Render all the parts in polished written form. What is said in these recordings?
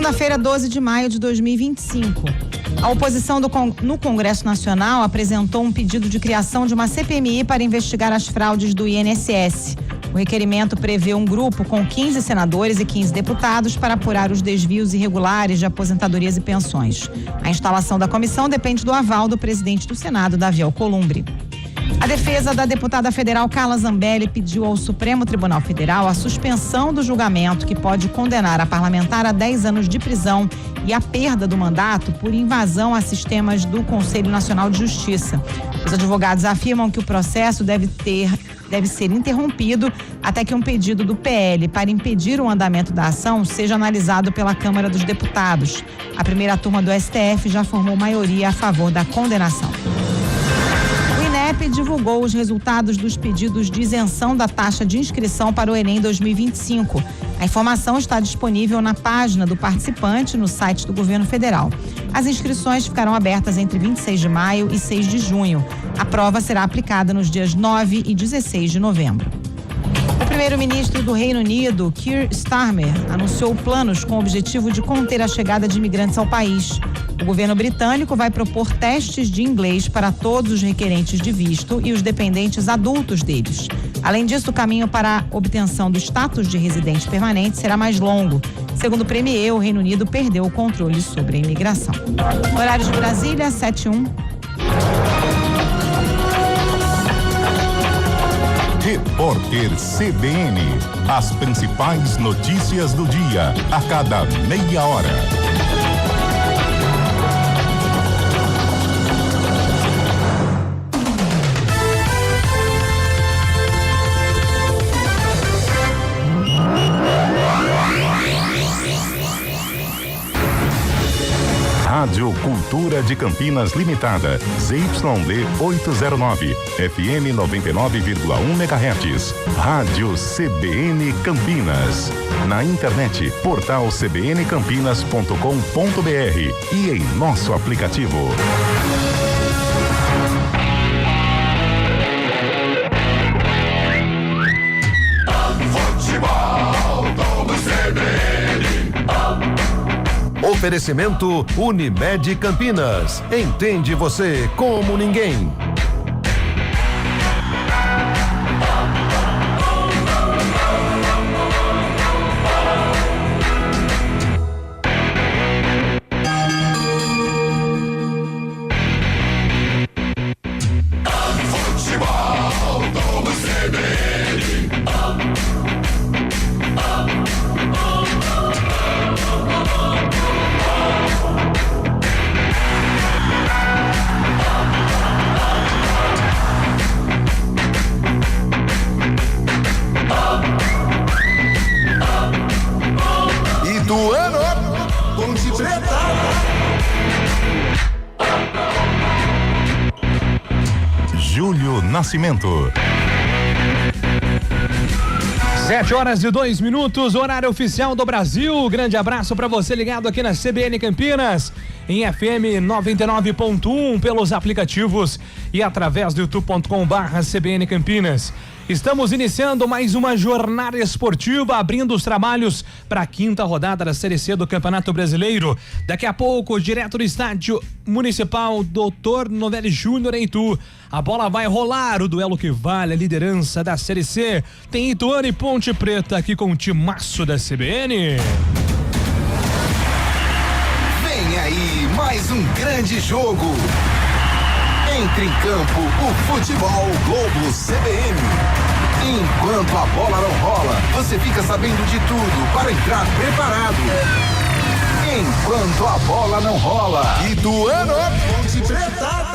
Segunda-feira, 12 de maio de 2025. A oposição no Congresso Nacional apresentou um pedido de criação de uma CPMI para investigar as fraudes do INSS. O requerimento prevê um grupo com 15 senadores e 15 deputados para apurar os desvios irregulares de aposentadorias e pensões. A instalação da comissão depende do aval do presidente do Senado, Davi Alcolumbre. A defesa da deputada federal Carla Zambelli pediu ao Supremo Tribunal Federal a suspensão do julgamento que pode condenar a parlamentar a 10 anos de prisão e a perda do mandato por invasão a sistemas do Conselho Nacional de Justiça. Os advogados afirmam que o processo deve ser interrompido até que um pedido do PL para impedir o andamento da ação seja analisado pela Câmara dos Deputados. A primeira turma do STF já formou maioria a favor da condenação. O INEP divulgou os resultados dos pedidos de isenção da taxa de inscrição para o Enem 2025. A informação está disponível na página do participante no site do Governo Federal. As inscrições ficarão abertas entre 26 de maio e 6 de junho. A prova será aplicada nos dias 9 e 16 de novembro. O primeiro-ministro do Reino Unido, Keir Starmer, anunciou planos com o objetivo de conter a chegada de imigrantes ao país. O governo britânico vai propor testes de inglês para todos os requerentes de visto e os dependentes adultos deles. Além disso, o caminho para a obtenção do status de residente permanente será mais longo. Segundo o Premier, o Reino Unido perdeu o controle sobre a imigração. Horário de Brasília, 7:01. Repórter CBN. As principais notícias do dia, a cada meia hora. Rádio Cultura de Campinas Limitada, ZYD 809, FM 99,1 MHz. Rádio CBN Campinas. Na internet, portal cbncampinas.com.br e em nosso aplicativo. Oferecimento Unimed Campinas. Entende você como ninguém. Júlio Nascimento. 7:02, horário oficial do Brasil. Grande abraço para você ligado aqui na CBN Campinas, em FM 99.1, pelos aplicativos e através do youtube.com/CBN Campinas. Estamos iniciando mais uma jornada esportiva, abrindo os trabalhos para a quinta rodada da Série C do Campeonato Brasileiro. Daqui a pouco, direto do estádio municipal Dr. Novelli Júnior em Itu. A bola vai rolar, o duelo que vale a liderança da Série C. Tem Ituano e Ponte Preta aqui com o timaço da CBN. Vem aí mais um grande jogo. Entre em campo o Futebol Globo CBN. Enquanto a bola não rola, você fica sabendo de tudo para entrar preparado. Enquanto a bola não rola, Ituano, Ponte Preta.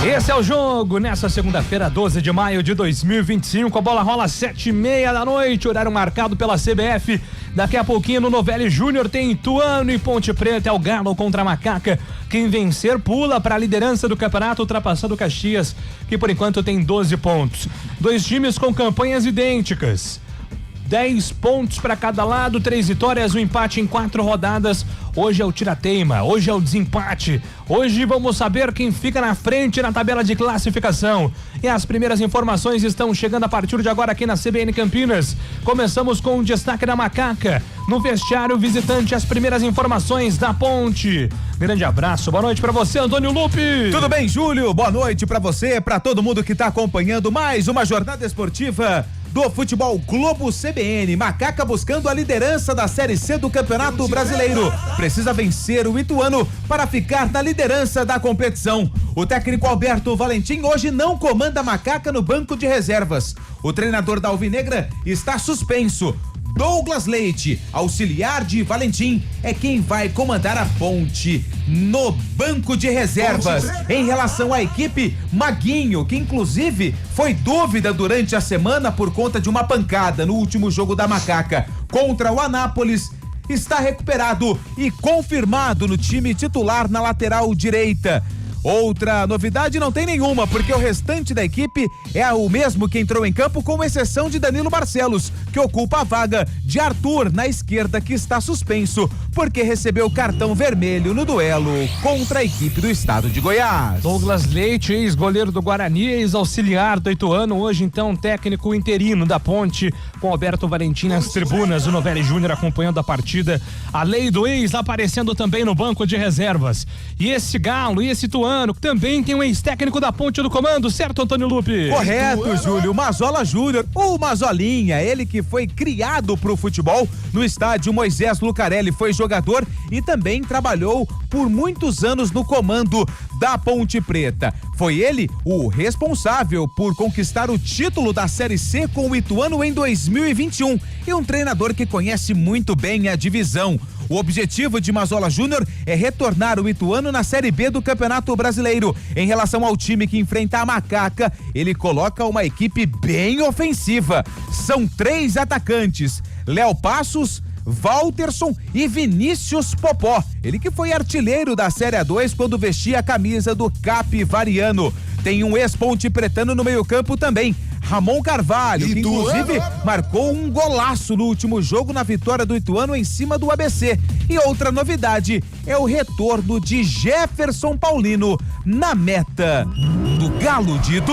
Esse é o jogo nessa segunda-feira, 12 de maio de 2025. A bola rola às 7:30 da noite, horário marcado pela CBF. Daqui a pouquinho no Novelli Júnior tem Ituano e Ponte Preta. É o Galo contra a Macaca. Quem vencer pula para a liderança do campeonato, ultrapassando o Caxias, que por enquanto tem 12 pontos. Dois times com campanhas idênticas. 10 pontos para cada lado, 3 vitórias, um empate em 4 rodadas. Hoje é o tira-teima, hoje é o desempate. Hoje vamos saber quem fica na frente na tabela de classificação. E as primeiras informações estão chegando a partir de agora aqui na CBN Campinas. Começamos com o destaque da Macaca. No vestiário visitante, as primeiras informações da Ponte. Grande abraço, boa noite pra você, Antônio Lupe. Tudo bem, Júlio? Boa noite pra você, pra todo mundo que tá acompanhando mais uma jornada esportiva do Futebol Globo CBN. Macaca buscando a liderança da Série C do Campeonato Brasileiro. Precisa vencer o Ituano para ficar na liderança da competição. O técnico Alberto Valentim hoje não comanda a Macaca no banco de reservas. O treinador da Alvinegra está suspenso. Douglas Leite, auxiliar de Valentim, é quem vai comandar a Ponte no banco de reservas. Em relação à equipe, Maguinho, que inclusive foi dúvida durante a semana por conta de uma pancada no último jogo da Macaca contra o Anápolis, está recuperado e confirmado no time titular na lateral direita. Outra novidade não tem nenhuma, porque o restante da equipe é o mesmo que entrou em campo, com exceção de Danilo Barcelos, que ocupa a vaga de Arthur na esquerda, que está suspenso porque recebeu cartão vermelho no duelo contra a equipe do estado de Goiás. Douglas Leite, ex-goleiro do Guarani, ex-auxiliar do Ituano, hoje então técnico interino da Ponte, com Alberto Valentim nas tribunas, o Novelli Júnior acompanhando a partida, a lei do ex aparecendo também no banco de reservas. E esse Galo, e esse Ituano, que também tem um ex-técnico da Ponte do comando, certo, Antônio Lupe? Correto, Júlio. Mazola Júnior, ou Mazolinha, ele que foi criado pro futebol no estádio Moisés Lucarelli, foi jogador e também trabalhou por muitos anos no comando da Ponte Preta. Foi ele o responsável por conquistar o título da Série C com o Ituano em 2021 e um treinador que conhece muito bem a divisão. O objetivo de Mazola Júnior é retornar o Ituano na Série B do Campeonato Brasileiro. Em relação ao time que enfrenta a Macaca, ele coloca uma equipe bem ofensiva. São 3 atacantes: Léo Passos, Walterson e Vinícius Popó. Ele que foi artilheiro da Série A2 quando vestia a camisa do Capivariano. Tem um ex-ponte pretano no meio-campo também, Ramon Carvalho, que inclusive marcou um golaço no último jogo na vitória do Ituano em cima do ABC. E outra novidade é o retorno de Jefferson Paulino na meta do Galo de Itu.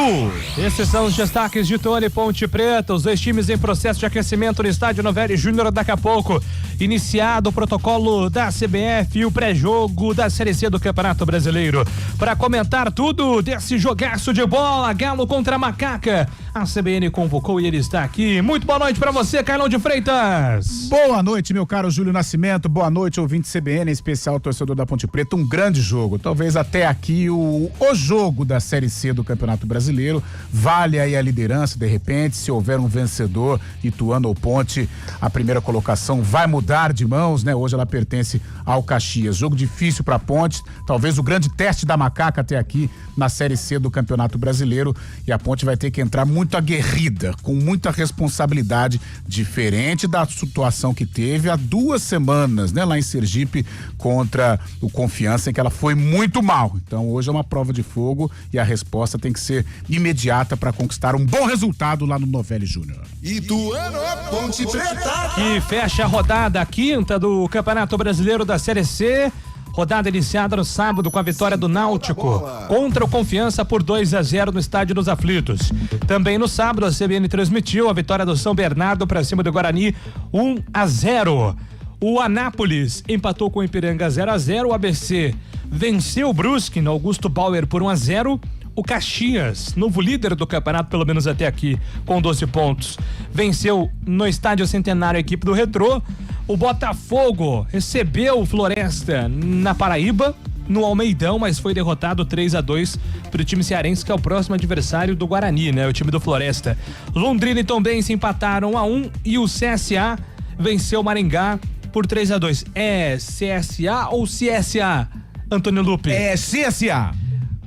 Esses são os destaques de Ituano e Ponte Preta, os dois times em processo de aquecimento no estádio Novelli Júnior. Daqui a pouco, iniciado o protocolo da CBF e o pré-jogo da Série C do Campeonato Brasileiro. Para comentar tudo desse jogaço de bola, Galo contra Macaca, a CBN convocou e ele está aqui. Muito boa noite para você, Carlão de Freitas. Boa noite, meu caro Júlio Nascimento. Boa noite, ouvinte CBN, em especial torcedor da Ponte Preta. Um grande jogo, talvez até aqui o jogo da Série C do Campeonato Brasileiro. Vale aí a liderança, de repente, se houver um vencedor, Ituano ou Ponte, a primeira colocação vai mudar de mãos, né? Hoje ela pertence ao Caxias. Jogo difícil para Ponte, talvez o grande teste da Macaca até aqui na Série C do Campeonato Brasileiro, e a Ponte vai ter que entrar muito aguerrida, com muita responsabilidade, diferente da situação que teve há 2 semanas, né? Lá em Sergipe, contra o Confiança, em que ela foi muito mal. Então hoje é uma prova de fogo e a resposta tem que ser imediata para conquistar um bom resultado lá no Novelli Júnior. Ituano, Ponte Preta. Que fecha a rodada, a 5ª do Campeonato Brasileiro da Série C. Rodada iniciada no sábado com a vitória do Náutico contra o Confiança por 2-0 no Estádio dos Aflitos. Também no sábado a CBN transmitiu a vitória do São Bernardo para cima do Guarani 1-0. O Anápolis empatou com o Ipiranga 0-0. O ABC venceu o Brusque no Augusto Bauer por 1-0. O Caxias, novo líder do campeonato, pelo menos até aqui, com 12 pontos, venceu no Estádio Centenário a equipe do Retrô. O Botafogo recebeu o Floresta na Paraíba, no Almeidão, mas foi derrotado 3-2 para o time cearense, que é o próximo adversário do Guarani, né? O time do Floresta. Londrina e Tombense empataram 1-1 e o CSA venceu o Maringá por 3-2. É CSA ou CSA, Antônio Lupe? É CSA.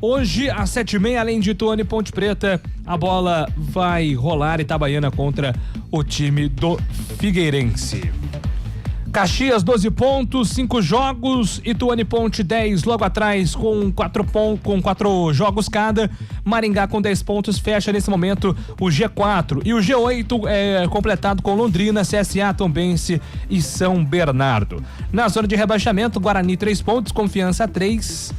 Hoje, às 7h30, além de Ituano e Ponte Preta, a bola vai rolar Itabaiana contra o time do Figueirense. Caxias 12 pontos, 5 jogos, Ituano e Ponte 10 logo atrás com 4 jogos cada. Maringá com 10 pontos fecha nesse momento o G4 e o G8 é completado com Londrina, CSA, Tombense e São Bernardo. Na zona de rebaixamento, Guarani 3 pontos, Confiança 3,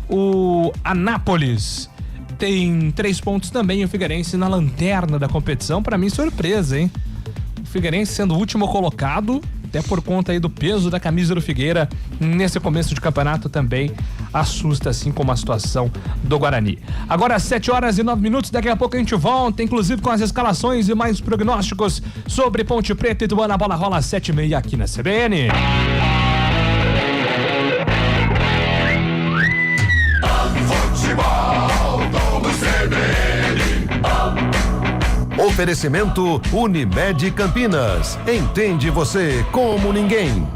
o Anápolis tem 3 pontos também, o Figueirense na lanterna da competição, para mim surpresa, hein? O Figueirense sendo o último colocado, até por conta aí do peso da camisa do Figueira nesse começo de campeonato também assusta, assim como a situação do Guarani. Agora 7h09, daqui a pouco a gente volta, inclusive com as escalações e mais prognósticos sobre Ponte Preta e Ituano. A bola rola às 7h30 aqui na CBN. Oferecimento Unimed Campinas. Entende você como ninguém.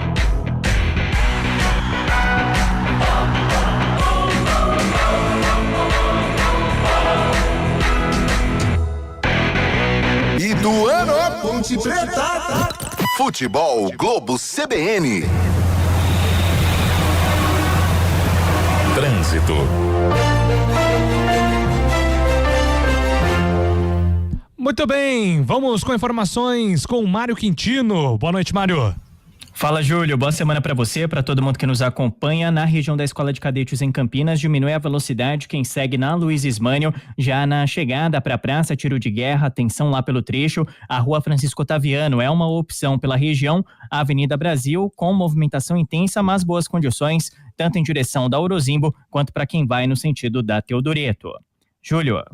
Ituano, Ponte Preta. Futebol Globo CBN. Trânsito. Muito bem, vamos com informações com o Mário Quintino. Boa noite, Mário. Fala, Júlio. Boa semana para você, para todo mundo que nos acompanha. Na região da Escola de Cadetes em Campinas, diminui a velocidade quem segue na Luiz Ismânio, já na chegada para a Praça Tiro de Guerra, atenção lá pelo trecho. A Rua Francisco Otaviano é uma opção pela região. A Avenida Brasil, com movimentação intensa, mas boas condições, tanto em direção da Orozimbo, quanto para quem vai no sentido da Teodoreto. Júlio.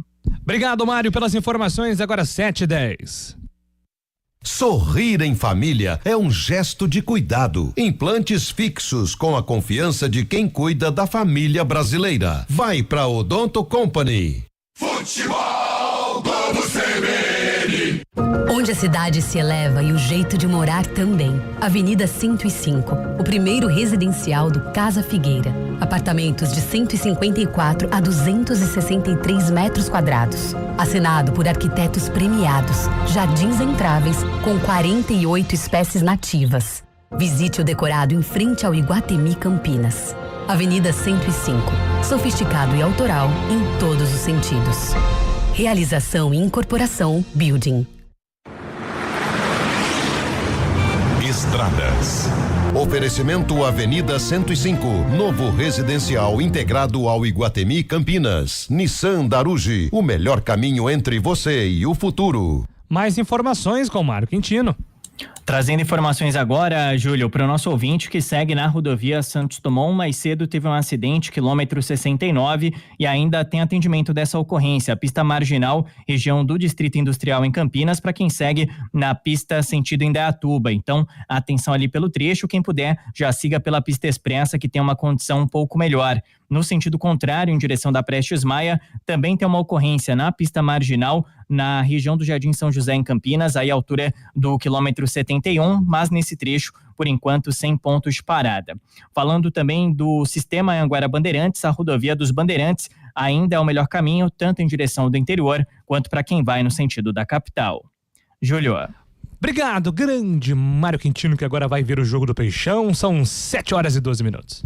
Obrigado, Mário, pelas informações. Agora 7h10. Sorrir em família é um gesto de cuidado. Implantes fixos com a confiança de quem cuida da família brasileira. Vai pra Odonto Company. Futebol Globo CBN. Onde a cidade se eleva e o jeito de morar também. Avenida 105, o primeiro residencial do Casa Figueira. Apartamentos de 154 a 263 metros quadrados. Assinado por arquitetos premiados. Jardins entráveis com 48 espécies nativas. Visite o decorado em frente ao Iguatemi Campinas. Avenida 105, sofisticado e autoral em todos os sentidos. Realização e incorporação Building. Estradas. Oferecimento Avenida 105, novo residencial integrado ao Iguatemi Campinas. Nissan Daruge, o melhor caminho entre você e o futuro. Mais informações com o Mário Quintino. Trazendo informações agora, Júlio, para o nosso ouvinte que segue na rodovia Santos Dumont. Mais cedo teve um acidente, quilômetro 69, e ainda tem atendimento dessa ocorrência. Pista marginal, região do Distrito Industrial em Campinas, para quem segue na pista sentido Indaiatuba. Então, atenção ali pelo trecho, quem puder já siga pela pista expressa, que tem uma condição um pouco melhor. No sentido contrário, em direção da Prestes Maia, também tem uma ocorrência na pista marginal, na região do Jardim São José em Campinas, aí à altura do quilômetro 71, mas nesse trecho, por enquanto, sem pontos de parada. Falando também do sistema Anhanguera Bandeirantes, a rodovia dos Bandeirantes ainda é o melhor caminho, tanto em direção do interior, quanto para quem vai no sentido da capital. Júlio. Obrigado, grande Mário Quintino, que agora vai ver o jogo do Peixão. São 7h12.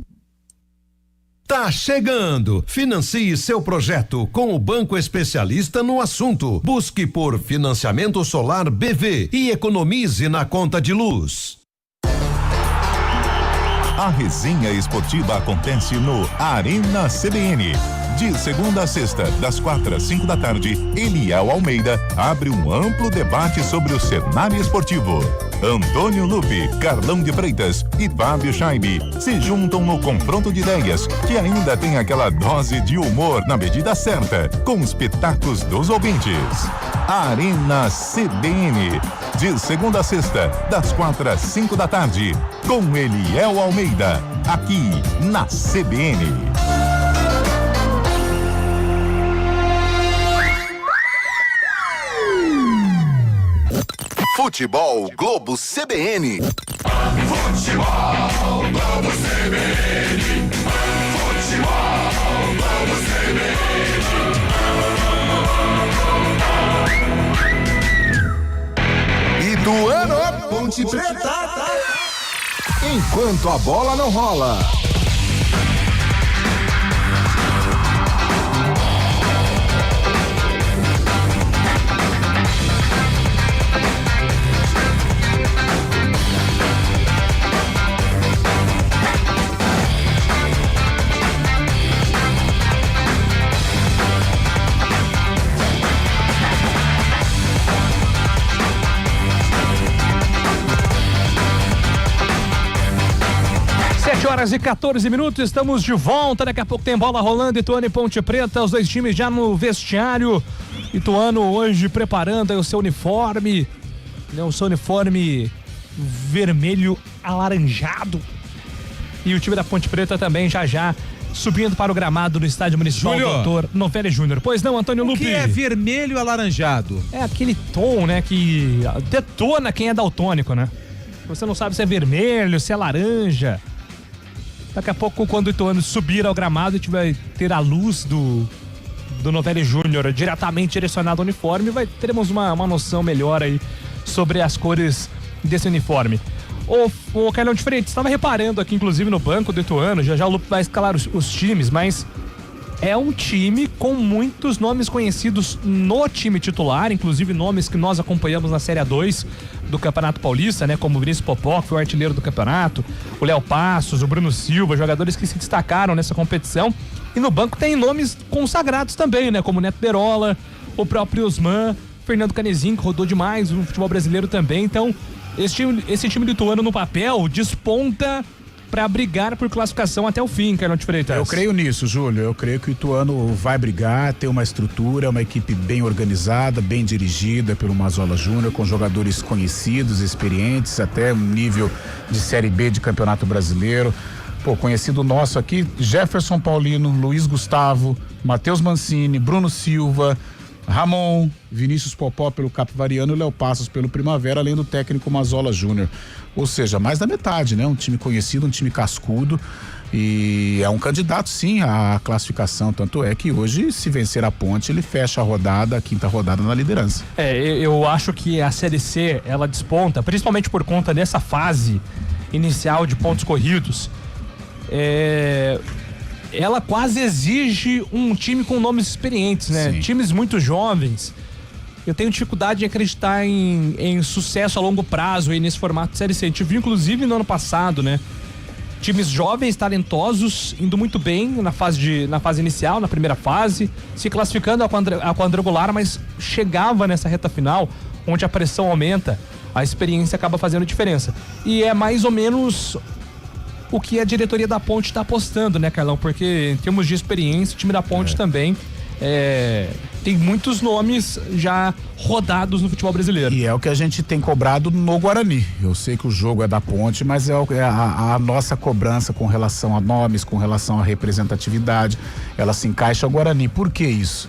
Tá chegando! Financie seu projeto com o banco especialista no assunto. Busque por financiamento solar BV e economize na conta de luz. A resenha esportiva acontece no Arena CBN. De segunda a sexta, das 4 às 5 da tarde, Eliel Almeida abre um amplo debate sobre o cenário esportivo. Antônio Lupe, Carlão de Freitas e Fábio Scheibe se juntam no confronto de ideias, que ainda tem aquela dose de humor na medida certa, com os pitacos dos ouvintes. Arena CBN, de segunda a sexta, das 4 às 5 da tarde, com Eliel Almeida, aqui na CBN. Futebol Globo CBN. Futebol Globo CBN. Futebol Globo CBN. Ituano, Ponte Preta. enquanto a bola não rola. Horas e 14 minutos, estamos de volta. Daqui a pouco tem bola rolando. Ituano e Ponte Preta, os dois times já no vestiário. Ituano hoje preparando aí o seu uniforme, né, o seu uniforme vermelho alaranjado. E o time da Ponte Preta também já subindo para o gramado do estádio municipal Doutor Novelli Júnior. Pois não, Antônio Lupi? O que é vermelho alaranjado? É aquele tom, né, que detona quem é daltônico, né? Você não sabe se é vermelho, se é laranja. Daqui a pouco, quando o Ituano subir ao gramado, a gente vai ter a luz do Novelli Júnior diretamente direcionado ao uniforme, teremos uma noção melhor aí sobre as cores desse uniforme. O Carlão de Freitas, estava reparando aqui, inclusive, no banco do Ituano, já o Lupe vai escalar os times, mas é um time com muitos nomes conhecidos no time titular, inclusive nomes que nós acompanhamos na Série A2 do Campeonato Paulista, né? Como o Vinícius Popó, que foi o artilheiro do campeonato, o Léo Passos, o Bruno Silva, jogadores que se destacaram nessa competição. E no banco tem nomes consagrados também, né? Como o Neto Berola, o próprio Osman, Fernando Canezinho, que rodou demais no futebol brasileiro também. Então, esse time do Ituano no papel desponta para brigar por classificação até o fim, Carlão de Freitas. Eu creio nisso, Júlio. Eu creio que o Ituano vai brigar, tem uma estrutura, uma equipe bem organizada, bem dirigida pelo Mazola Júnior, com jogadores conhecidos, experientes, até um nível de Série B de Campeonato Brasileiro. Pô, conhecido nosso aqui, Jefferson Paulino, Luiz Gustavo, Matheus Mancini, Bruno Silva, Ramon, Vinícius Popó pelo Capivariano e Léo Passos pelo Primavera, além do técnico Mazola Júnior. Ou seja, mais da metade, né? Um time conhecido, um time cascudo e é um candidato sim à classificação, tanto é que hoje, se vencer a Ponte, ele fecha a quinta rodada na liderança. Eu acho que a Série C, ela desponta, principalmente por conta dessa fase inicial de pontos corridos. Ela quase exige um time com nomes experientes, né? Sim. Times muito jovens. Eu tenho dificuldade de acreditar em sucesso a longo prazo aí nesse formato de Série C. A gente viu, inclusive, no ano passado, né? Times jovens, talentosos, indo muito bem na fase inicial, na primeira fase, se classificando a quadrangular, mas chegava nessa reta final, onde a pressão aumenta, a experiência acaba fazendo diferença. E é mais ou menos o que a diretoria da Ponte está apostando, né, Carlão? Porque em termos de experiência, o time da Ponte também tem muitos nomes já rodados no futebol brasileiro. E é o que a gente tem cobrado no Guarani. Eu sei que o jogo é da Ponte, mas é a nossa cobrança com relação a nomes, com relação à representatividade, ela se encaixa ao Guarani. Por que isso?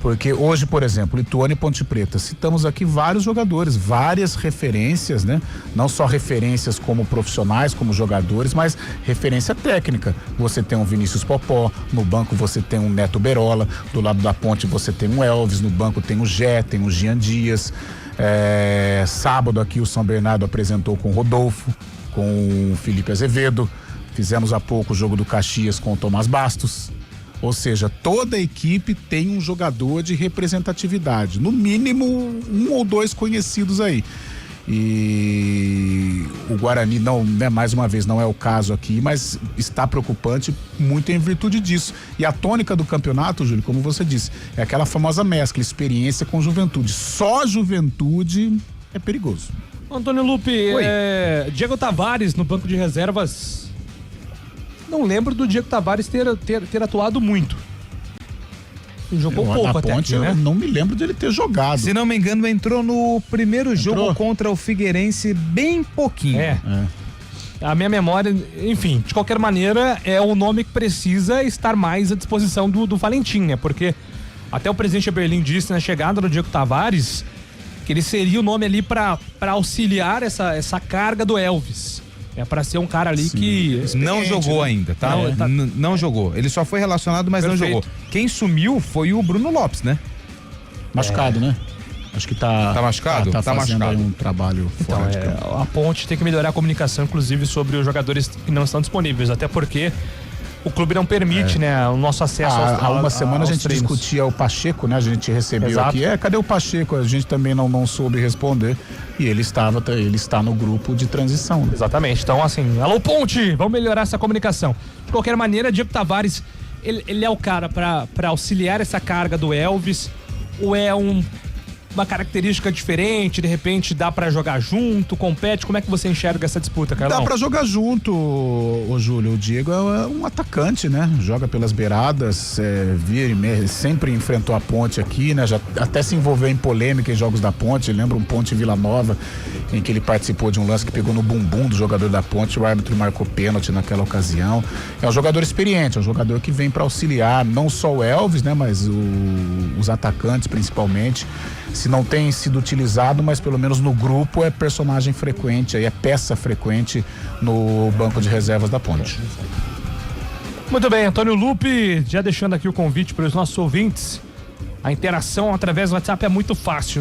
Porque hoje, por exemplo, Ituano e Ponte Preta, citamos aqui vários jogadores, várias referências, né? Não só referências como profissionais, como jogadores, mas referência técnica. Você tem um Vinícius Popó, no banco você tem um Neto Berola, do lado da Ponte você tem um Elvis, no banco tem o Gé, tem o Gian Dias. Sábado aqui o São Bernardo apresentou com o Rodolfo, com o Felipe Azevedo. Fizemos há pouco o jogo do Caxias com o Tomás Bastos. Ou seja, toda a equipe tem um jogador de representatividade, no mínimo um ou dois conhecidos aí. E o Guarani não, né, mais uma vez, não é o caso aqui, mas está preocupante muito em virtude disso. E a tônica do campeonato, Júlio, como você disse, é aquela famosa mescla, experiência com juventude. Só juventude é perigoso. Antônio Lupe, Diego Tavares no banco de reservas. Não lembro do Diego Tavares ter atuado muito. Ele jogou pouco até aqui, né? Eu não me lembro dele ter jogado. Se não me engano, entrou no primeiro jogo contra o Figueirense bem pouquinho. A minha memória, enfim, de qualquer maneira, é o nome que precisa estar mais à disposição do Valentim, né? Porque até o presidente Eberlin disse na chegada do Diego Tavares que ele seria o nome ali para auxiliar essa carga do Elvis. Para ser um cara ali que não jogou ainda, tá? Não jogou. Ele só foi relacionado, mas não jogou. Quem sumiu foi o Bruno Lopes, né? Machucado, né? Acho que tá machucado? Tá Tá fazendo machucado. aí um trabalho Então, fora de campo. a Ponte tem que melhorar a comunicação, inclusive, sobre os jogadores que não estão disponíveis, até porque o clube não permite, né, o nosso acesso Há uma semana a gente treinos. discutia o Pacheco, né? A gente recebeu Exato. aqui. Cadê o Pacheco? A gente também não soube responder. E ele está no grupo de transição. Né? Exatamente. Então, assim, alô Ponte, vamos melhorar essa comunicação. De qualquer maneira, Diego Tavares, ele é o cara para auxiliar essa carga do Elvis, ou é uma característica diferente, de repente dá pra jogar junto, compete, como é que você enxerga essa disputa, Carlão? Dá pra jogar junto, ô Júlio. O Diego é um atacante, né? Joga pelas beiradas, vira e mexe, sempre enfrentou a Ponte aqui, né? Já até se envolveu em polêmica em jogos da Ponte. Lembra um Ponte Vila Nova, em que ele participou de um lance que pegou no bumbum do jogador da Ponte, o árbitro marcou pênalti naquela ocasião. É um jogador experiente, é um jogador que vem pra auxiliar não só o Elvis, né? Mas os atacantes principalmente. Se não tem sido utilizado, mas pelo menos no grupo é personagem frequente, aí é peça frequente no banco de reservas da Ponte. Muito bem, Antônio Lupe, já deixando aqui o convite para os nossos ouvintes. A interação através do WhatsApp é muito fácil.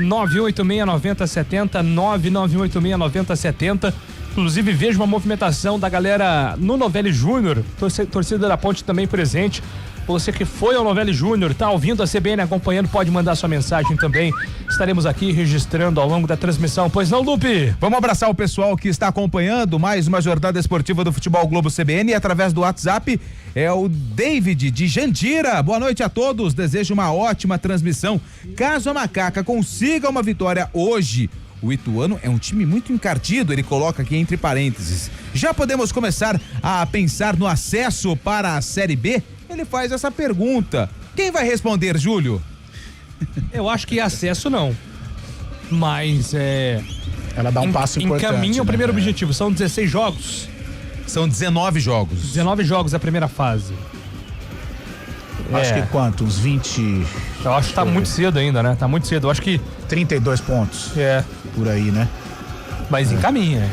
991869070, 991869070. Inclusive, vejo uma movimentação da galera no Novelli Júnior, torcida da Ponte também presente. Você que foi ao Novelli Júnior, tá ouvindo a CBN, acompanhando, pode mandar sua mensagem também. Estaremos aqui registrando ao longo da transmissão. Pois não, Lupe? Vamos abraçar o pessoal que está acompanhando mais uma jornada esportiva do Futebol Globo CBN, e através do WhatsApp é o David de Jandira. Boa noite a todos, desejo uma ótima transmissão. Caso a Macaca consiga uma vitória hoje, o Ituano é um time muito encardido, ele coloca aqui entre parênteses. Já podemos começar a pensar no acesso para a Série B? Ele faz essa pergunta. Quem vai responder, Júlio? Eu acho que acesso não. Mas Ela dá um passo importante. Encaminha o primeiro né? objetivo. São 16 jogos. São 19 jogos. 19 jogos a primeira fase. Acho que quanto? Uns 20. Eu acho que tá muito cedo ainda, né? Tá muito cedo. Eu acho que 32 pontos. Por aí, né? Mas encaminha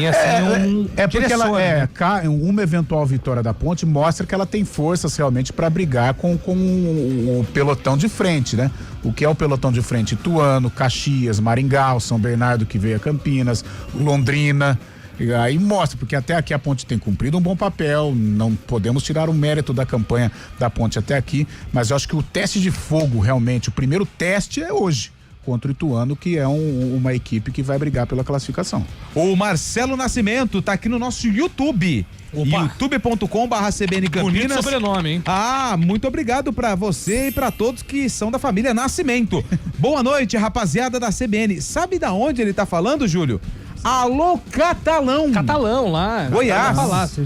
assim. Porque uma eventual vitória da Ponte mostra que ela tem forças realmente para brigar com o pelotão de frente, né? O que é o pelotão de frente? Ituano, Caxias, Maringá, São Bernardo que veio a Campinas, Londrina. E aí mostra, porque até aqui a Ponte tem cumprido um bom papel, não podemos tirar o mérito da campanha da Ponte até aqui, mas eu acho que o teste de fogo realmente, o primeiro teste é hoje. Contra o Ituano, que é uma equipe que vai brigar pela classificação. O Marcelo Nascimento tá aqui no nosso YouTube. youtube.com/CBN Campinas. Bonito sobrenome, hein? Muito obrigado pra você e pra todos que são da família Nascimento. Boa noite, rapaziada da CBN. Sabe da onde ele tá falando, Júlio? Alô, Catalão. Catalão lá. Goiás.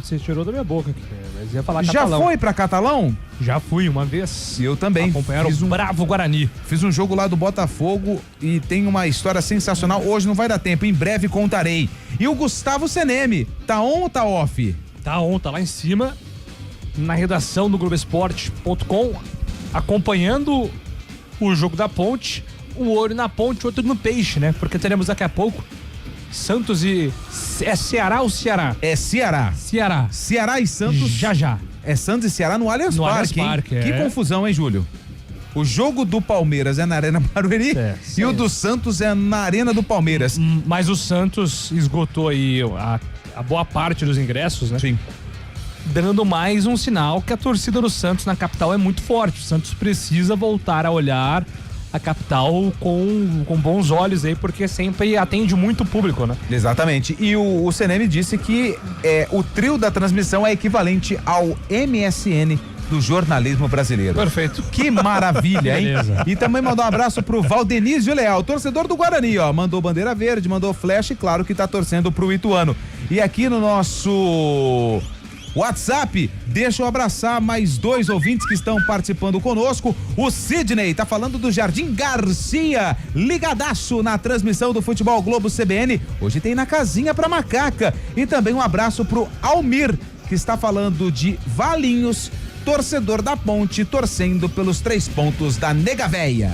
Você tirou da minha boca aqui. Mas ia falar Já Catalão. foi pra Catalão? Já fui uma vez. Eu também. Acompanharam o Bravo Guarani. Fiz um jogo lá do Botafogo e tem uma história sensacional. Hoje não vai dar tempo, em breve contarei. E o Gustavo Seneme, tá on ou tá off? Tá on, tá lá em cima, na redação do Globoesporte.com, acompanhando o jogo da Ponte, um olho na Ponte, outro no peixe, né? Porque teremos daqui a pouco Santos e... É Ceará ou Ceará? É Ceará. Ceará. Ceará e Santos. Já. É Santos e Ceará no Allianz Parque, hein? Parque, Que confusão, hein, Júlio? O jogo do Palmeiras é na Arena Barueri e o do Santos é na Arena do Palmeiras. Mas o Santos esgotou aí a boa parte dos ingressos, né? Sim. Dando mais um sinal que a torcida do Santos na capital é muito forte. O Santos precisa voltar a olhar a capital com bons olhos aí, porque sempre atende muito público, né? Exatamente. E o Seneme disse que o trio da transmissão é equivalente ao MSN do jornalismo brasileiro. Perfeito. Que maravilha, hein? Beleza. E também mandou um abraço pro Valdenísio Leal, torcedor do Guarani, ó. Mandou bandeira verde, mandou flash e claro que tá torcendo pro Ituano. E aqui no nosso WhatsApp, deixa eu abraçar mais dois ouvintes que estão participando conosco. O Sidney tá falando do Jardim Garcia, ligadaço na transmissão do Futebol Globo CBN. Hoje tem na casinha pra Macaca. E também um abraço pro Almir, que está falando de Valinhos, torcedor da Ponte, torcendo pelos 3 pontos da Nega Véia.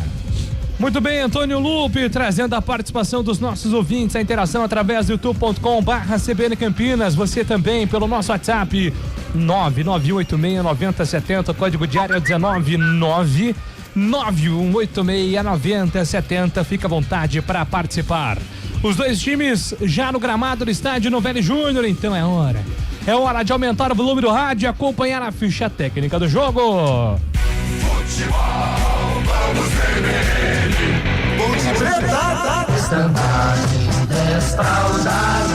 Muito bem, Antônio Lupe, trazendo a participação dos nossos ouvintes, a interação através do youtube.com/CBN Campinas. Você também pelo nosso WhatsApp 991869070, código diário 199. 91869070. Fica à vontade para participar. Os dois times já no gramado do estádio Novelli Júnior, então é hora. É hora de aumentar o volume do rádio e acompanhar a ficha técnica do jogo. Futebol, vamos CBN. Ponte Preta. Estandarte desfraudado,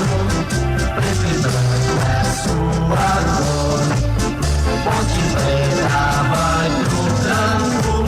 precisando é sua dor. Ponte Preta vai pro campo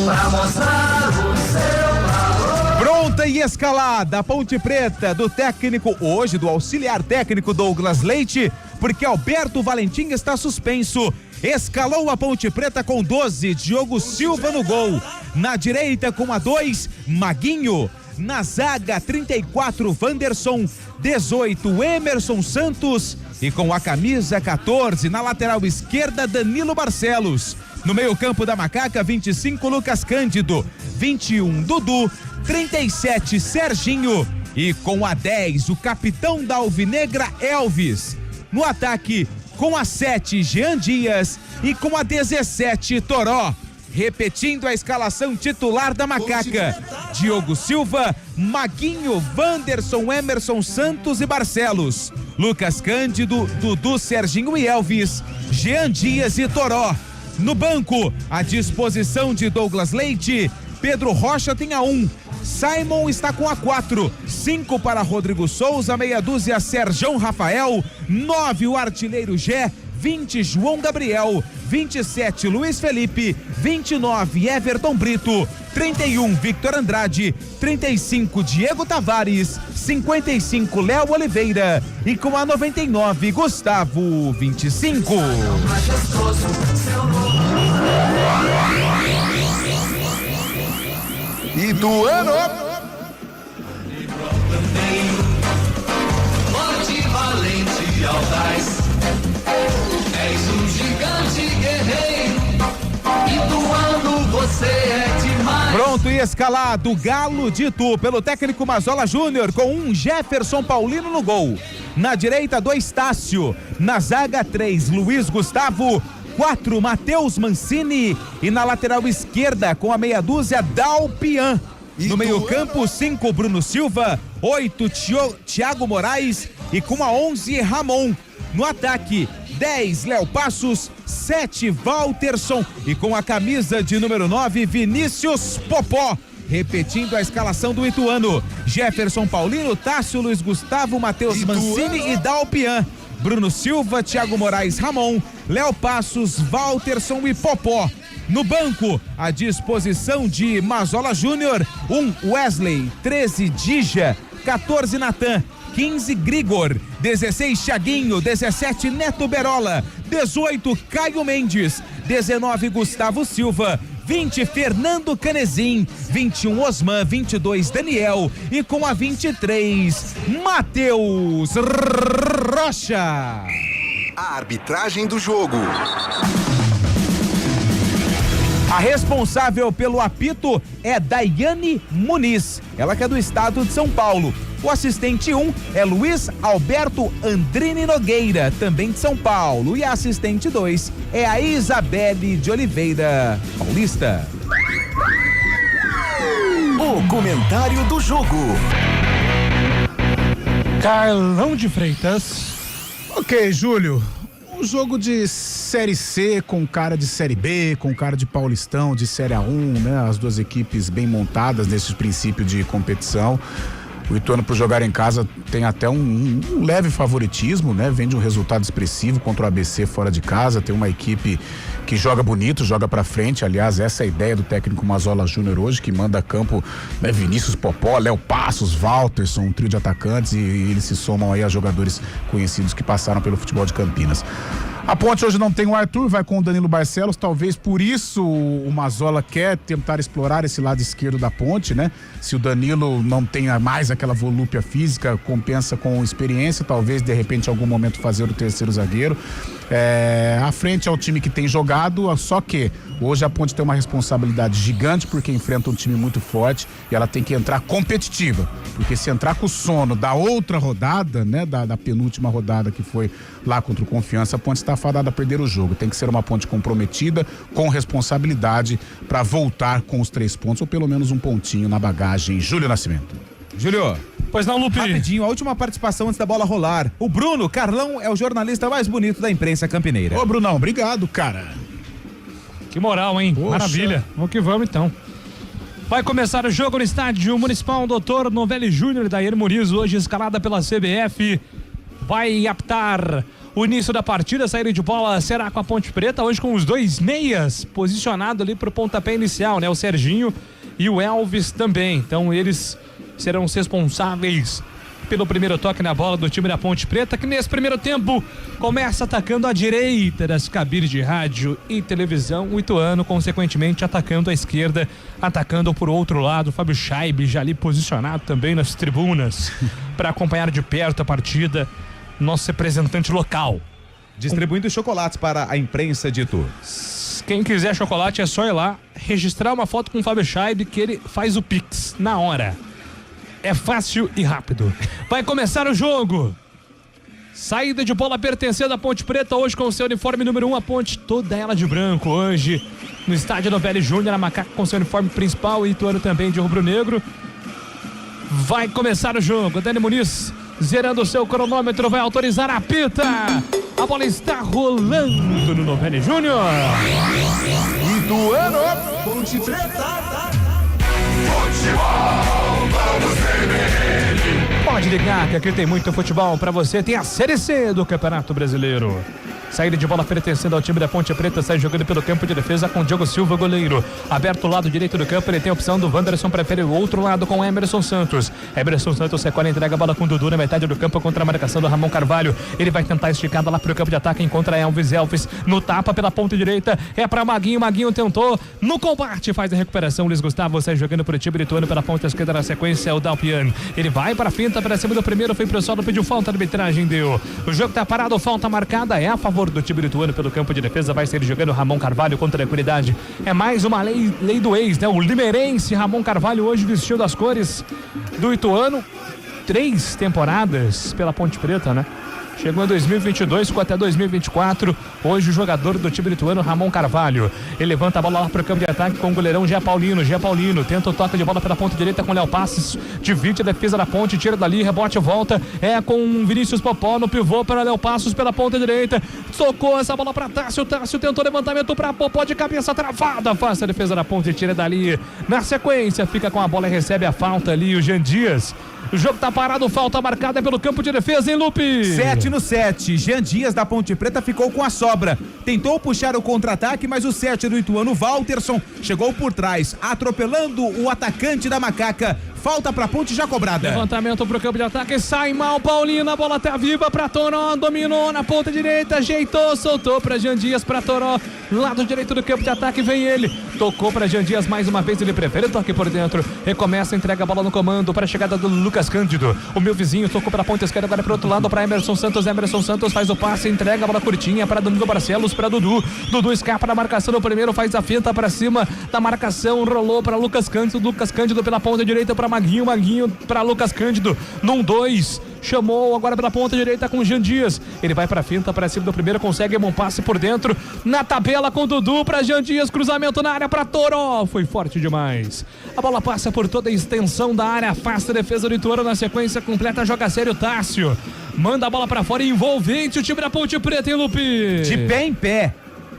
pra mostrar o seu valor. Pronta e escalada a Ponte Preta do técnico, hoje do auxiliar técnico Douglas Leite, porque Alberto Valentim está suspenso. Escalou a Ponte Preta com 12, Diogo Silva no gol. Na direita com a 2, Maguinho. Na zaga, 34, Wanderson. 18, Emerson Santos. E com a camisa 14, na lateral esquerda, Danilo Barcelos. No meio-campo da Macaca, 25, Lucas Cândido. 21, Dudu. 37, Serginho. E com a 10, o capitão da Alvinegra, Elvis. No ataque, com a 7, Jean Dias, e com a 17, Toró. Repetindo a escalação titular da Macaca: Diogo Silva, Maguinho, Wanderson, Emerson Santos e Barcelos. Lucas Cândido, Dudu, Serginho e Elvis, Jean Dias e Toró. No banco, à disposição de Douglas Leite, Pedro Rocha tem a 1. Simon está com a 4, 5 para Rodrigo Souza, meia dúzia Serjão Rafael, 9 o artilheiro Gé, 20 João Gabriel, 27 Luiz Felipe, 29 Everton Brito, 31 Victor Andrade, 35 Diego Tavares, 55 Léo Oliveira e com a 99 Gustavo 25. Ituano. Forte, valente, audaz. És um gigante guerreiro. Ituano, você é demais. Pronto e escalado, Galo de Itu pelo técnico Mazola Júnior, com 1 Jefferson Paulino no gol. Na direita, 2 Tássio. Na zaga, 3 Luiz Gustavo. 4 Matheus Mancini. E na lateral esquerda, com a meia dúzia, Dalpian. No meio-campo, 5 Bruno Silva. 8 Thiago Moraes. E com a 11 Ramon. No ataque, 10 Léo Passos. 7 Walterson. E com a camisa de número 9, Vinícius Popó. Repetindo a escalação do Ituano: Jefferson Paulino, Tássio, Luiz Gustavo, Matheus Mancini e Dalpian. Bruno Silva, Thiago Moraes, Ramon, Léo Passos, Walterson e Popó. No banco, à disposição de Mazola Júnior, 1 Wesley, 13 Dija, 14 Natan, 15 Grigor, 16 Thiaguinho, 17 Neto Berola, 18 Caio Mendes, 19 Gustavo Silva, 20 Fernando Canezin, 21 Osman, 22 Daniel e com a 23 Matheus Rocha. A arbitragem do jogo. A responsável pelo apito é Daiane Muniz, ela que é do estado de São Paulo. O assistente 1 é Luiz Alberto Andrini Nogueira, também de São Paulo. E a assistente 2 é a Isabelle de Oliveira, paulista. O comentário do jogo. Carlão de Freitas. Ok, Júlio. Um jogo de Série C com cara de Série B, com cara de Paulistão, de Série A1, né? As duas equipes bem montadas nesse princípio de competição. O Ituano, por jogar em casa, tem até um leve favoritismo, né? Vem de um resultado expressivo contra o ABC fora de casa. Tem uma equipe que joga bonito, joga pra frente. Aliás, essa é a ideia do técnico Mazola Júnior hoje, que manda a campo, né, Vinícius Popó, Léo Passos, Walterson, um trio de atacantes, e eles se somam aí a jogadores conhecidos que passaram pelo futebol de Campinas. A Ponte hoje não tem o Arthur, vai com o Danilo Barcelos, talvez por isso o Mazola quer tentar explorar esse lado esquerdo da Ponte, né? Se o Danilo não tem mais aquela volúpia física, compensa com experiência, talvez de repente em algum momento fazer o terceiro zagueiro. À frente é o time que tem jogado, só que hoje a Ponte tem uma responsabilidade gigante porque enfrenta um time muito forte e ela tem que entrar competitiva, porque se entrar com o sono da outra rodada, né, da penúltima rodada que foi lá contra o Confiança, a Ponte está fadada a perder o jogo. Tem que ser uma Ponte comprometida, com responsabilidade, para voltar com os 3 pontos ou pelo menos um pontinho na bagagem. Júlio Nascimento. Júlio. Pois não, Lupe. Rapidinho, a última participação antes da bola rolar. O Bruno Carlão é o jornalista mais bonito da imprensa campineira. Ô, Brunão, obrigado, cara. Que moral, hein? Poxa. Maravilha. Vamos que vamos, então. Vai começar o jogo no estádio municipal Dr. Novelli Júnior. Dair Muriz, hoje escalada pela CBF. Vai apitar o início da partida. A saída de bola será com a Ponte Preta, hoje com os 2 meias posicionados ali pro pontapé inicial, né? O Serginho e o Elvis também. Então eles serão os responsáveis pelo primeiro toque na bola do time da Ponte Preta, que nesse primeiro tempo começa atacando a direita das cabines de rádio e televisão, o Ituano consequentemente atacando a esquerda, atacando por outro lado o Fábio Scheibe, já ali posicionado também nas tribunas para acompanhar de perto a partida, nosso representante local. Distribuindo chocolates para a imprensa de Itu. Quem quiser chocolate é só ir lá, registrar uma foto com o Fábio Scheibe, que ele faz o Pix na hora. É fácil e rápido. Vai começar o jogo. Saída de bola pertencendo à Ponte Preta, hoje com o seu uniforme número 1, a Ponte toda ela de branco hoje no estádio Novelli Júnior, a Macaca com seu uniforme principal e Ituano também de rubro-negro. Vai começar o jogo. Dani Muniz zerando o seu cronômetro, vai autorizar a pita. A bola está rolando no Novelli Júnior. Ituano, Ponte Preta. Pode ligar que aqui tem muito futebol pra você. Tem a Série C do Campeonato Brasileiro. Saída de bola pertencendo ao time da Ponte Preta, sai jogando pelo campo de defesa com Diogo Silva, goleiro. Aberto o lado direito do campo, ele tem a opção do Wanderson, prefere o outro lado com Emerson Santos. Emerson Santos recolhe, entrega a bola com o Dudu na metade do campo contra a marcação do Ramon Carvalho. Ele vai tentar esticada lá pro campo de ataque, encontra Elvis no tapa pela ponta direita, é pra Maguinho, Maguinho tentou, no combate faz a recuperação, Luiz Gustavo sai jogando pro time Ituano pela ponta esquerda na sequência, o Dalpian. Ele vai pra finta, pra cima do primeiro, foi pro solo, pediu falta, a arbitragem deu. O jogo tá parado, falta marcada, é a favor do time Ituano pelo campo de defesa, vai ser jogando Ramon Carvalho com tranquilidade. É mais uma lei do ex, né? O limeirense Ramon Carvalho hoje vestiu das cores do Ituano, 3 temporadas pela Ponte Preta, né? Chegou em 2022, ficou até 2024. Hoje o jogador do time lituano, Ramon Carvalho. Ele levanta a bola lá para o campo de ataque com o goleirão Gia Paulino. Gia Paulino tenta o toque de bola pela ponta direita com o Léo Passos. Divide a defesa da Ponte, tira dali, rebote, volta. É com o Vinícius Popó no pivô para Léo Passos pela ponta direita. Tocou essa bola para Tássio. Tássio tentou levantamento para Popó de cabeça travada. Afasta a defesa da Ponte e tira dali. Na sequência, fica com a bola e recebe a falta ali. O Jean Dias. O jogo tá parado, falta marcada pelo campo de defesa, hein, Lupe? 7-7. Jean Dias da Ponte Preta ficou com a sobra. Tentou puxar o contra-ataque, mas o 7 do Ituano, Walterson, chegou por trás, atropelando o atacante da Macaca. Falta pra Ponte já cobrada. Levantamento pro campo de ataque, sai mal Paulinho, a bola tá viva pra Toró, dominou na ponta direita, ajeitou, soltou pra Jean Dias, pra Toró, lado direito do campo de ataque, vem ele, tocou pra Jean Dias mais uma vez, ele prefere o toque por dentro, recomeça, entrega a bola no comando para a chegada do Lucas Cândido, o meu vizinho tocou pra ponta esquerda, agora pro outro lado pra Emerson Santos faz o passe, entrega a bola curtinha para Danilo Barcelos, pra Dudu escapa da marcação do primeiro, faz a finta pra cima da marcação, rolou pra Lucas Cândido pela ponta direita pra Maguinho para Lucas Cândido, num 2, chamou agora pela ponta direita com o Jean Dias, ele vai pra finta, para cima do primeiro, consegue um passe por dentro, na tabela com o Dudu para Jean Dias, cruzamento na área para Toró, foi forte demais, a bola passa por toda a extensão da área, afasta a defesa do Ituano, na sequência completa, joga sério Tássio, manda a bola pra fora, envolvente o time da Ponte Preta, hein, Lupe? De pé em pé,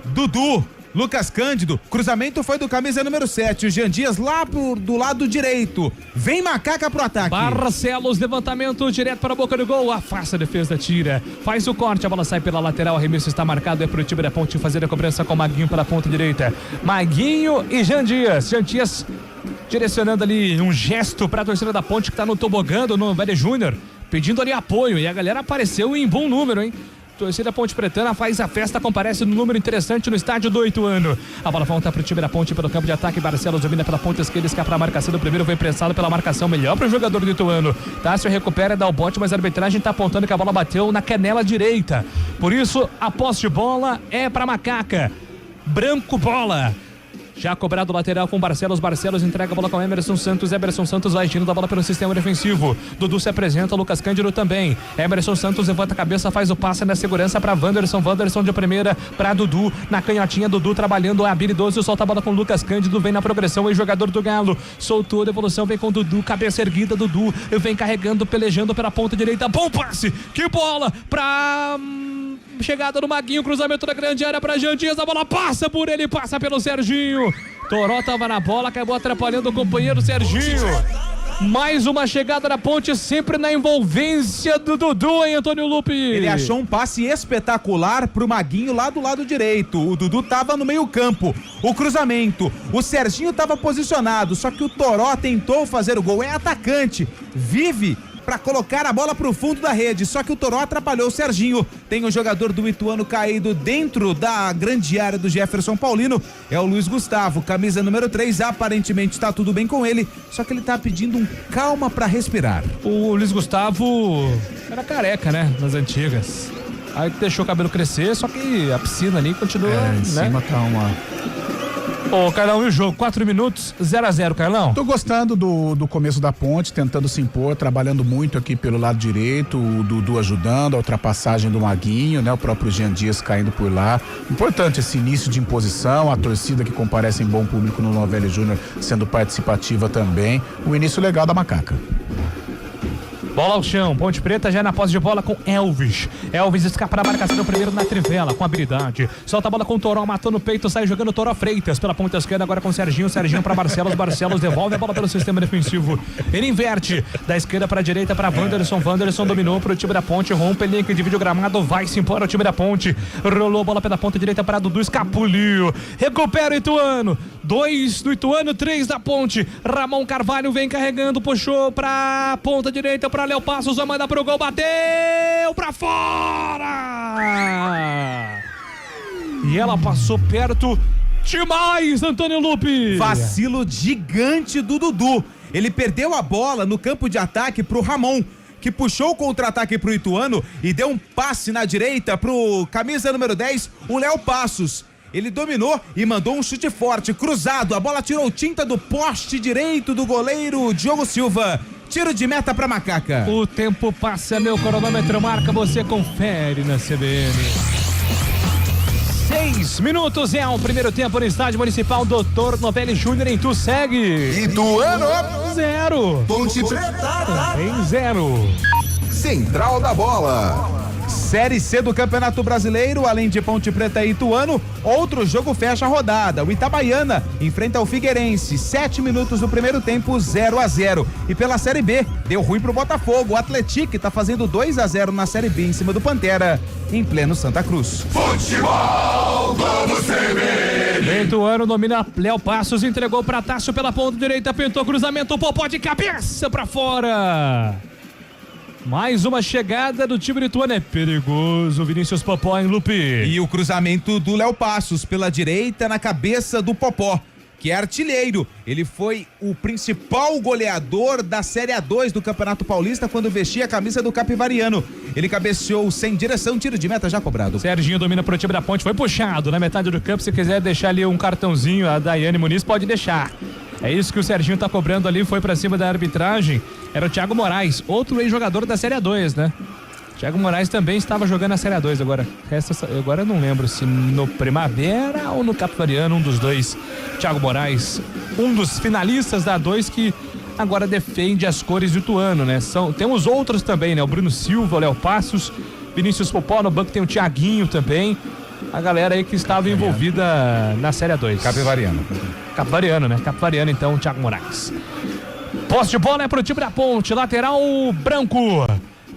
Dudu, Lucas Cândido, cruzamento foi do camisa número 7, o Jean Dias lá do lado direito, vem Macaca pro ataque. Barcelos, levantamento direto para a boca do gol, afasta a defesa, tira, faz o corte, a bola sai pela lateral, o arremesso está marcado, é pro time da Ponte fazer a cobrança com Maguinho pela ponta direita, Maguinho e Jean Dias direcionando ali um gesto para a torcida da Ponte que tá no tobogã no Novelli Júnior, pedindo ali apoio, e a galera apareceu em bom número, hein? torcida Ponte Pretana faz a festa, comparece no número interessante no estádio do Ituano. A bola volta pro time da Ponte pelo campo de ataque. Barcelos domina pela ponta esquerda, escapa a marcação do primeiro, foi prensado pela marcação, melhor pro jogador do Ituano. Tássio recupera, dá o bote, mas a arbitragem tá apontando que a bola bateu na canela direita. Por isso, a posse de bola é pra Macaca. Branco bola. Já cobrado o lateral com Barcelos. Barcelos entrega a bola com Emerson Santos. Emerson Santos vai girando a bola pelo sistema defensivo. Dudu se apresenta, Lucas Cândido também. Emerson Santos levanta a cabeça, faz o passe na segurança para Wanderson. Wanderson de primeira para Dudu. Na canhotinha, Dudu trabalhando, é habilidoso. Solta a bola com Lucas Cândido. Vem na progressão, o jogador do Galo. Soltou a devolução, vem com Dudu. Cabeça erguida, Dudu. Vem carregando, pelejando pela ponta direita. Bom passe. Que bola pra... chegada do Maguinho, cruzamento da grande área pra Jean Dias, a bola passa por ele, passa pelo Serginho. Toró tava na bola, acabou atrapalhando o companheiro Serginho. Mais uma chegada da Ponte, sempre na envolvência do Dudu, hein, Antônio Lupe? Ele achou um passe espetacular pro Maguinho lá do lado direito. O Dudu tava no meio campo. O cruzamento, o Serginho tava posicionado, só que o Toró tentou fazer o gol. É atacante, vive para colocar a bola pro fundo da rede, só que o Toró atrapalhou o Serginho. Tem um jogador do Ituano caído dentro da grande área do Jefferson Paulino, é o Luiz Gustavo, camisa número 3, aparentemente está tudo bem com ele, só que ele tá pedindo um calma para respirar. O Luiz Gustavo era careca, né, nas antigas. Aí deixou o cabelo crescer, só que a piscina ali continua, em cima tá uma... Ô, Carlão, e o jogo? 4 minutos, 0-0, Carlão? Tô gostando do começo da Ponte, tentando se impor, trabalhando muito aqui pelo lado direito, o Dudu ajudando, a ultrapassagem do Maguinho, né? O próprio Jean Dias caindo por lá. Importante esse início de imposição, a torcida que comparece em bom público no Novelli Júnior sendo participativa também. O início legal da Macaca. Bola ao chão, Ponte Preta já na posse de bola com Elvis. Elvis escapa a marcação do primeiro na trivela, com habilidade. Solta a bola com o Toró, matou no peito, sai jogando o Toró Freitas pela ponta esquerda, agora com o Serginho. Serginho para Barcelos, Barcelos devolve a bola pelo sistema defensivo. Ele inverte, da esquerda para a direita para Wanderson. Wanderson dominou para o time da Ponte, rompe ele que divide o gramado, vai se impor ao time da Ponte. Rolou a bola pela ponta direita para Dudu, escapuliu. Recupera o Ituano. 2 do Ituano, 3 da Ponte. Ramon Carvalho vem carregando, puxou para ponta direita para Léo Passos, vai mandar pro gol, bateu pra fora! E ela passou perto demais, Antônio Lupe! Vacilo gigante do Dudu. Ele perdeu a bola no campo de ataque pro Ramon, que puxou o contra-ataque pro Ituano e deu um passe na direita pro camisa número 10, o Léo Passos. Ele dominou e mandou um chute forte, cruzado. A bola tirou tinta do poste direito do goleiro Diogo Silva. Tiro de meta pra Macaca. O tempo passa, meu cronômetro marca, você confere na CBN. 6 minutos é o primeiro tempo no estádio municipal Dr. Novelli Júnior. Em Tu segue. Ituano 0. Ponte Preta Em 0. Central da Bola. Série C do Campeonato Brasileiro, além de Ponte Preta e Ituano, outro jogo fecha a rodada. O Itabaiana enfrenta o Figueirense, 7 minutos do primeiro tempo, 0-0. E pela Série B, deu ruim pro Botafogo. O Atlético tá fazendo 2-0 na Série B em cima do Pantera, em pleno Santa Cruz. Futebol Globo CBN. Ituano domina, Léo Passos entregou pra Tássio pela ponta direita, pintou cruzamento, Popó de cabeça pra fora. Mais uma chegada do time do Ituano, é perigoso, Vinícius Popó em Lupe. E o cruzamento do Léo Passos pela direita na cabeça do Popó, que é artilheiro. Ele foi o principal goleador da Série A2 do Campeonato Paulista quando vestia a camisa do Capivariano. Ele cabeceou sem direção, tiro de meta já cobrado. Serginho domina pro time da Ponte, foi puxado na metade do campo. Se quiser deixar ali um cartãozinho, a Daiane Muniz pode deixar. É isso que o Serginho tá cobrando ali, foi pra cima da arbitragem. Era o Thiago Moraes, outro ex-jogador da Série A2, né? Thiago Moraes também estava jogando na Série A2 agora. Agora eu não lembro se no Primavera ou no Capivariano, um dos dois. Thiago Moraes, um dos finalistas da A2 que agora defende as cores do Ituano, né? Temos outros também, né? O Bruno Silva, o Léo Passos, Vinícius Popó, no banco tem o Thiaguinho também. A galera aí que estava envolvida na Série A2. Capivariano, né? Capivariano, então, Thiago Moraes. Posse de bola é pro time da Ponte, lateral branco.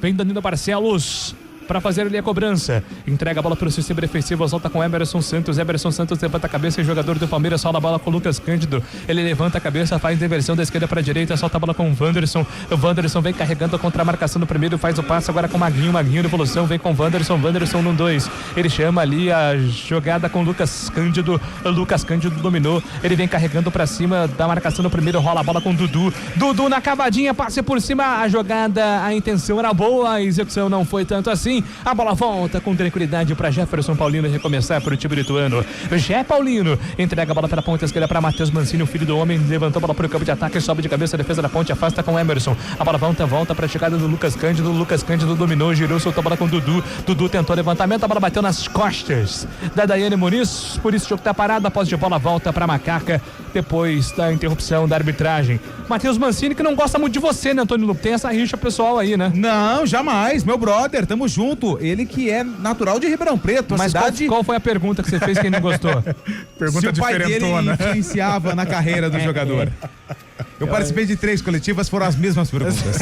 Vem Danilo Barcelos, para fazer ali a cobrança. Entrega a bola para o sistema defensivo, solta com Emerson Santos. Emerson Santos levanta a cabeça e jogador do Palmeiras solta a bola com o Lucas Cândido. Ele levanta a cabeça, faz inversão da esquerda para a direita, solta a bola com o Wanderson. O Wanderson vem carregando contra a marcação no primeiro, faz o passe agora com o Maguinho de evolução, vem com o Wanderson no 2. Ele chama ali a jogada com o Lucas Cândido. O Lucas Cândido dominou, ele vem carregando para cima da marcação no primeiro, rola a bola com o Dudu na cavadinha, passe por cima, a jogada, a intenção era boa, a execução não foi tanto assim. A bola volta com tranquilidade para Jefferson Paulino recomeçar para o time lituano. Jé Paulino entrega a bola pela ponta esquerda para Matheus Mancini, o filho do homem, levantou a bola para o campo de ataque, sobe de cabeça, a defesa da ponte, afasta com Emerson. A bola volta para a chegada do Lucas Cândido. Lucas Cândido dominou, girou, soltou a bola com o Dudu tentou levantamento, a bola bateu nas costas da Daiane Muniz, por isso o jogo está parado. Após de bola volta para Macaca depois da interrupção da arbitragem. Matheus Mancini, que não gosta muito de você, né, Antônio Lupe? Tem essa rixa pessoal aí, né? Não, jamais, meu brother, tamo junto. Ele que é natural de Ribeirão Preto, mas cidade... qual foi a pergunta que você fez que ele não gostou? Pergunta se o pai dele influenciava na carreira do jogador. Eu participei de 3 coletivas, foram as mesmas perguntas.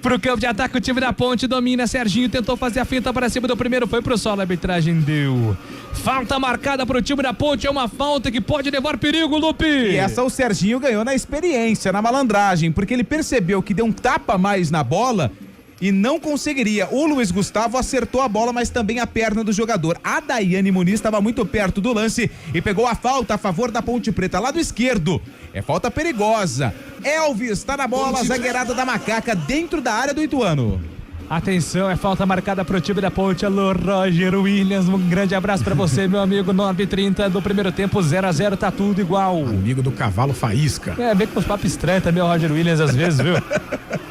Pro campo de ataque, o time da Ponte domina. Serginho tentou fazer a finta para cima do primeiro, foi pro solo, a arbitragem deu falta marcada pro time da Ponte. É uma falta que pode levar perigo, Lupe. E essa o Serginho ganhou na experiência, na malandragem, porque ele percebeu que deu um tapa mais na bola e não conseguiria. O Luiz Gustavo acertou a bola, mas também a perna do jogador. A Daiane Muniz estava muito perto do lance e pegou a falta a favor da Ponte Preta, lado esquerdo. É falta perigosa. Elvis está na bola, zagueirada da Macaca, dentro da área do Ituano. Atenção, é falta marcada pro time da Ponte. Alô, Roger Williams, um grande abraço pra você, meu amigo. 9h30 do primeiro tempo, 0-0, tá tudo igual. Amigo do cavalo faísca. Vem com os papos estranhos também o Roger Williams às vezes, viu?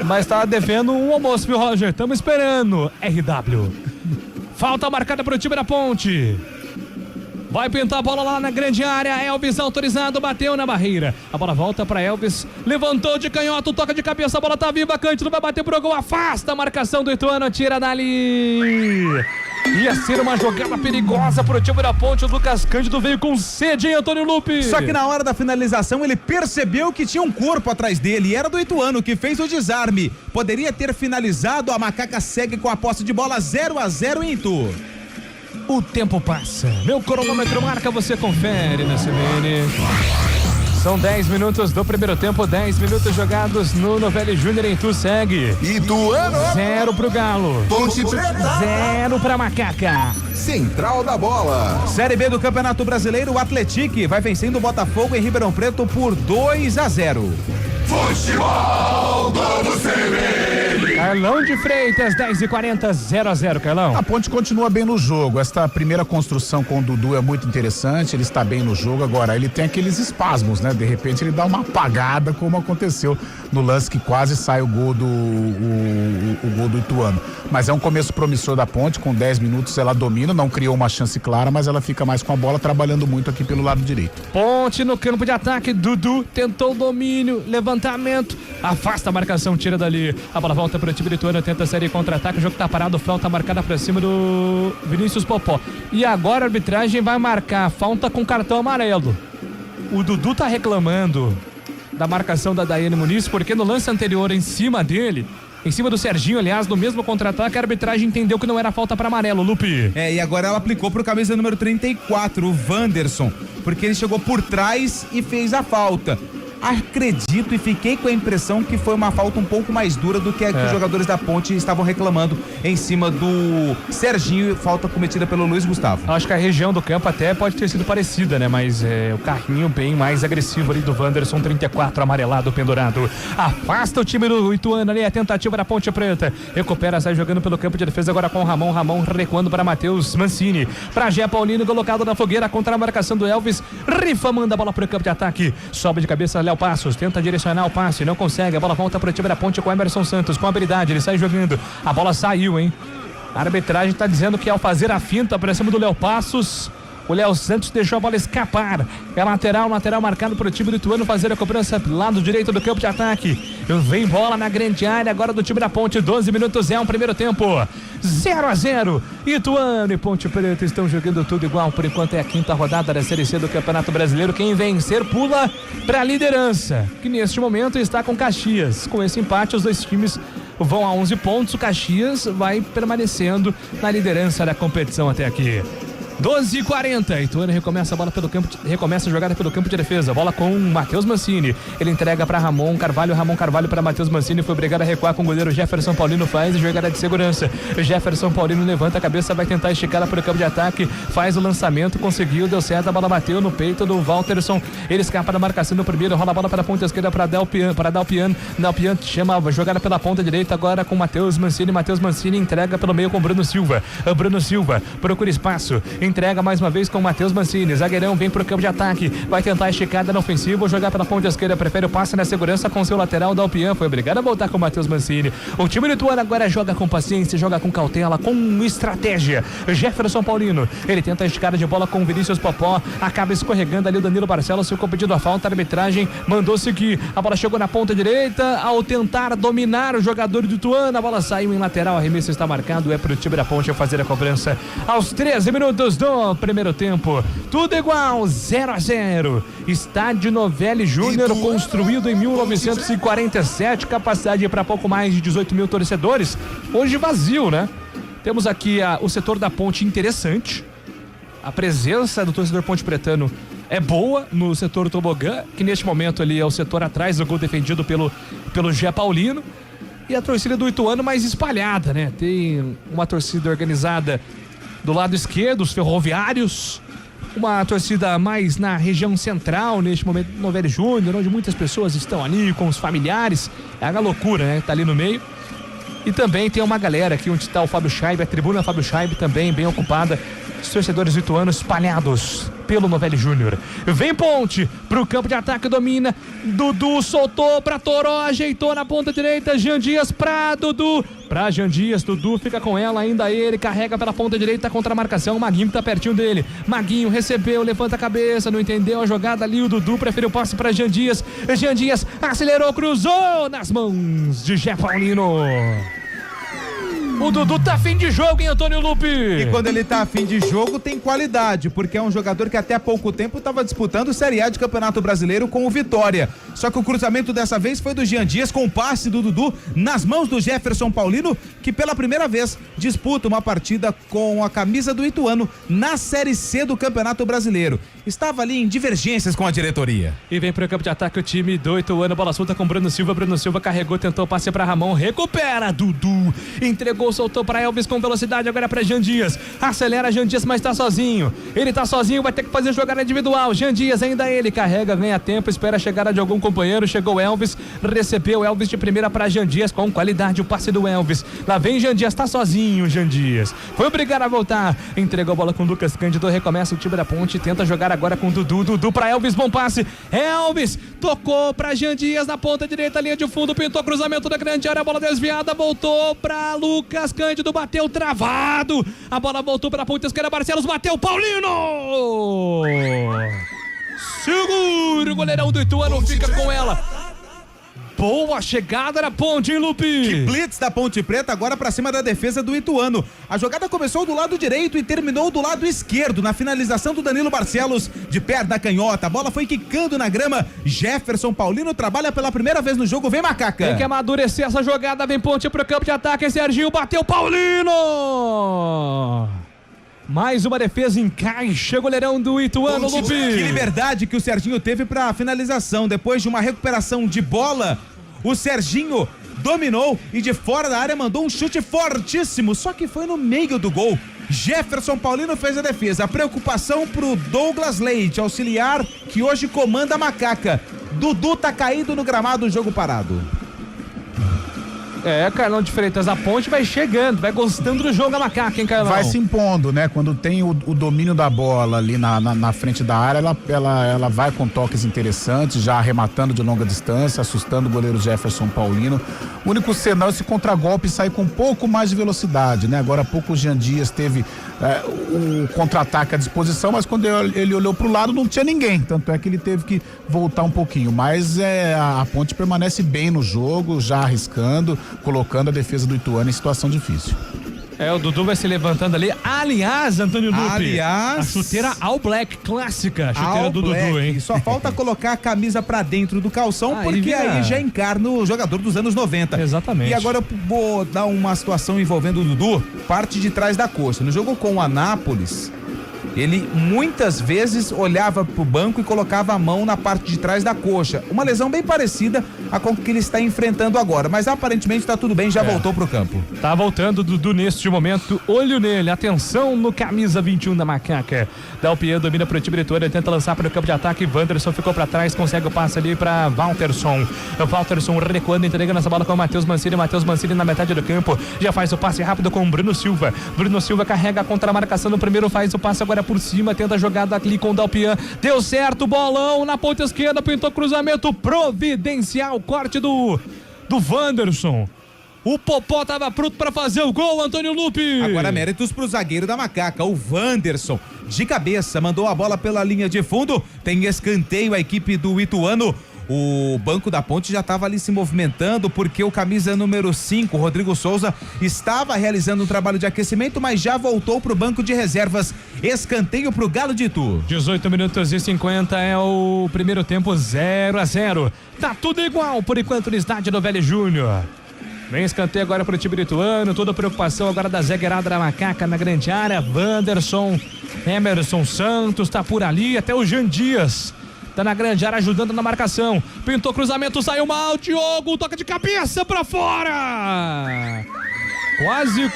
Mas tá devendo um almoço, viu, Roger? Tamo esperando. RW. Falta marcada pro time da Ponte. Vai pintar a bola lá na grande área. Elvis autorizado, bateu na barreira. A bola volta para Elvis. Levantou de canhoto, toca de cabeça. A bola tá viva. Cândido vai bater pro gol. Afasta a marcação do Ituano. Tira dali. Ia ser uma jogada perigosa pro time da Ponte. O Lucas Cândido veio com sede, hein, Antônio Lupe? Só que na hora da finalização ele percebeu que tinha um corpo atrás dele. E era do Ituano que fez o desarme. Poderia ter finalizado. A Macaca segue com a posse de bola 0-0 em Itu. O tempo passa, meu cronômetro marca, você confere na CBN. São 10 minutos do primeiro tempo, 10 minutos jogados no Novelli Júnior em Itu, segue. Ituano. 0 pro Galo. Ponte Preta. 0 pra Macaca. Central da bola. Série B do Campeonato Brasileiro, o Atlético vai vencendo o Botafogo em Ribeirão Preto por 2-0. Futebol Globo CBN. Carlão de Freitas, 10h40, 0-0, Carlão. A Ponte continua bem no jogo. Esta primeira construção com o Dudu é muito interessante, ele está bem no jogo. Agora, ele tem aqueles espasmos, né? De repente ele dá uma apagada, como aconteceu no lance que quase sai o gol do Ituano. Mas é um começo promissor da Ponte, com 10 minutos ela domina, não criou uma chance clara, mas ela fica mais com a bola, trabalhando muito aqui pelo lado direito. Ponte no campo de ataque, Dudu tentou o domínio, levantamento, afasta a marcação, tira dali. A bola volta para o time do Ituano, tenta sair contra-ataque, o jogo tá parado, falta marcada para cima do Vinícius Popó. E agora a arbitragem vai marcar a falta com cartão amarelo. O Dudu tá reclamando da marcação da Daiane Muniz, porque no lance anterior, em cima dele, em cima do Serginho, aliás, no mesmo contra-ataque, a arbitragem entendeu que não era falta para amarelo, Lupe. E agora ela aplicou pro camisa número 34, o Wanderson, porque ele chegou por trás e fez a falta. Acredito e fiquei com a impressão que foi uma falta um pouco mais dura do que a que os jogadores da Ponte estavam reclamando em cima do Serginho, falta cometida pelo Luiz Gustavo. Acho que a região do campo até pode ter sido parecida, né? Mas o carrinho bem mais agressivo ali do Wanderson, 34, amarelado, pendurado. Afasta o time do Ituano ali, a tentativa da Ponte Preta. Recupera, sai jogando pelo campo de defesa agora com o Ramon. Ramon recuando para Matheus Mancini. Pra Gé Paulino, colocado na fogueira contra a marcação do Elvis. Rifa, manda a bola pro campo de ataque. Sobe de cabeça, Léo Passos, tenta direcionar o passe, não consegue, a bola volta para o time da Ponte com Emerson Santos, com habilidade, ele sai jogando, a bola saiu, hein? A arbitragem está dizendo que ao fazer a finta para cima do Léo Passos, o Léo Santos deixou a bola escapar. É lateral marcado para o time do Ituano fazer a cobrança lado direito do campo de ataque. Vem bola na grande área agora do time da Ponte. 12 minutos é um primeiro tempo. 0-0. Ituano e Ponte Preta estão jogando tudo igual. Por enquanto é a quinta rodada da Série C do Campeonato Brasileiro. Quem vencer pula para a liderança, que neste momento está com Caxias. Com esse empate, os dois times vão a 11 pontos. O Caxias vai permanecendo na liderança da competição até aqui. 12h40, Ituano recomeça a jogada pelo campo de defesa, bola com Matheus Mancini, ele entrega para Ramon Carvalho para Matheus Mancini, foi obrigado a recuar com o goleiro Jefferson Paulino, faz jogada de segurança, Jefferson Paulino levanta a cabeça, vai tentar esticar para o campo de ataque, faz o lançamento, conseguiu, deu certo, a bola bateu no peito do Walterson, ele escapa da marcação no primeiro, rola a bola para a ponta esquerda para Dalpian chama a jogada pela ponta direita agora com Matheus Mancini entrega pelo meio com Bruno Silva procura espaço, entrega mais uma vez com o Matheus Mancini, zagueirão vem pro campo de ataque, vai tentar esticada na ofensiva, jogar pela ponta esquerda, prefere o passe na segurança com seu lateral, Dalpian, foi obrigado a voltar com o Matheus Mancini. O time do Ituano agora joga com paciência, joga com cautela, com estratégia. Jefferson Paulino, ele tenta a esticada de bola com o Vinícius Popó, acaba escorregando ali o Danilo Barcelos, ficou pedindo a falta, a arbitragem mandou seguir, a bola chegou na ponta direita, ao tentar dominar o jogador do Ituano, a bola saiu em lateral, arremesso está marcado, é pro time da Ponte a fazer a cobrança aos 13 minutos do primeiro tempo, tudo igual, 0-0. Estádio Novelli Júnior, construído em 1947, capacidade para pouco mais de 18 mil torcedores, hoje vazio, né? Temos aqui o setor da Ponte interessante, a presença do torcedor ponte pretano é boa no setor tobogã, que neste momento ali é o setor atrás do gol defendido pelo Gé Paulino, e a torcida do Ituano mais espalhada, né? Tem uma torcida organizada do lado esquerdo, os ferroviários, uma torcida mais na região central, neste momento, Novelli Júnior, onde muitas pessoas estão ali com os familiares, é uma loucura, né? Tá ali no meio. E também tem uma galera aqui onde está o Fábio Scheibe, a tribuna Fábio Scheibe também bem ocupada, os torcedores ituanos espalhados pelo Novelli Júnior. Vem Ponte pro campo de ataque, domina, Dudu soltou pra Toró, ajeitou na ponta direita, Jean Dias pra Dudu, pra Jean Dias, Dudu fica com ela, ainda ele carrega pela ponta direita contra a marcação, Maguinho que tá pertinho dele, Maguinho recebeu, levanta a cabeça, não entendeu a jogada ali, o Dudu preferiu o passe pra Jean Dias acelerou, cruzou nas mãos de Gé Paulino. O Dudu tá afim de jogo, hein, Antônio Lupe? E quando ele tá afim de jogo, tem qualidade, porque é um jogador que até há pouco tempo estava disputando Série A de Campeonato Brasileiro com o Vitória. Só que o cruzamento dessa vez foi do Jean Dias com o passe do Dudu nas mãos do Jefferson Paulino, que pela primeira vez disputa uma partida com a camisa do Ituano na Série C do Campeonato Brasileiro. Estava ali em divergências com a diretoria. E vem pro campo de ataque o time do Ituano, bola solta com Bruno Silva carregou, tentou passe pra Ramon, recupera, Dudu, entregou, soltou pra Elvis com velocidade, agora pra Jean Dias, acelera Jean Dias, mas tá sozinho, ele tá sozinho, vai ter que fazer jogada individual, Jean Dias, ainda ele, carrega, ganha tempo, espera a chegada de algum companheiro, chegou Elvis, recebeu Elvis de primeira pra Jean Dias, com qualidade o passe do Elvis, lá vem Jean Dias, tá sozinho Jean Dias, foi obrigado a voltar, entregou a bola com Lucas Cândido, recomeça o time da Ponte, tenta jogar agora com Dudu pra Elvis, bom passe, Elvis, tocou pra Jean Dias na ponta direita, linha de fundo, pintou cruzamento da grande área, a bola desviada, voltou pra Lucas Cândido, bateu travado, a bola voltou pra ponta esquerda, Barcelos bateu, Paulino! Segura o goleirão do Ituano, fica com ela. Boa chegada na Ponte, hein, Lupe? Que blitz da Ponte Preta agora pra cima da defesa do Ituano. A jogada começou do lado direito e terminou do lado esquerdo, na finalização do Danilo Barcelos, de perna canhota. A bola foi quicando na grama. Jefferson Paulino trabalha pela primeira vez no jogo. Vem, Macaca. Tem que amadurecer essa jogada. Vem Ponte pro campo de ataque. Serginho bateu, Paulino! Mais uma defesa encaixa, goleirão do Ituano, Lupe. Que liberdade que o Serginho teve pra finalização. Depois de uma recuperação de bola, o Serginho dominou e de fora da área mandou um chute fortíssimo, só que foi no meio do gol. Jefferson Paulino fez a defesa. A preocupação pro Douglas Leite, auxiliar que hoje comanda a Macaca. Dudu tá caído no gramado, jogo parado. Carlão de Freitas, a Ponte vai chegando, vai gostando do jogo a Macaca, hein, Carlão? Vai se impondo, né? Quando tem o domínio da bola ali na frente da área, ela vai com toques interessantes, já arrematando de longa distância, assustando o goleiro Jefferson Paulino. O único senão é esse contragolpe sair com um pouco mais de velocidade, né? Agora há pouco o Jean Dias teve o contra-ataque à disposição, mas quando ele olhou pro lado não tinha ninguém, tanto é que ele teve que voltar um pouquinho, mas a Ponte permanece bem no jogo, já arriscando, colocando a defesa do Ituano em situação difícil. O Dudu vai se levantando ali. Aliás, Antônio Lupe. A chuteira All Black clássica. A chuteira do Black. Dudu, hein? Só falta colocar a camisa pra dentro do calção, porque aí já encarna o jogador dos anos 90. Exatamente. E agora eu vou dar uma situação envolvendo o Dudu, parte de trás da coxa. No jogo com o Anápolis, ele muitas vezes olhava pro banco e colocava a mão na parte de trás da coxa. Uma lesão bem parecida a com que ele está enfrentando agora, mas aparentemente tá tudo bem, já voltou pro campo. Tá voltando Dudu neste momento, olho nele, atenção no camisa 21 da Macaca. Dalpian domina pro time Vitória, tenta lançar para o campo de ataque, Wanderson ficou para trás, consegue o passe ali para Walterson. O Walterson recuando, entregando essa bola com o Matheus Mancini na metade do campo, já faz o passe rápido com o Bruno Silva. Bruno Silva carrega a contra-marcação no primeiro, faz o passe agora por cima, tenta a jogada ali com o Dalpian, deu certo, bolão na ponta esquerda, pintou cruzamento providencial, corte do Wanderson. O Popó tava pronto para fazer o gol, Antônio Lupe. Agora méritos pro zagueiro da Macaca, o Wanderson. De cabeça, mandou a bola pela linha de fundo. Tem escanteio a equipe do Ituano. O banco da Ponte já estava ali se movimentando porque o camisa número 5, Rodrigo Souza, estava realizando um trabalho de aquecimento, mas já voltou pro banco de reservas. Escanteio pro Galo de Itu. 18 minutos e 50 é o primeiro tempo, 0-0. Tá tudo igual por enquanto no estádio do Velho Júnior. Vem escanteio agora pro time Ituano, toda a preocupação agora da zagueirada da Macaca na grande área. Wanderson, Emerson Santos tá por ali, até o Jean Dias tá na grande área ajudando na marcação. Pintou cruzamento, saiu mal, Diogo, toca de cabeça pra fora.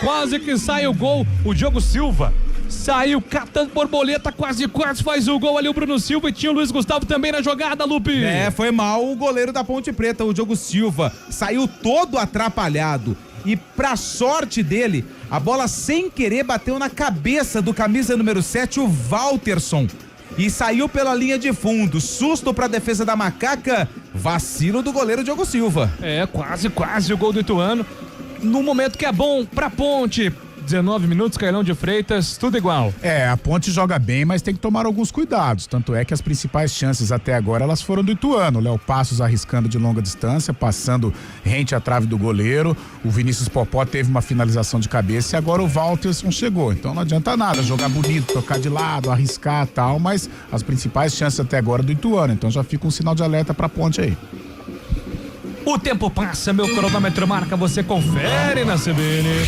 Quase que sai o gol. O Diogo Silva saiu catando borboleta, quase faz o gol ali o Bruno Silva, e tinha o Luiz Gustavo também na jogada, Lupe. Foi mal o goleiro da Ponte Preta, o Diogo Silva, saiu todo atrapalhado. E pra sorte dele, a bola sem querer bateu na cabeça do camisa número 7, o Walterson. E saiu pela linha de fundo. Susto pra defesa da Macaca. Vacilo do goleiro Diogo Silva. Quase o gol do Ituano. No momento que é bom pra Ponte. 19 minutos, Carlão de Freitas, tudo igual. A Ponte joga bem, mas tem que tomar alguns cuidados. Tanto é que as principais chances até agora, elas foram do Ituano. Léo Passos arriscando de longa distância, passando rente à trave do goleiro. O Vinícius Popó teve uma finalização de cabeça e agora o Walterson chegou. Então não adianta nada, jogar bonito, tocar de lado, arriscar e tal, mas as principais chances até agora do Ituano. Então já fica um sinal de alerta pra Ponte aí. O tempo passa, meu cronômetro marca, você confere na CBN.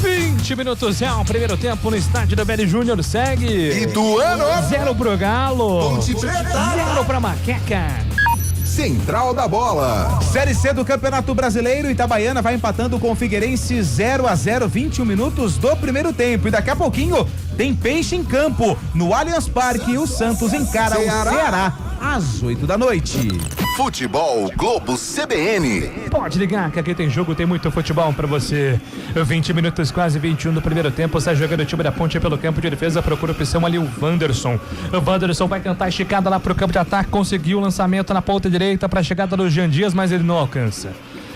20 minutos é o primeiro tempo no estádio do Velho Júnior, segue. Ituano 0 pro Galo, Ponte Preta 0 pra Macaca. Central da Bola. Série C do Campeonato Brasileiro, Itabaiana vai empatando com o Figueirense 0-0, 21 minutos do primeiro tempo. E daqui a pouquinho tem peixe em campo no Allianz Parque. O Santos encara o Ceará às 8 da noite. Futebol Globo CBN. Pode ligar que aqui tem jogo, tem muito futebol pra você. 20 minutos, quase 21 do primeiro tempo, está jogando o time da Ponte pelo campo de defesa, procura opção ali o Wanderson. O Wanderson vai tentar esticada lá pro campo de ataque, conseguiu o lançamento na ponta direita pra chegada do Jean Dias, mas ele não alcança.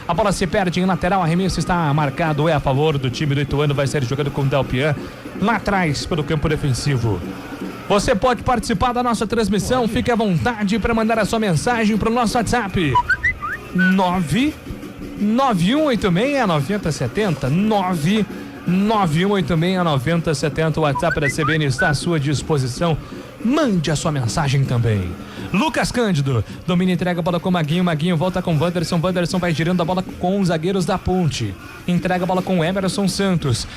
A bola se perde em lateral, arremesso está marcado, é a favor do time do Ituano, vai ser jogado com o Dalpian lá atrás pelo campo defensivo. Você pode participar da nossa transmissão, fique à vontade para mandar a sua mensagem para o nosso WhatsApp 99186-9070 99186-9070. O WhatsApp da CBN está à sua disposição. Mande a sua mensagem também. Lucas Cândido domina e entrega a bola com o Maguinho volta com o Wanderson vai girando a bola com os zagueiros da Ponte, entrega a bola com o Emerson Santos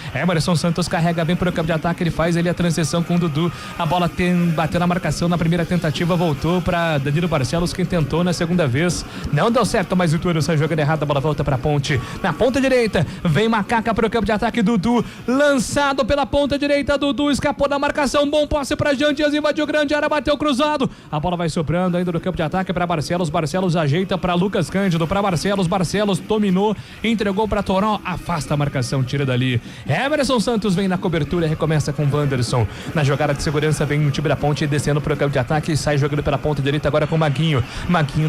carrega bem para o campo de ataque, ele faz ali a transição com o Dudu, a bola bateu na marcação na primeira tentativa, voltou para Danilo Barcelos, quem tentou na segunda vez, não deu certo, mas o Ituano sai jogando errado, a bola volta para a Ponte, na ponta direita, vem Macaca para o campo de ataque, Dudu, lançado pela ponta direita, Dudu escapou da marcação, bom passe para Jean Dias, invadiu grande área, bateu cruzado, a bola vai sobrando ainda no campo de ataque para Barcelos ajeita para Lucas Cândido, para Barcelos dominou, entregou para Toró, afasta a marcação, tira dali. Emerson Santos vem na cobertura, recomeça com Wanderson. Na jogada de segurança vem o time da Ponte descendo para o campo de ataque, sai jogando pela ponta direita agora com Maguinho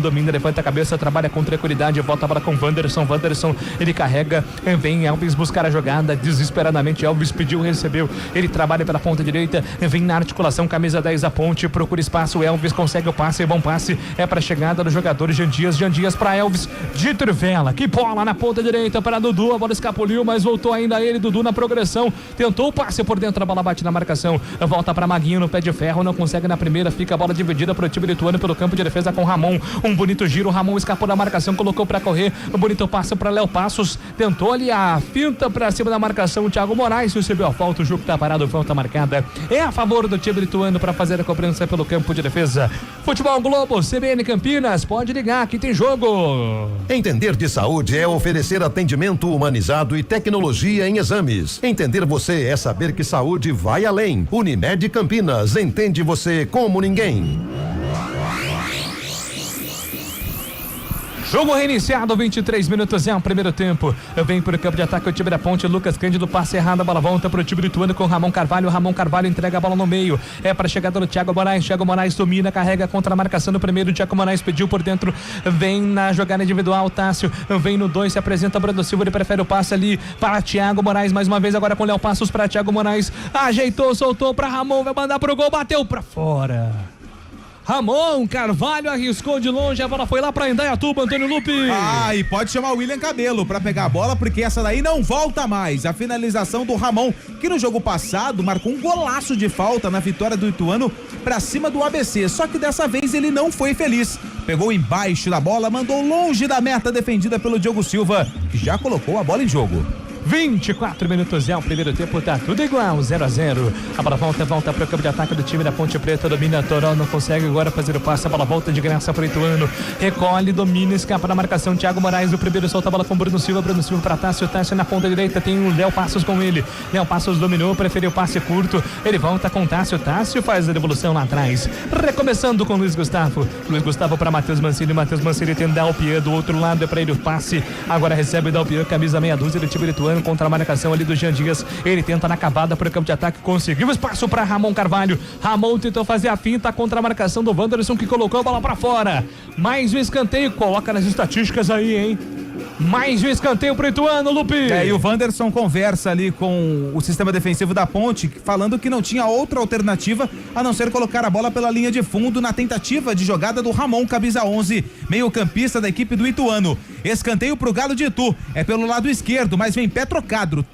domina, levanta a cabeça, trabalha com tranquilidade, volta a bola com Wanderson, ele carrega, vem Elvis buscar a jogada, desesperadamente Elvis pediu, recebeu, ele trabalha pela ponta direita, vem na articulação, camisa 10 da Ponte, procura espaço, Elvis consegue o passe, bom passe, é pra chegada do jogador Jean Dias pra Elvis de Trivela, que bola na ponta direita para Dudu, a bola escapuliu, mas voltou ainda ele, Dudu na progressão, tentou o passe por dentro, a bola bate na marcação, volta pra Maguinho no pé de ferro, não consegue na primeira, fica a bola dividida pro time lituano pelo campo de defesa com Ramon, um bonito giro, Ramon escapou da marcação, colocou pra correr, um bonito passe pra Léo Passos, tentou ali a finta pra cima da marcação, o Thiago Moraes recebeu a falta, o jogo tá parado, falta marcada, é a favor do time lituano pra fazer a cobrança pelo campo de defesa. Futebol Globo, CBN Campinas, pode ligar, aqui tem jogo. Entender de saúde é oferecer atendimento humanizado e tecnologia em exames. Entender você é saber que saúde vai além. Unimed Campinas, entende você como ninguém. Jogo reiniciado, 23 minutos, é o primeiro tempo. Vem pro campo de ataque o time da Ponte, Lucas Cândido, passe errado, a bola volta pro time lituano com Ramon Carvalho entrega a bola no meio, é pra chegada do Thiago Moraes domina, carrega contra a marcação do primeiro, Thiago Moraes pediu por dentro, vem na jogada individual, Tássio, vem no 2, se apresenta Bruno Silva, ele prefere o passe ali para Thiago Moraes, mais uma vez agora com Léo Passos para Thiago Moraes, ajeitou, soltou pra Ramon, vai mandar pro gol, bateu pra fora. Ramon Carvalho arriscou de longe, a bola foi lá pra Indaiatuba, Antônio Lupe. E pode chamar o William Cabelo pra pegar a bola, porque essa daí não volta mais. A finalização do Ramon, que no jogo passado marcou um golaço de falta na vitória do Ituano pra cima do ABC, só que dessa vez ele não foi feliz. Pegou embaixo da bola, mandou longe da meta defendida pelo Diogo Silva, que já colocou a bola em jogo. 24 minutos, é o primeiro tempo, tá tudo igual, 0-0. A bola volta pro campo de ataque do time da Ponte Preta, domina Toró, não consegue agora fazer o passe, a bola volta de graça pro Ituano, recolhe, domina, escapa na marcação, Thiago Moraes, o primeiro solta a bola com Bruno Silva pra Tássio na ponta direita, tem o Léo Passos com ele, Léo Passos dominou, preferiu passe curto, ele volta com Tássio faz a devolução lá atrás, recomeçando com Luiz Gustavo pra Matheus Mancini tem Dalpier do outro lado, é pra ele o passe, agora recebe Dalpier, camisa meia dúzia do time lituano, contra a marcação ali do Jean Dias, ele tenta na cavada para o campo de ataque, conseguiu espaço para Ramon Carvalho, Ramon tentou fazer a finta contra a marcação do Wanderson, que colocou a bola para fora, mais um escanteio, coloca nas estatísticas aí, hein? Mais um escanteio pro Ituano, Lupe. E o Wanderson conversa ali com o sistema defensivo da Ponte, falando que não tinha outra alternativa a não ser colocar a bola pela linha de fundo na tentativa de jogada do Ramon, camisa 11, meio campista da equipe do Ituano. Escanteio pro Galo de Itu, é pelo lado esquerdo, mas vem pé trocado.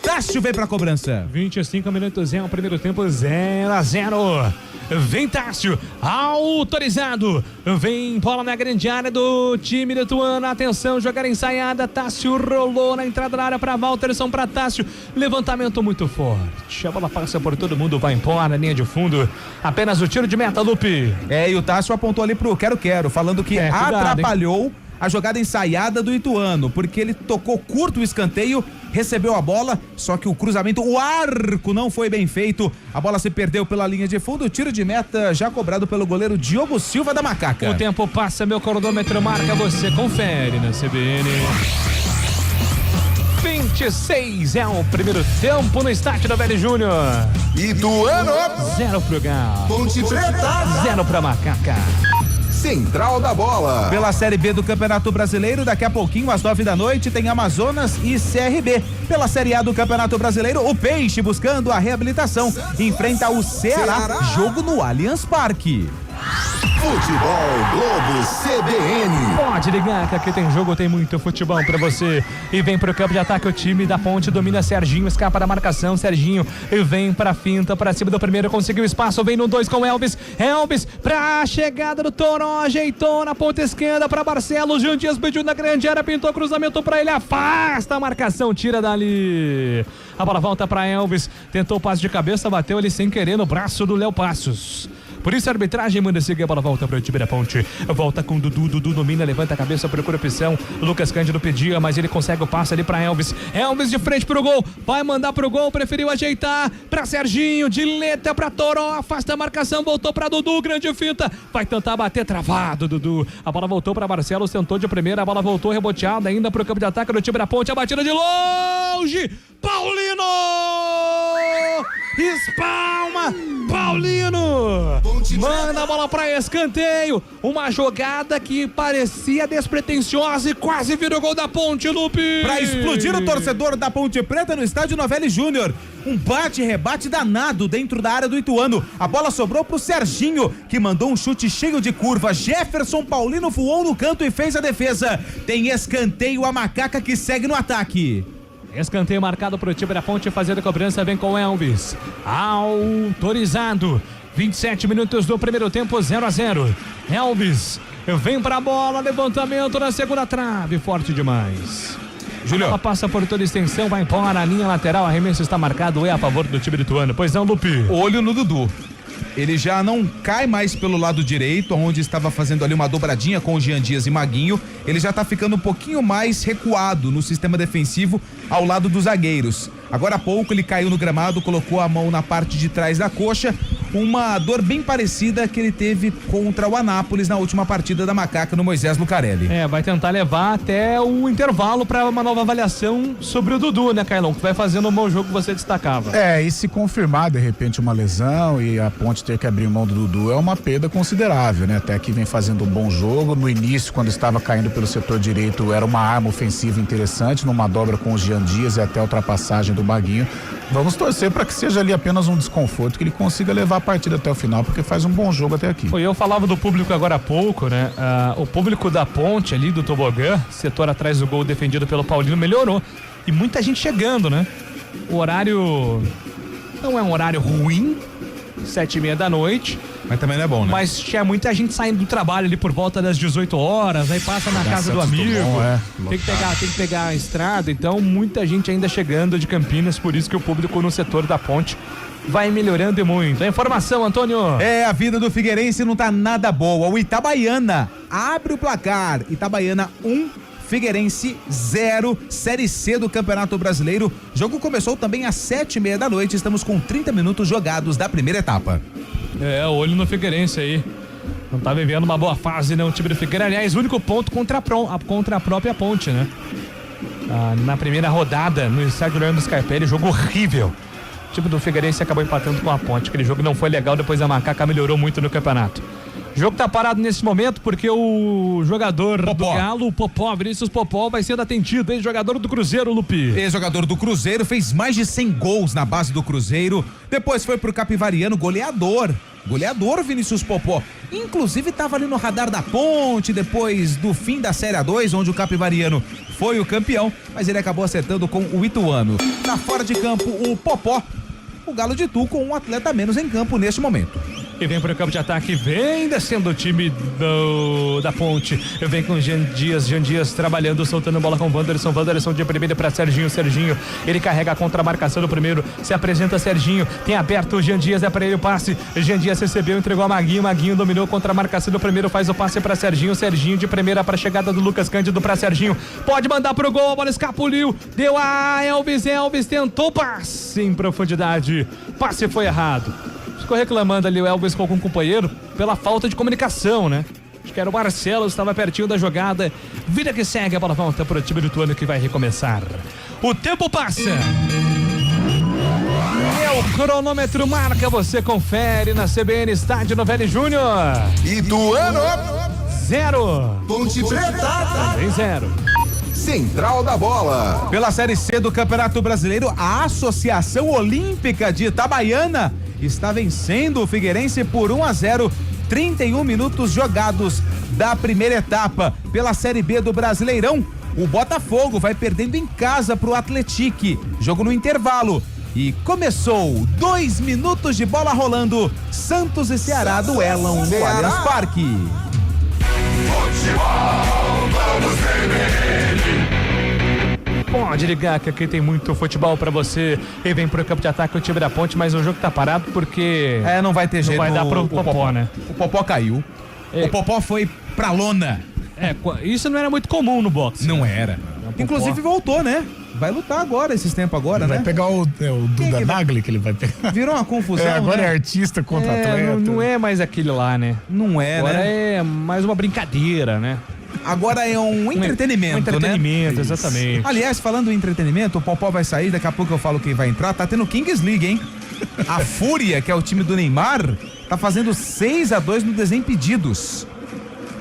Tássio vem pra cobrança. 25 minutos, é o primeiro tempo, 0-0. Vem Tássio, autorizado, vem bola na grande área do time lituano, atenção, jogada ensaiada, Tássio rolou na entrada da área para Walterson, para Tássio, levantamento muito forte, a bola passa por todo mundo, vai embora na linha de fundo, apenas o tiro de meta, Lupe. E o Tássio apontou ali pro quero, falando que atrapalhou a jogada ensaiada do Ituano, porque ele tocou curto o escanteio, recebeu a bola, só que o cruzamento, o arco não foi bem feito, a bola se perdeu pela linha de fundo, o tiro de meta já cobrado pelo goleiro Diogo Silva da Macaca. O tempo passa, meu cronômetro marca, você confere na CBN. 26 é o primeiro tempo no estádio da Velho Júnior. Ituano 0 pro Galo, Ponte Preta 0 pra Macaca. Central da Bola. Pela Série B do Campeonato Brasileiro, daqui a pouquinho, às 9 da noite, tem Amazonas e CRB. Pela Série A do Campeonato Brasileiro, o Peixe, buscando a reabilitação, enfrenta o Ceará, jogo no Allianz Parque. Futebol Globo CBN. Pode ligar que aqui tem jogo, tem muito futebol pra você. E vem pro campo de ataque o time da Ponte, domina Serginho, escapa da marcação, Serginho e vem pra finta, pra cima do primeiro, conseguiu espaço, vem no 2 com Elvis pra chegada do Toró, ajeitou na ponta esquerda pra Barcelos, Jean Dias pediu na grande área, pintou cruzamento pra ele, afasta a marcação, tira dali. A bola volta pra Elvis, tentou o passe de cabeça, bateu ali sem querer no braço do Léo Passos. Por isso a arbitragem manda seguir, a bola volta para o time da Ponte, volta com Dudu domina, levanta a cabeça, procura opção, Lucas Cândido pedia, mas ele consegue o passe ali para Elvis de frente pro gol, vai mandar pro gol, preferiu ajeitar para Serginho, de letra para Toró, afasta a marcação, voltou para Dudu, grande finta, vai tentar bater, travado Dudu, a bola voltou para Barcelos, tentou de primeira, a bola voltou reboteada ainda pro campo de ataque do time da Ponte, a batida de longe, Paulino! espalma, Paulino! Manda a bola pra escanteio. Uma jogada que parecia despretensiosa e quase virou gol da Ponte, Lupe! Pra explodir o torcedor da Ponte Preta no estádio Novelli Júnior. Um bate-rebate danado dentro da área do Ituano. A bola sobrou pro Serginho, que mandou um chute cheio de curva. Jefferson Paulino voou no canto e fez a defesa. Tem escanteio, a Macaca que segue no ataque. Escanteio marcado pro time da Ponte, fazendo a cobrança, vem com Elvis. Autorizado. 27 minutos do primeiro tempo, 0-0. Elvis vem pra bola, levantamento na segunda trave, forte demais. Júlio. Ela passa por toda a extensão, vai embora, a linha lateral, arremesso está marcado, é a favor do time lituano. Pois não, Lupe? Olho no Dudu. Ele já não cai mais pelo lado direito, onde estava fazendo ali uma dobradinha com o Jean Dias e Maguinho. Ele já tá ficando um pouquinho mais recuado no sistema defensivo ao lado dos zagueiros. Agora há pouco ele caiu no gramado, colocou a mão na parte de trás da coxa. Uma dor bem parecida que ele teve contra o Anápolis na última partida da Macaca no Moisés Lucarelli. Vai tentar levar até o intervalo para uma nova avaliação sobre o Dudu, né, Carlão? Que vai fazendo um bom jogo que você destacava. E se confirmar de repente uma lesão e a Ponte ter que abrir mão do Dudu é uma perda considerável, né? Até aqui vem fazendo um bom jogo. No início, quando estava caindo pelo setor direito, era uma arma ofensiva interessante, numa dobra com o Jean Dias e até a ultrapassagem do Maguinho. Vamos torcer para que seja ali apenas um desconforto, que ele consiga levar a partida até o final, porque faz um bom jogo até aqui. Eu falava do público agora há pouco, né? O público da Ponte ali, do tobogã, setor atrás do gol defendido pelo Paulino, melhorou. E muita gente chegando, né? O horário não é um horário ruim, 7h30 da noite. Mas também não é bom, né? Mas tinha muita gente saindo do trabalho ali por volta das 18 horas, aí passa na casa do amigo. Tem que pegar a estrada, então muita gente ainda chegando de Campinas, por isso que o público no setor da Ponte vai melhorando e muito. A informação, Antônio. A vida do Figueirense não tá nada boa. O Itabaiana abre o placar. Itabaiana 1, Figueirense 0, Série C do Campeonato Brasileiro. O jogo começou também às 7h30 da noite. Estamos com 30 minutos jogados da primeira etapa. Olho no Figueirense aí. Não tá vivendo uma boa fase, não, o time do Figueirense. Aliás, o único ponto contra a própria Ponte, né? Na primeira rodada, no estádio Leandro Scarpelli, jogo horrível. O time do Figueirense acabou empatando com a Ponte. Aquele jogo não foi legal, depois a Macaca melhorou muito no campeonato. O jogo tá parado nesse momento porque o jogador do Galo, o Popó, Vinícius Popó, vai sendo atendido, ex-jogador do Cruzeiro, Lupi. Ex-jogador do Cruzeiro, fez mais de 100 gols na base do Cruzeiro, depois foi pro Capivariano, goleador Vinícius Popó, inclusive tava ali no radar da Ponte, depois do fim da Série A2, onde o Capivariano foi o campeão, mas ele acabou acertando com o Ituano. Tá fora de campo o Popó, o Galo de Itu com um atleta a menos em campo neste momento. E vem para o campo de ataque, vem descendo o time da Ponte, vem com Jean Dias trabalhando, soltando bola com Wanderson de primeira para Serginho, ele carrega a contra-marcação do primeiro, se apresenta Serginho, tem aberto o Jean Dias, é para ele o passe, Jean Dias recebeu, entregou a Maguinho dominou contra a marcação do primeiro, faz o passe para Serginho de primeira para a chegada do Lucas Cândido para Serginho, pode mandar pro gol, a bola escapuliu, deu a Elvis tentou passe em profundidade, passe foi errado. Ficou reclamando ali o Elvis com algum companheiro pela falta de comunicação, né? Acho que era o Marcelo, estava pertinho da jogada. Vida que segue, a bola volta para o time do Ituano que vai recomeçar. O tempo passa. O cronômetro marca, você confere na CBN Estádio Novelli Júnior. Ituano 0. Ponte Preta também 0. Central da Bola. Pela Série C do Campeonato Brasileiro, a Associação Olímpica de Itabaiana está vencendo o Figueirense por 1-0, 31 minutos jogados da primeira etapa. Pela Série B do Brasileirão, o Botafogo vai perdendo em casa pro Atlético. Jogo no intervalo. E começou 2 minutos de bola rolando. Santos e Ceará duelam no Allianz Parque. Futebol, vamos Pode ligar que aqui tem muito futebol pra você. E vem pro campo de ataque o time da Ponte, mas o jogo tá parado porque... não vai ter jeito. Não vai dar pro Popó, né? O Popó caiu. O Popó foi pra lona. Isso não era muito comum no boxe. Não era. Inclusive voltou, né? Vai lutar agora, esses tempos agora, ele né? Vai pegar o Duda Nagli que ele vai pegar. Virou uma confusão, agora né? É artista contra atleta. Não é mais aquele lá, né? Não é, agora né? É mais uma brincadeira, né? Agora é um entretenimento, um entretenimento, né? Exatamente. Aliás, falando em entretenimento, o Popó vai sair, daqui a pouco eu falo quem vai entrar. Tá tendo Kings League, hein? A Fúria, que é o time do Neymar, tá fazendo 6-2 no Desimpedidos.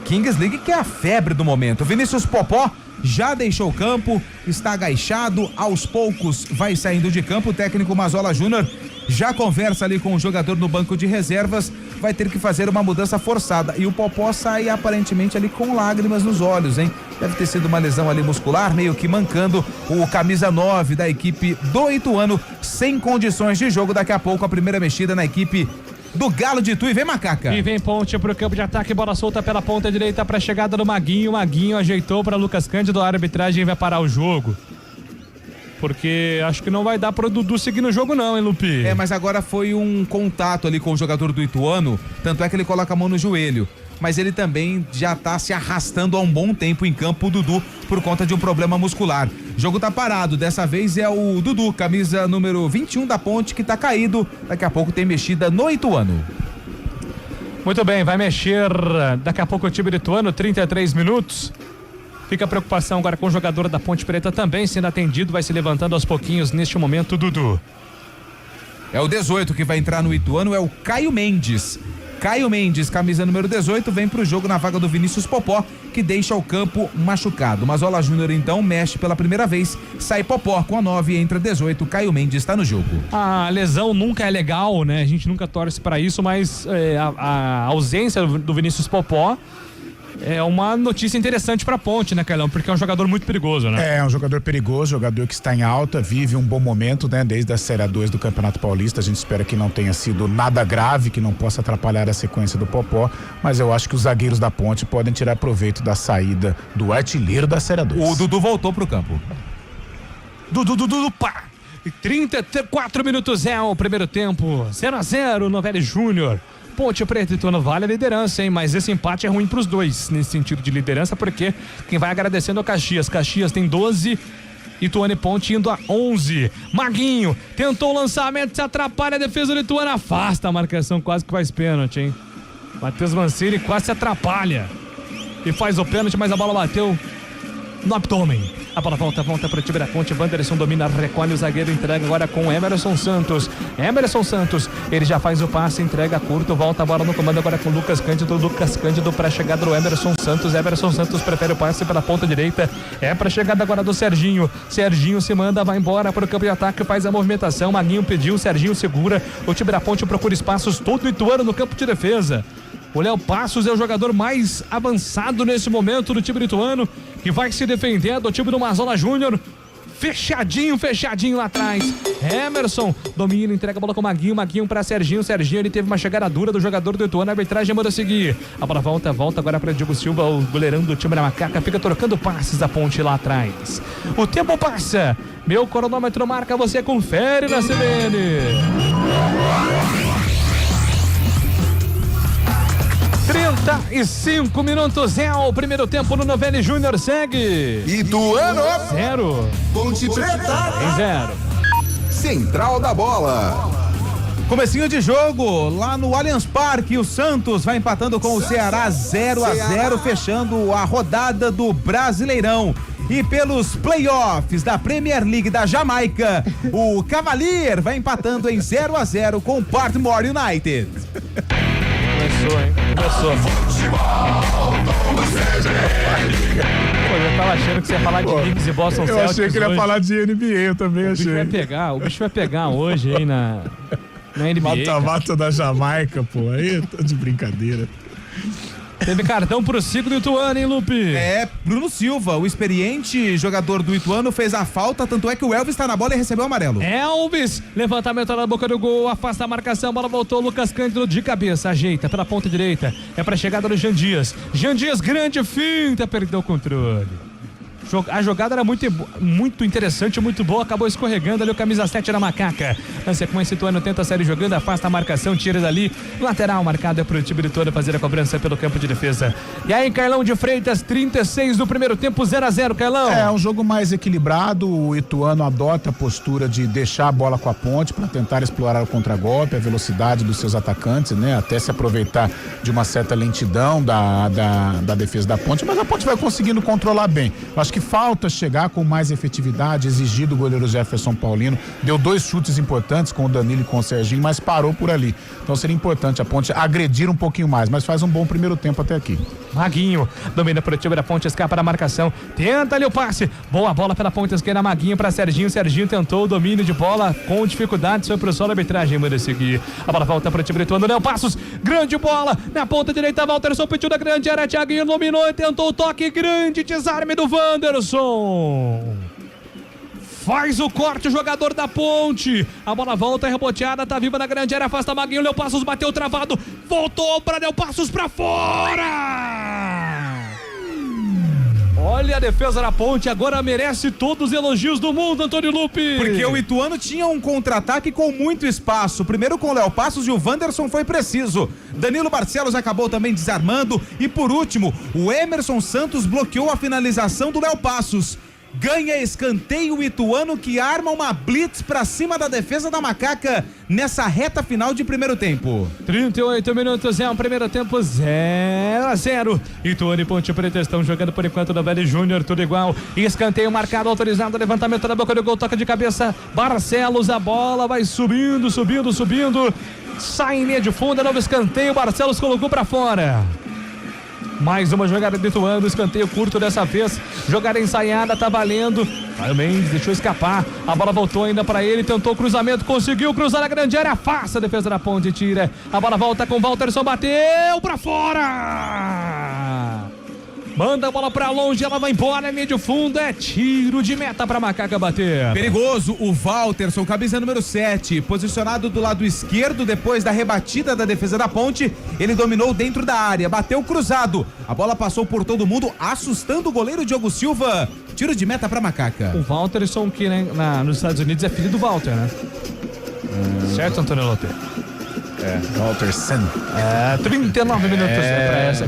Kings League, que é a febre do momento. Vinícius Popó já deixou o campo, está agachado, aos poucos vai saindo de campo. O técnico Mazola Júnior já conversa ali com o jogador no banco de reservas, vai ter que fazer uma mudança forçada. E o Popó sai aparentemente ali com lágrimas nos olhos, hein? Deve ter sido uma lesão ali muscular, meio que mancando. O camisa 9 da equipe do Ituano, sem condições de jogo. Daqui a pouco a primeira mexida na equipe do Galo de Itu. E vem Macaca. E vem Ponte pro campo de ataque, bola solta pela ponta direita pra chegada do Maguinho. Maguinho ajeitou pra Lucas Cândido, a arbitragem vai parar o jogo. Porque acho que não vai dar pro Dudu seguir no jogo não, hein, Lupi? Mas agora foi um contato ali com o jogador do Ituano, tanto é que ele coloca a mão no joelho. Mas ele também já tá se arrastando há um bom tempo em campo, o Dudu, por conta de um problema muscular. O jogo tá parado, dessa vez é o Dudu, camisa número 21 da Ponte, que tá caído. Daqui a pouco tem mexida no Ituano. Muito bem, vai mexer daqui a pouco o time do Ituano, 33 minutos. Fica a preocupação agora com o jogador da Ponte Preta também sendo atendido, vai se levantando aos pouquinhos neste momento, Dudu. É o 18 que vai entrar no Ituano, é o Caio Mendes. Caio Mendes, camisa número 18, vem pro jogo na vaga do Vinícius Popó, que deixa o campo machucado. Mazola Júnior então mexe pela primeira vez, sai Popó com a 9, entra 18, Caio Mendes está no jogo. A lesão nunca é legal, né? A gente nunca torce para isso, mas a ausência do Vinícius Popó é uma notícia interessante pra Ponte, né, Carlão? Porque é um jogador muito perigoso, né? É um jogador perigoso, jogador que está em alta, vive um bom momento, né? Desde a Série A2 do Campeonato Paulista. A gente espera que não tenha sido nada grave, que não possa atrapalhar a sequência do Popó, mas eu acho que os zagueiros da Ponte podem tirar proveito da saída do artilheiro da Série A2. O Dudu voltou pro campo. Dudu, pá! 34 minutos é o primeiro tempo, 0-0 no Velho Júnior. Ponte Preta e Ituano vale a liderança, hein? Mas esse empate é ruim pros dois, nesse sentido de liderança, porque quem vai agradecendo é o Caxias. Caxias tem 12, Ituano e Ponte indo a 11. Maguinho tentou o lançamento, se atrapalha, a defesa do Ituano afasta a marcação, quase que faz pênalti, hein? Matheus Mancini quase se atrapalha e faz o pênalti, mas a bola bateu no abdômen. A bola volta para o time da Ponte. Wanderson domina, recolhe o zagueiro, entrega agora com Emerson Santos. Ele já faz o passe, entrega curto, volta a bola no comando agora com Lucas Cândido para a chegada do Emerson Santos prefere o passe pela ponta direita, é para a chegada agora do Serginho se manda, vai embora para o campo de ataque, faz a movimentação, Maguinho pediu, Serginho segura, o time da Ponte procura espaços, todo Ituano no campo de defesa. O Léo Passos é o jogador mais avançado nesse momento do time do Ituano, que vai se defender do time do Mazola Júnior. Fechadinho lá atrás. Emerson domina, entrega a bola com o Maguinho para Serginho, ele teve uma chegada dura do jogador do Ituano, a arbitragem manda seguir. A bola volta agora para Diego Silva, o goleirão do time da Macaca, fica trocando passes da Ponte lá atrás. O tempo passa, meu cronômetro marca, você confere na CBN. 35 minutos é o primeiro tempo no Novelli Júnior, segue. Ituano 0. Ponte Preta 0. Central da Bola. Comecinho de jogo lá no Allianz Parque, o Santos vai empatando com o Ceará 0-0, fechando a rodada do Brasileirão. E pelos playoffs da Premier League da Jamaica, o Cavalier vai empatando em 0-0 com o Baltimore United. Começou. Pô, eu tava achando que você ia falar de Knicks e Boston Celtics. Eu achei que ele ia hoje. falar de NBA, eu também achei. O bicho vai pegar hoje aí na NBA. Mata-mata da Jamaica, pô. Aí tô de brincadeira. Teve cartão pro Cico do Ituano, hein, Lupe? Bruno Silva, o experiente jogador do Ituano, fez a falta, tanto é que o Elvis tá na bola e recebeu o amarelo. Elvis, levantamento na boca do gol, afasta a marcação, bola voltou, Lucas Cândido de cabeça, ajeita pela ponta direita, é pra chegada do Jean Dias, grande finta, perdeu o controle. A jogada era muito interessante, muito boa, acabou escorregando ali o camisa 7 da Macaca. Na sequência, o Ituano tenta sair jogando, afasta a marcação, tira dali, lateral marcado é pro time do Ituano fazer a cobrança pelo campo de defesa. E aí, Carlão de Freitas, 36 do primeiro tempo, 0-0, Carlão. É um jogo mais equilibrado, o Ituano adota a postura de deixar a bola com a Ponte para tentar explorar o contragolpe, a velocidade dos seus atacantes, né? Até se aproveitar de uma certa lentidão da defesa da Ponte, mas a Ponte vai conseguindo controlar bem. Eu acho que falta chegar com mais efetividade, exigir do goleiro Jefferson Paulino. Deu 2 chutes importantes com o Danilo e com o Serginho, mas parou por ali. Então seria importante a Ponte agredir um pouquinho mais, mas faz um bom primeiro tempo até aqui. Maguinho, domina por time da Ponte, escapa da marcação, tenta ali o passe, boa bola pela ponta esquerda, Maguinho para Serginho tentou o domínio de bola com dificuldade, foi pro solo, a arbitragem manda seguir, a bola volta pro time do Ituano, Léo Passos, grande bola, na ponta direita, Walterson pediu da grande área, Thiaguinho dominou e tentou o toque, grande desarme do Wanderson. Faz o corte o jogador da Ponte. A bola volta, é reboteada, tá viva na grande área, afasta Maguinho, Léo Passos bateu travado, voltou para Léo Passos pra fora. Olha a defesa da Ponte, agora merece todos os elogios do mundo, Antônio Lupe. Porque o Ituano tinha um contra-ataque com muito espaço. Primeiro com o Léo Passos e o Wanderson foi preciso. Danilo Barcelos acabou também desarmando. E por último, o Emerson Santos bloqueou a finalização do Léo Passos. Ganha escanteio o Ituano, que arma uma blitz pra cima da defesa da Macaca nessa reta final de primeiro tempo. 38 minutos, é um primeiro tempo 0-0. Ituano e Ponte Preta estão jogando por enquanto no Velho Júnior, tudo igual. Escanteio marcado, autorizado, levantamento da boca do gol, toca de cabeça, Barcelos, a bola vai subindo. Sai em linha de fundo, novo escanteio, Barcelos colocou pra fora. Mais uma jogada do Ituano, escanteio curto dessa vez, jogada ensaiada, tá valendo. Caio Mendes deixou escapar, a bola voltou ainda pra ele, tentou o cruzamento, conseguiu cruzar na grande área, afasta a defesa da Ponte, tira. A bola volta com o Walterson, bateu pra fora. Manda a bola pra longe, ela vai embora, linha de fundo, é tiro de meta pra Macaca bater. Perigoso o Walterson, camisa número 7, posicionado do lado esquerdo depois da rebatida da defesa da Ponte, ele dominou dentro da área, bateu cruzado, a bola passou por todo mundo, assustando o goleiro Diogo Silva, tiro de meta pra Macaca. O Walterson, que né, nos Estados Unidos é filho do Walter, né? Certo, Antônio Lote? Walterson. 39 minutos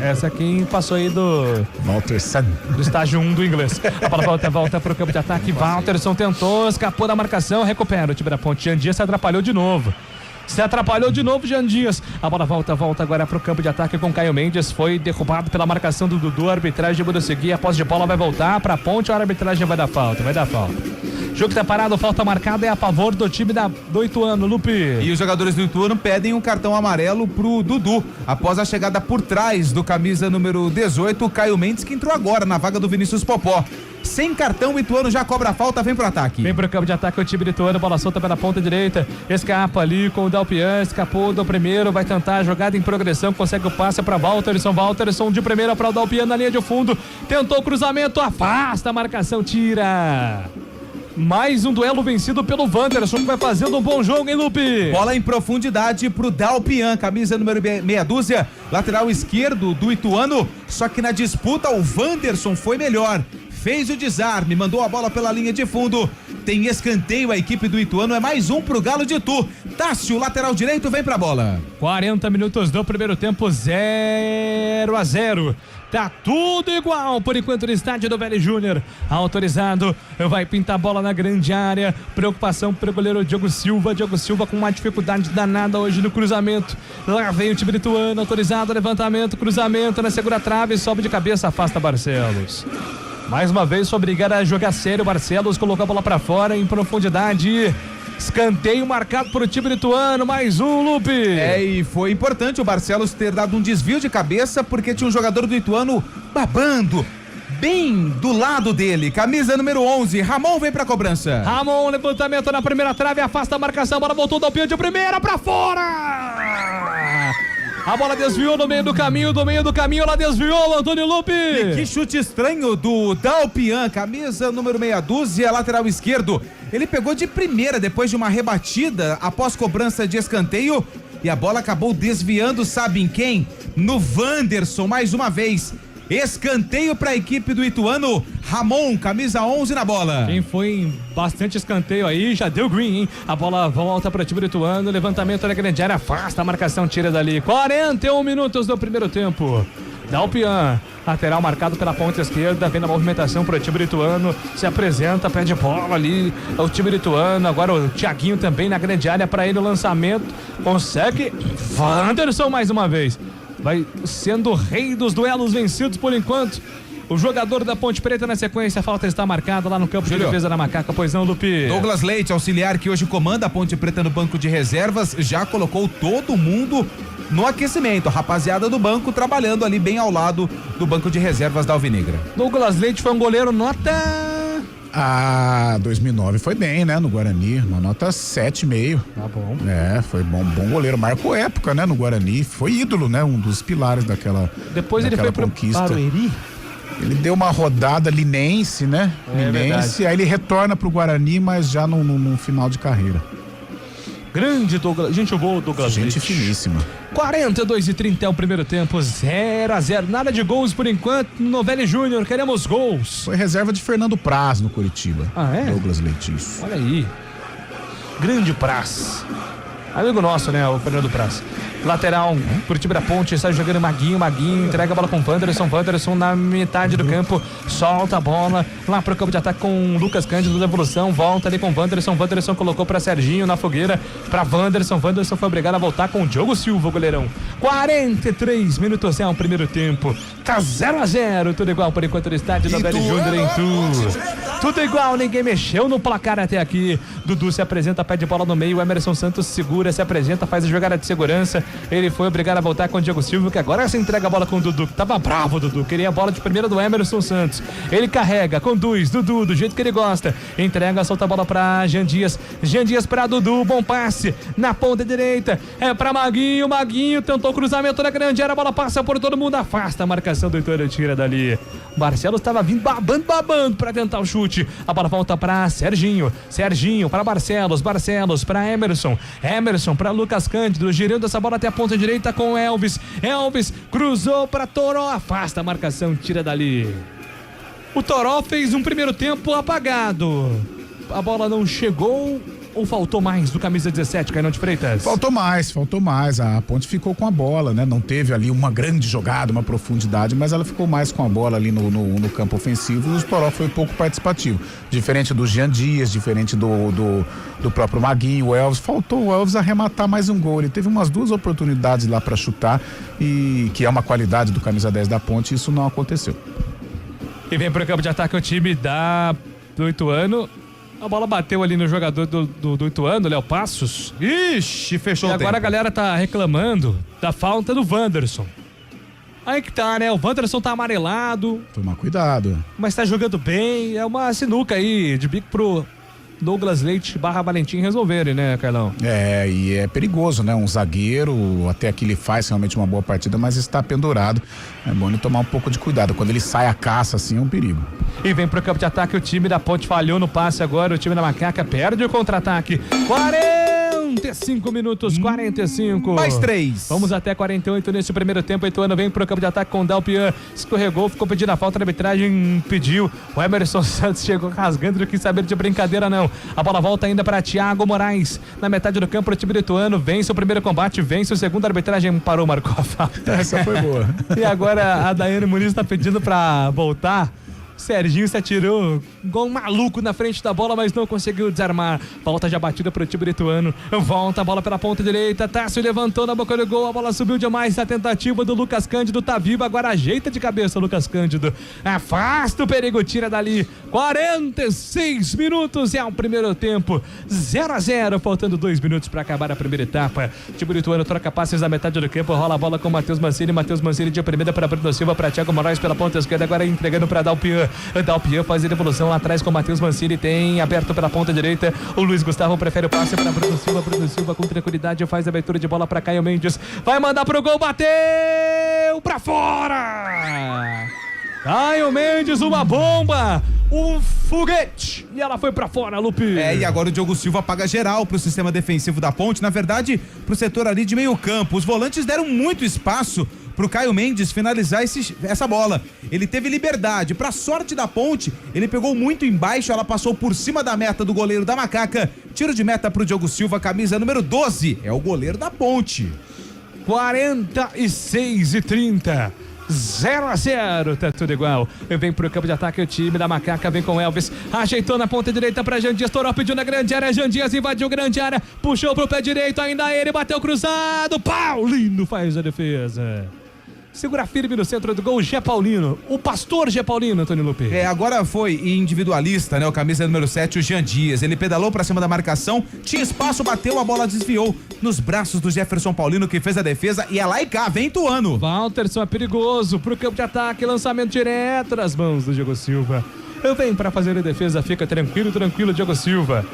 essa quem passou aí do Walterson. Do estágio 1 do inglês. A bola volta pro campo de ataque, Walterson tentou, escapou da marcação, recupera o time da Ponte, Jean Dias se atrapalhou de novo, Jean Dias. A bola volta agora pro campo de ataque com Caio Mendes. Foi derrubado pela marcação do Dudu. A arbitragem manda seguir. A posse de bola vai voltar pra Ponte. A arbitragem vai dar falta. Jogo tá parado, falta marcada é a favor do time do Ituano, Lupe. E os jogadores do Ituano pedem um cartão amarelo pro Dudu, após a chegada por trás do camisa número 18, o Caio Mendes, que entrou agora na vaga do Vinícius Popó. Sem cartão, o Ituano já cobra a falta, vem pro ataque. Vem pro campo de ataque o time do Ituano, bola solta pela ponta direita, escapa ali com o Dalpian, escapou do primeiro, vai tentar a jogada em progressão, consegue o passe pra Walterson de primeira para o Dalpian na linha de fundo, tentou o cruzamento, afasta a marcação, tira. Mais um duelo vencido pelo Wanderson, que vai fazendo um bom jogo, hein, Lupe? Bola em profundidade pro Dalpian, camisa número meia dúzia, lateral esquerdo do Ituano, só que na disputa o Wanderson foi melhor. Fez o desarme, mandou a bola pela linha de fundo. Tem escanteio, a equipe do Ituano, é mais um pro Galo de Itu. Tássio, lateral direito, vem pra bola. 40 minutos do primeiro tempo, 0-0. Tá tudo igual por enquanto no estádio do Velho Júnior. Autorizado, vai pintar a bola na grande área. Preocupação pro goleiro Diogo Silva com uma dificuldade danada hoje no cruzamento. Lá vem o time do Ituano, autorizado, levantamento, cruzamento na segura trave, sobe de cabeça, afasta Barcelos. Mais uma vez, foi obrigado a jogar sério. Barcelos colocou a bola pra fora em profundidade. Escanteio marcado por o time lituano, mais um, Lupe. E foi importante o Barcelos ter dado um desvio de cabeça, porque tinha um jogador do Ituano babando bem do lado dele, camisa número 11, Ramon vem pra cobrança. Ramon, levantamento na primeira trave, afasta a marcação, a bola voltou do Dalpian de primeira pra fora. A bola desviou no meio do caminho, ela desviou, Antônio Lupe. E que chute estranho do Dalpian, camisa número meia dúzia, lateral esquerdo. Ele pegou de primeira depois de uma rebatida após cobrança de escanteio e a bola acabou desviando, sabe em quem? No Wanderson, mais uma vez. Escanteio para a equipe do Ituano, Ramon, camisa 11 na bola. Quem foi em bastante escanteio aí, já deu green, hein? A bola volta para o time do Ituano, levantamento da grande área, afasta a marcação, tira dali. 41 minutos do primeiro tempo. Dalpian, lateral marcado pela ponta esquerda, vem na movimentação para o time do Ituano, se apresenta, pede bola ali, o time do Ituano, agora o Thiaguinho também na grande área para ele o lançamento, consegue, Wanderson mais uma vez. Vai sendo o rei dos duelos vencidos por enquanto. O jogador da Ponte Preta na sequência, a falta está marcada lá no campo de defesa da Macaca, pois não, Lupe? Douglas Leite, auxiliar que hoje comanda a Ponte Preta no banco de reservas, já colocou todo mundo no aquecimento. A rapaziada do banco trabalhando ali bem ao lado do banco de reservas da Alvinegra. Douglas Leite foi um goleiro nota... 2009 foi bem, né, no Guarani, uma nota 7,5. Tá bom. Foi bom goleiro, marcou época, né, no Guarani, foi ídolo, né, um dos pilares daquela Depois ele foi conquista. Pro Barueri. Ele deu uma rodada linense, né, verdade. aí ele retorna pro Guarani, mas já no final de carreira. Grande Douglas, gente boa, Douglas Gente Leite. finíssima. 42:30 é o primeiro tempo, 0-0, nada de gols por enquanto, Novelli Júnior, queremos gols. Foi reserva de Fernando Praz no Curitiba. Ah, é? Douglas Leite, isso. Olha aí, grande Praz, amigo nosso, né, o Fernando Praz. Lateral, Curitiba da Ponte, sai jogando Maguinho, entrega a bola com Wanderson na metade do campo, solta a bola lá pro campo de ataque com Lucas Cândido da Evolução, volta ali com Wanderson colocou pra Serginho na fogueira, pra Wanderson foi obrigado a voltar com o Diogo Silva, o goleirão. 43 minutos é o primeiro tempo, tá 0-0, tudo igual por enquanto no estádio Novelli Júnior em tudo igual, ninguém mexeu no placar até aqui. Dudu se apresenta, pede bola no meio, Emerson Santos segura, se apresenta, faz a jogada de segurança. Ele foi obrigado a voltar com o Diego Silva, que agora se entrega a bola com o Dudu, que tava bravo, Dudu, queria a bola de primeira do Emerson Santos. Ele carrega, conduz, Dudu, do jeito que ele gosta, entrega, solta a bola pra Jean Dias pra Dudu, bom passe, na ponta direita, é pra Maguinho tentou cruzamento na grande área, a bola passa por todo mundo, afasta a marcação do Heitor, tira dali. Barcelos estava vindo babando pra tentar o chute, a bola volta pra Serginho pra Barcelos pra Emerson pra Lucas Cândido, girando essa bola até a ponta direita com Elvis cruzou pra Toró, afasta a marcação, tira dali. O Toró fez um primeiro tempo apagado, a bola não chegou ou faltou mais do camisa 17, Cainão de Freitas? Faltou mais, a Ponte ficou com a bola, né, não teve ali uma grande jogada, uma profundidade, mas ela ficou mais com a bola ali no campo ofensivo, e o Toró foi pouco participativo, diferente do Jean Dias, diferente do próprio Maguinho, o Elvis, faltou o Elvis arrematar mais um gol, ele teve umas 2 oportunidades lá pra chutar, e que é uma qualidade do camisa 10 da Ponte, isso não aconteceu. E vem pro campo de ataque o time do Ituano. A bola bateu ali no jogador do Ituano, Léo Passos. Ixi, fechou o tempo. E agora a galera tá reclamando da falta do Wanderson. Aí que tá, né? O Wanderson tá amarelado. Tomar cuidado. Mas tá jogando bem. É uma sinuca aí de bico pro Douglas Leite / Valentim resolverem, né, Carlão? E é perigoso, né? Um zagueiro, até aqui ele faz realmente uma boa partida, mas está pendurado. É bom ele tomar um pouco de cuidado. Quando ele sai à caça, assim, é um perigo. E vem pro campo de ataque, o time da Ponte falhou no passe agora, o time da Macaca perde o contra-ataque. 45 minutos, 45. Mais 3. Vamos até 48 nesse primeiro tempo. O Ituano vem pro campo de ataque com o Dalpian. Escorregou, ficou pedindo a falta, a arbitragem pediu. O Emerson Santos chegou rasgando, não quis saber de brincadeira não. A bola volta ainda para Thiago Moraes. Na metade do campo, o time do Ituano vence o primeiro combate, vence o segundo, a arbitragem parou, marcou a falta. Essa foi boa. E agora a Daiane Muniz tá pedindo pra voltar. Serginho se atirou igual um maluco na frente da bola, mas não conseguiu desarmar. Volta já batida pro time lituano. Volta a bola pela ponta direita. Tássio levantou na boca do gol. A bola subiu demais. A tentativa do Lucas Cândido tá viva. Agora ajeita de cabeça o Lucas Cândido. Afasta o perigo, tira dali. 46 minutos é o primeiro tempo. 0-0, faltando 2 minutos para acabar a primeira etapa. O time lituano troca passes na metade do campo. Rola a bola com o Matheus Mancini de primeira para Bruno Silva, para Thiago Moraes pela ponta esquerda. Agora entregando para Dalpian. Dalpian faz a devolução lá atrás com o Matheus Mancini, tem aberto pela ponta direita, o Luiz Gustavo prefere o passe para Bruno Silva com tranquilidade faz a abertura de bola para Caio Mendes, vai mandar pro gol, bateu pra fora, Caio Mendes, uma bomba, um foguete, e ela foi pra fora, Lupe. E agora o Diogo Silva paga geral pro sistema defensivo da Ponte, na verdade pro setor ali de meio campo, os volantes deram muito espaço pro Caio Mendes finalizar essa bola. Ele teve liberdade. Pra sorte da Ponte, ele pegou muito embaixo, ela passou por cima da meta do goleiro da Macaca. Tiro de meta pro Diogo Silva, camisa número 12. É o goleiro da Ponte. 46:30. 0-0, tá tudo igual. Vem pro campo de ataque o time da Macaca, vem com Elvis, ajeitou na ponta direita pra Jean Dias, Toró pediu na grande área, Jean Dias invadiu grande área, puxou pro pé direito, ainda ele, bateu cruzado, Paulino faz a defesa. segura firme no centro do gol, Gé Paulino. O pastor Gé Paulino, Antônio Lupe. Agora foi individualista, né? O camisa número 7, o Jean Dias. Ele pedalou pra cima da marcação, tinha espaço, bateu, a bola desviou nos braços do Jefferson Paulino, que fez a defesa, e é lá e cá, vem Ituano. Walterson é perigoso pro campo de ataque, lançamento direto nas mãos do Diego Silva. Vem pra fazer a defesa, fica tranquilo, Diego Silva.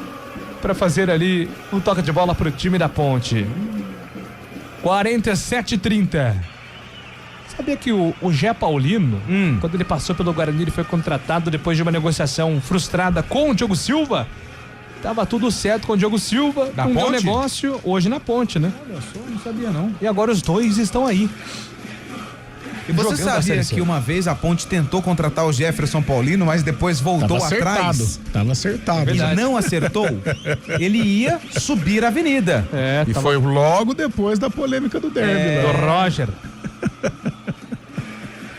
Pra fazer ali um toque de bola pro time da Ponte. 47-30. Sabia que o Gé Paulino, quando ele passou pelo Guarani, ele foi contratado depois de uma negociação frustrada com o Diego Silva? Tava tudo certo com o Diego Silva, da um bom Ponte? negócio hoje na Ponte, né? Olha só, não sabia não. E agora os dois estão aí. E você jogando a sabia Série C. que uma vez a Ponte tentou contratar o Jefferson Paulino, mas depois voltou atrás? Tava acertado. Ele não acertou. Ele ia subir a avenida. E foi logo depois da polêmica do derby. Do Lá. Roger.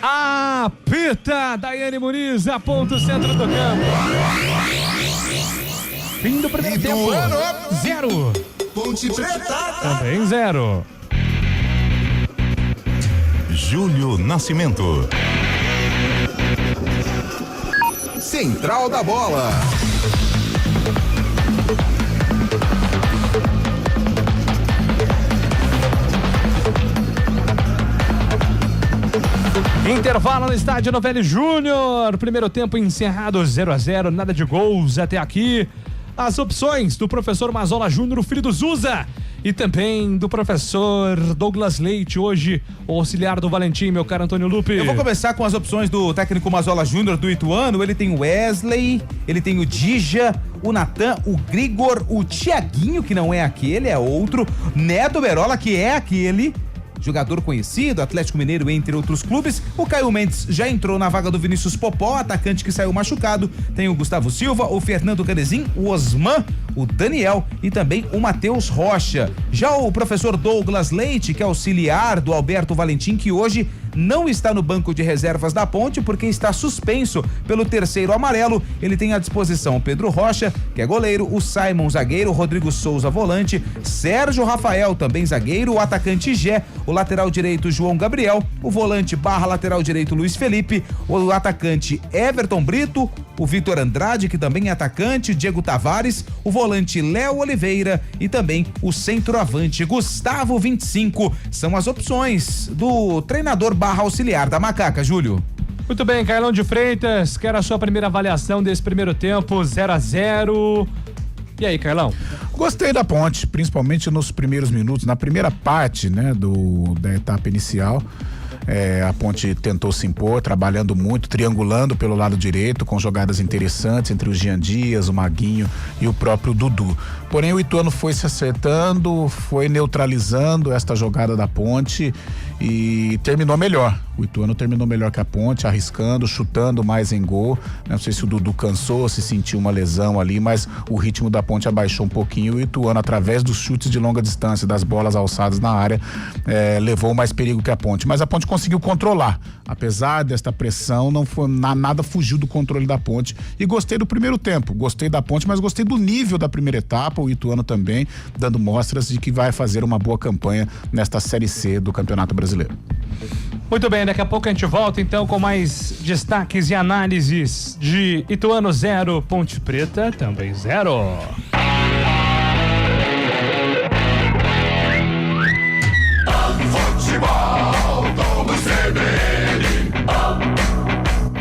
Apita, Daiane Muniz, aponta o centro do campo. Fim do primeiro tempo. 0. Ponte Preta. Também 0. Júlio Nascimento. Central da Bola. Intervalo no estádio Novelli Júnior. Primeiro tempo encerrado 0-0, nada de gols até aqui. As opções do professor Mazola Júnior, o filho do Zuza, e também do professor Douglas Leite, hoje o auxiliar do Valentim, meu caro Antônio Lupe. Eu vou começar com as opções do técnico Mazola Júnior do Ituano. Ele tem o Wesley, ele tem o Dija, o Natan, o Grigor, o Tiaguinho, que não é aquele, é outro, Neto Berola, que é aquele, jogador conhecido, Atlético Mineiro, entre outros clubes. O Caio Mendes já entrou na vaga do Vinícius Popó, atacante que saiu machucado. Tem o Gustavo Silva, o Fernando Canezin, o Osman, o Daniel e também o Matheus Rocha. Já o professor Douglas Leite, que é auxiliar do Alberto Valentim, que hoje não está no banco de reservas da Ponte porque está suspenso pelo terceiro amarelo. Ele tem à disposição o Pedro Rocha, que é goleiro, o Simon zagueiro, o Rodrigo Souza volante, Sérgio Rafael também zagueiro, o atacante Gé, o lateral direito João Gabriel, o volante / lateral direito Luiz Felipe, o atacante Everton Brito, o Vitor Andrade, que também é atacante, Diego Tavares, o volante Léo Oliveira e também o centroavante Gustavo 25. São as opções do treinador / auxiliar da Macaca, Júlio. Muito bem, Carlão de Freitas, quero a sua primeira avaliação desse primeiro tempo, 0-0. E aí, Carlão? Gostei da Ponte, principalmente nos primeiros minutos, na primeira parte, né, da etapa inicial. A Ponte tentou se impor, trabalhando muito, triangulando pelo lado direito, com jogadas interessantes entre o Jean Dias, o Maguinho e o próprio Dudu. Porém, o Ituano foi se acertando, foi neutralizando esta jogada da Ponte e terminou melhor. O Ituano terminou melhor que a Ponte, arriscando, chutando mais em gol. Não sei se o Dudu cansou, se sentiu uma lesão ali, mas o ritmo da Ponte abaixou um pouquinho. O Ituano, através dos chutes de longa distância, das bolas alçadas na área, levou mais perigo que a Ponte. Mas a Ponte conseguiu controlar. Apesar desta pressão, não foi, nada fugiu do controle da Ponte. E gostei do primeiro tempo. Gostei da Ponte, mas gostei do nível da primeira etapa. O Ituano também dando mostras de que vai fazer uma boa campanha nesta Série C do Campeonato Brasileiro. Muito bem, daqui a pouco a gente volta então com mais destaques e análises de Ituano 0, Ponte Preta também 0.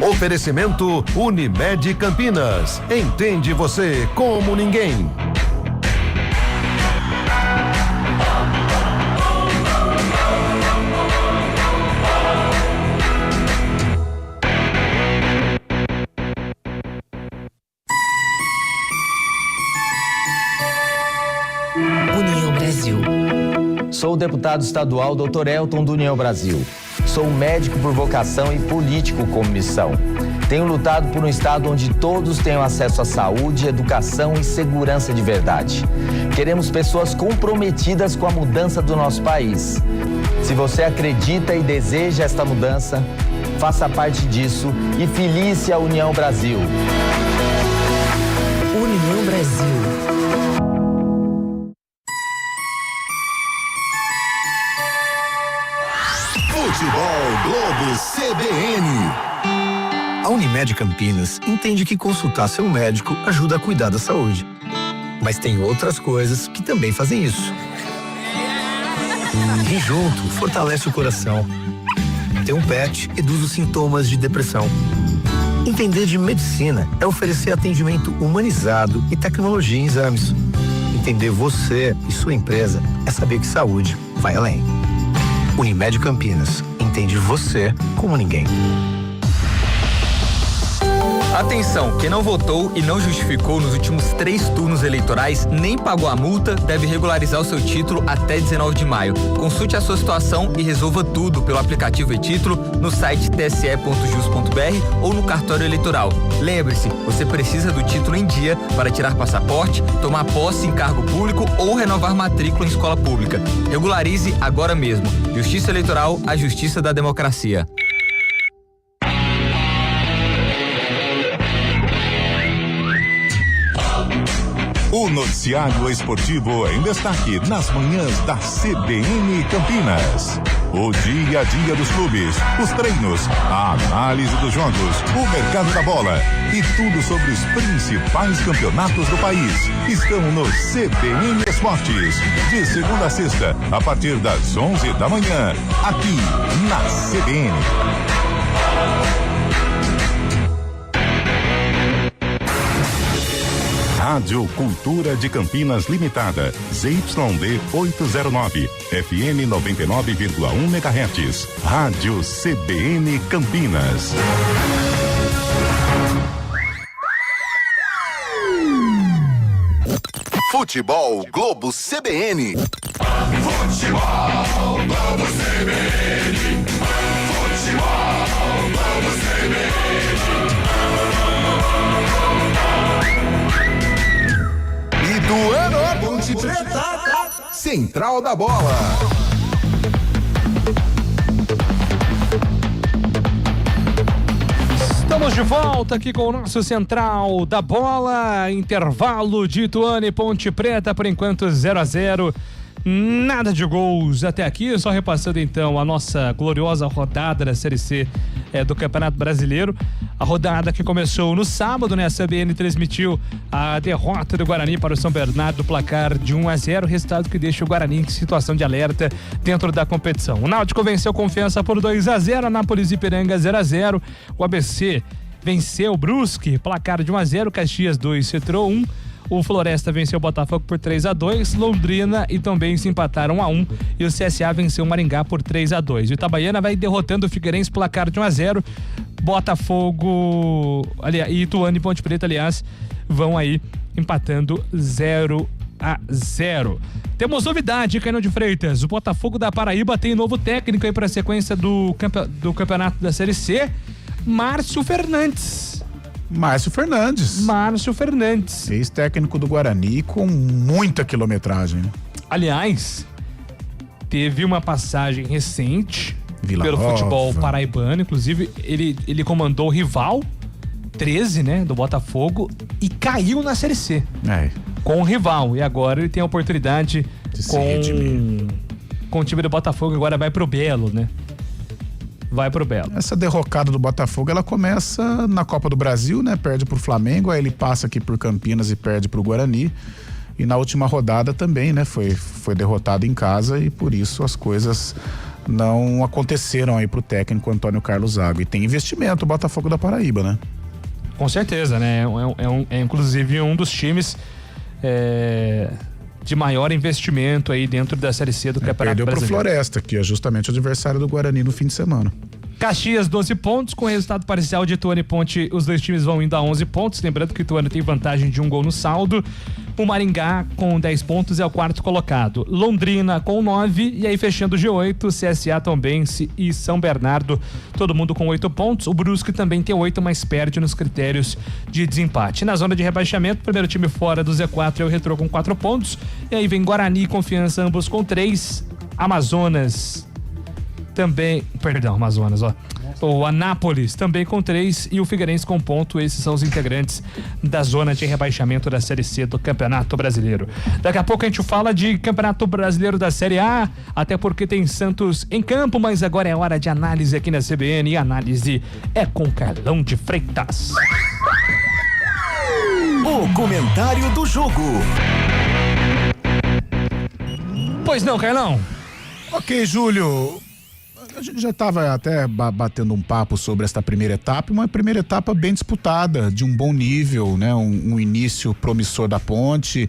Oferecimento Unimed Campinas. Entende você como ninguém. União Brasil. Sou o deputado estadual Dr. Elton do União Brasil. Sou médico por vocação e político como missão. Tenho lutado por um estado onde todos tenham acesso à saúde, educação e segurança de verdade. Queremos pessoas comprometidas com a mudança do nosso país. Se você acredita e deseja esta mudança, faça parte disso e filie-se à União Brasil. União Brasil. Futebol Globo CBN. A Unimed Campinas entende que consultar seu médico ajuda a cuidar da saúde. Mas tem outras coisas que também fazem isso. Rir junto fortalece o coração. Ter um pet reduz os sintomas de depressão. Entender de medicina é oferecer atendimento humanizado e tecnologia em exames. Entender você e sua empresa é saber que saúde vai além. Unimed Campinas. Entende você como ninguém. Atenção, quem não votou e não justificou nos últimos 3 turnos eleitorais nem pagou a multa deve regularizar o seu título até 19 de maio. Consulte a sua situação e resolva tudo pelo aplicativo e-título no site tse.jus.br ou no cartório eleitoral. Lembre-se, você precisa do título em dia para tirar passaporte, tomar posse em cargo público ou renovar matrícula em escola pública. Regularize agora mesmo. Justiça Eleitoral, a justiça da democracia. O noticiário esportivo em destaque nas manhãs da CBN Campinas. O dia a dia dos clubes, os treinos, a análise dos jogos, o mercado da bola e tudo sobre os principais campeonatos do país estão no CBN Esportes. De segunda a sexta, a partir das 11 da manhã, aqui na CBN. Rádio Cultura de Campinas Limitada, ZYD 809, FM 99,1 MHz. Rádio CBN Campinas. Futebol Globo CBN. Futebol Globo CBN. Futebol Globo CBN. E do ano, Ponte Preta, Central da Bola. Estamos de volta aqui com o nosso Central da Bola. Intervalo de Ituano e Ponte Preta, por enquanto 0-0. Nada de gols até aqui, só repassando então a nossa gloriosa rodada da Série C do Campeonato Brasileiro. A rodada que começou no sábado, né? A CBN transmitiu a derrota do Guarani para o São Bernardo, placar de 1-0, resultado que deixa o Guarani em situação de alerta dentro da competição. O Náutico venceu Confiança por 2-0, Anápolis e Ipiranga 0-0, o ABC venceu o Brusque, placar de 1-0, Caxias 2, Cetrô 1. O Floresta venceu o Botafogo por 3-2, Londrina e também se empataram 1-1 e o CSA venceu o Maringá por 3-2. O Itabaiana vai derrotando o Figueirense, placar de 1-0. Botafogo, aliás, e Ituano e Ponte Preta, aliás, vão aí empatando 0-0. Temos novidade, Caio de Freitas. O Botafogo da Paraíba tem novo técnico aí para a sequência do campeonato da Série C, Márcio Fernandes. Ex-técnico do Guarani com muita quilometragem, né? Aliás, teve uma passagem recente Vila pelo Nova. futebol paraibano, inclusive ele comandou o rival 13, né, do Botafogo e caiu na Série C. Com o rival, e agora ele tem a oportunidade com o time do Botafogo, agora vai pro Belo, né? Vai pro Belo. Essa derrocada do Botafogo, ela começa na Copa do Brasil, né? Perde pro Flamengo, aí ele passa aqui por Campinas e perde pro Guarani. E na última rodada também, né? Foi derrotado em casa e por isso as coisas não aconteceram aí pro técnico Antônio Carlos Zago. E tem investimento o Botafogo da Paraíba, né? Com certeza, né? É inclusive um dos times de maior investimento aí dentro da Série C do Campeonato Brasileiro. Perdeu pro Floresta, que é justamente o adversário do Guarani no fim de semana. Caxias, 12 pontos, com resultado parcial de Ituano e Ponte, os dois times vão indo a 11 pontos, lembrando que o Ituano tem vantagem de 1 gol no saldo. O Maringá com 10 pontos é o quarto colocado, Londrina com 9 e aí fechando o G8, CSA, Tombense e São Bernardo, todo mundo com 8 pontos. O Brusque também tem 8, mas perde nos critérios de desempate. Na zona de rebaixamento, o primeiro time fora do Z4 é o Retrô com 4 pontos, e aí vem Guarani e Confiança, ambos com 3, Amazonas também, Amazonas, ó. O Anápolis também com 3 e o Figueirense com ponto. Esses são os integrantes da zona de rebaixamento da Série C do Campeonato Brasileiro. Daqui a pouco a gente fala de Campeonato Brasileiro da Série A, até porque tem Santos em campo, mas agora é hora de análise aqui na CBN e a análise é com Carlão de Freitas. O comentário do jogo. Pois não, Carlão? Ok, Júlio. A gente já estava até batendo um papo sobre esta primeira etapa, uma primeira etapa bem disputada, de um bom nível, né? Um início promissor da Ponte,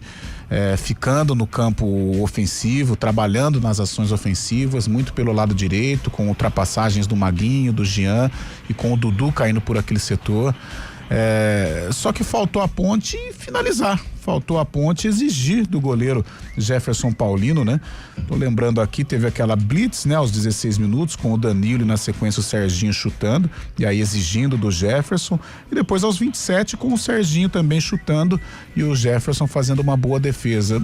ficando no campo ofensivo, trabalhando nas ações ofensivas, muito pelo lado direito, com ultrapassagens do Maguinho, do Jean e com o Dudu caindo por aquele setor. Só que faltou a Ponte finalizar, faltou a Ponte exigir do goleiro Jefferson Paulino, né? Tô lembrando aqui, teve aquela blitz, né? Aos 16 minutos, com o Danilo e na sequência o Serginho chutando, e aí exigindo do Jefferson, e depois aos 27 com o Serginho também chutando e o Jefferson fazendo uma boa defesa.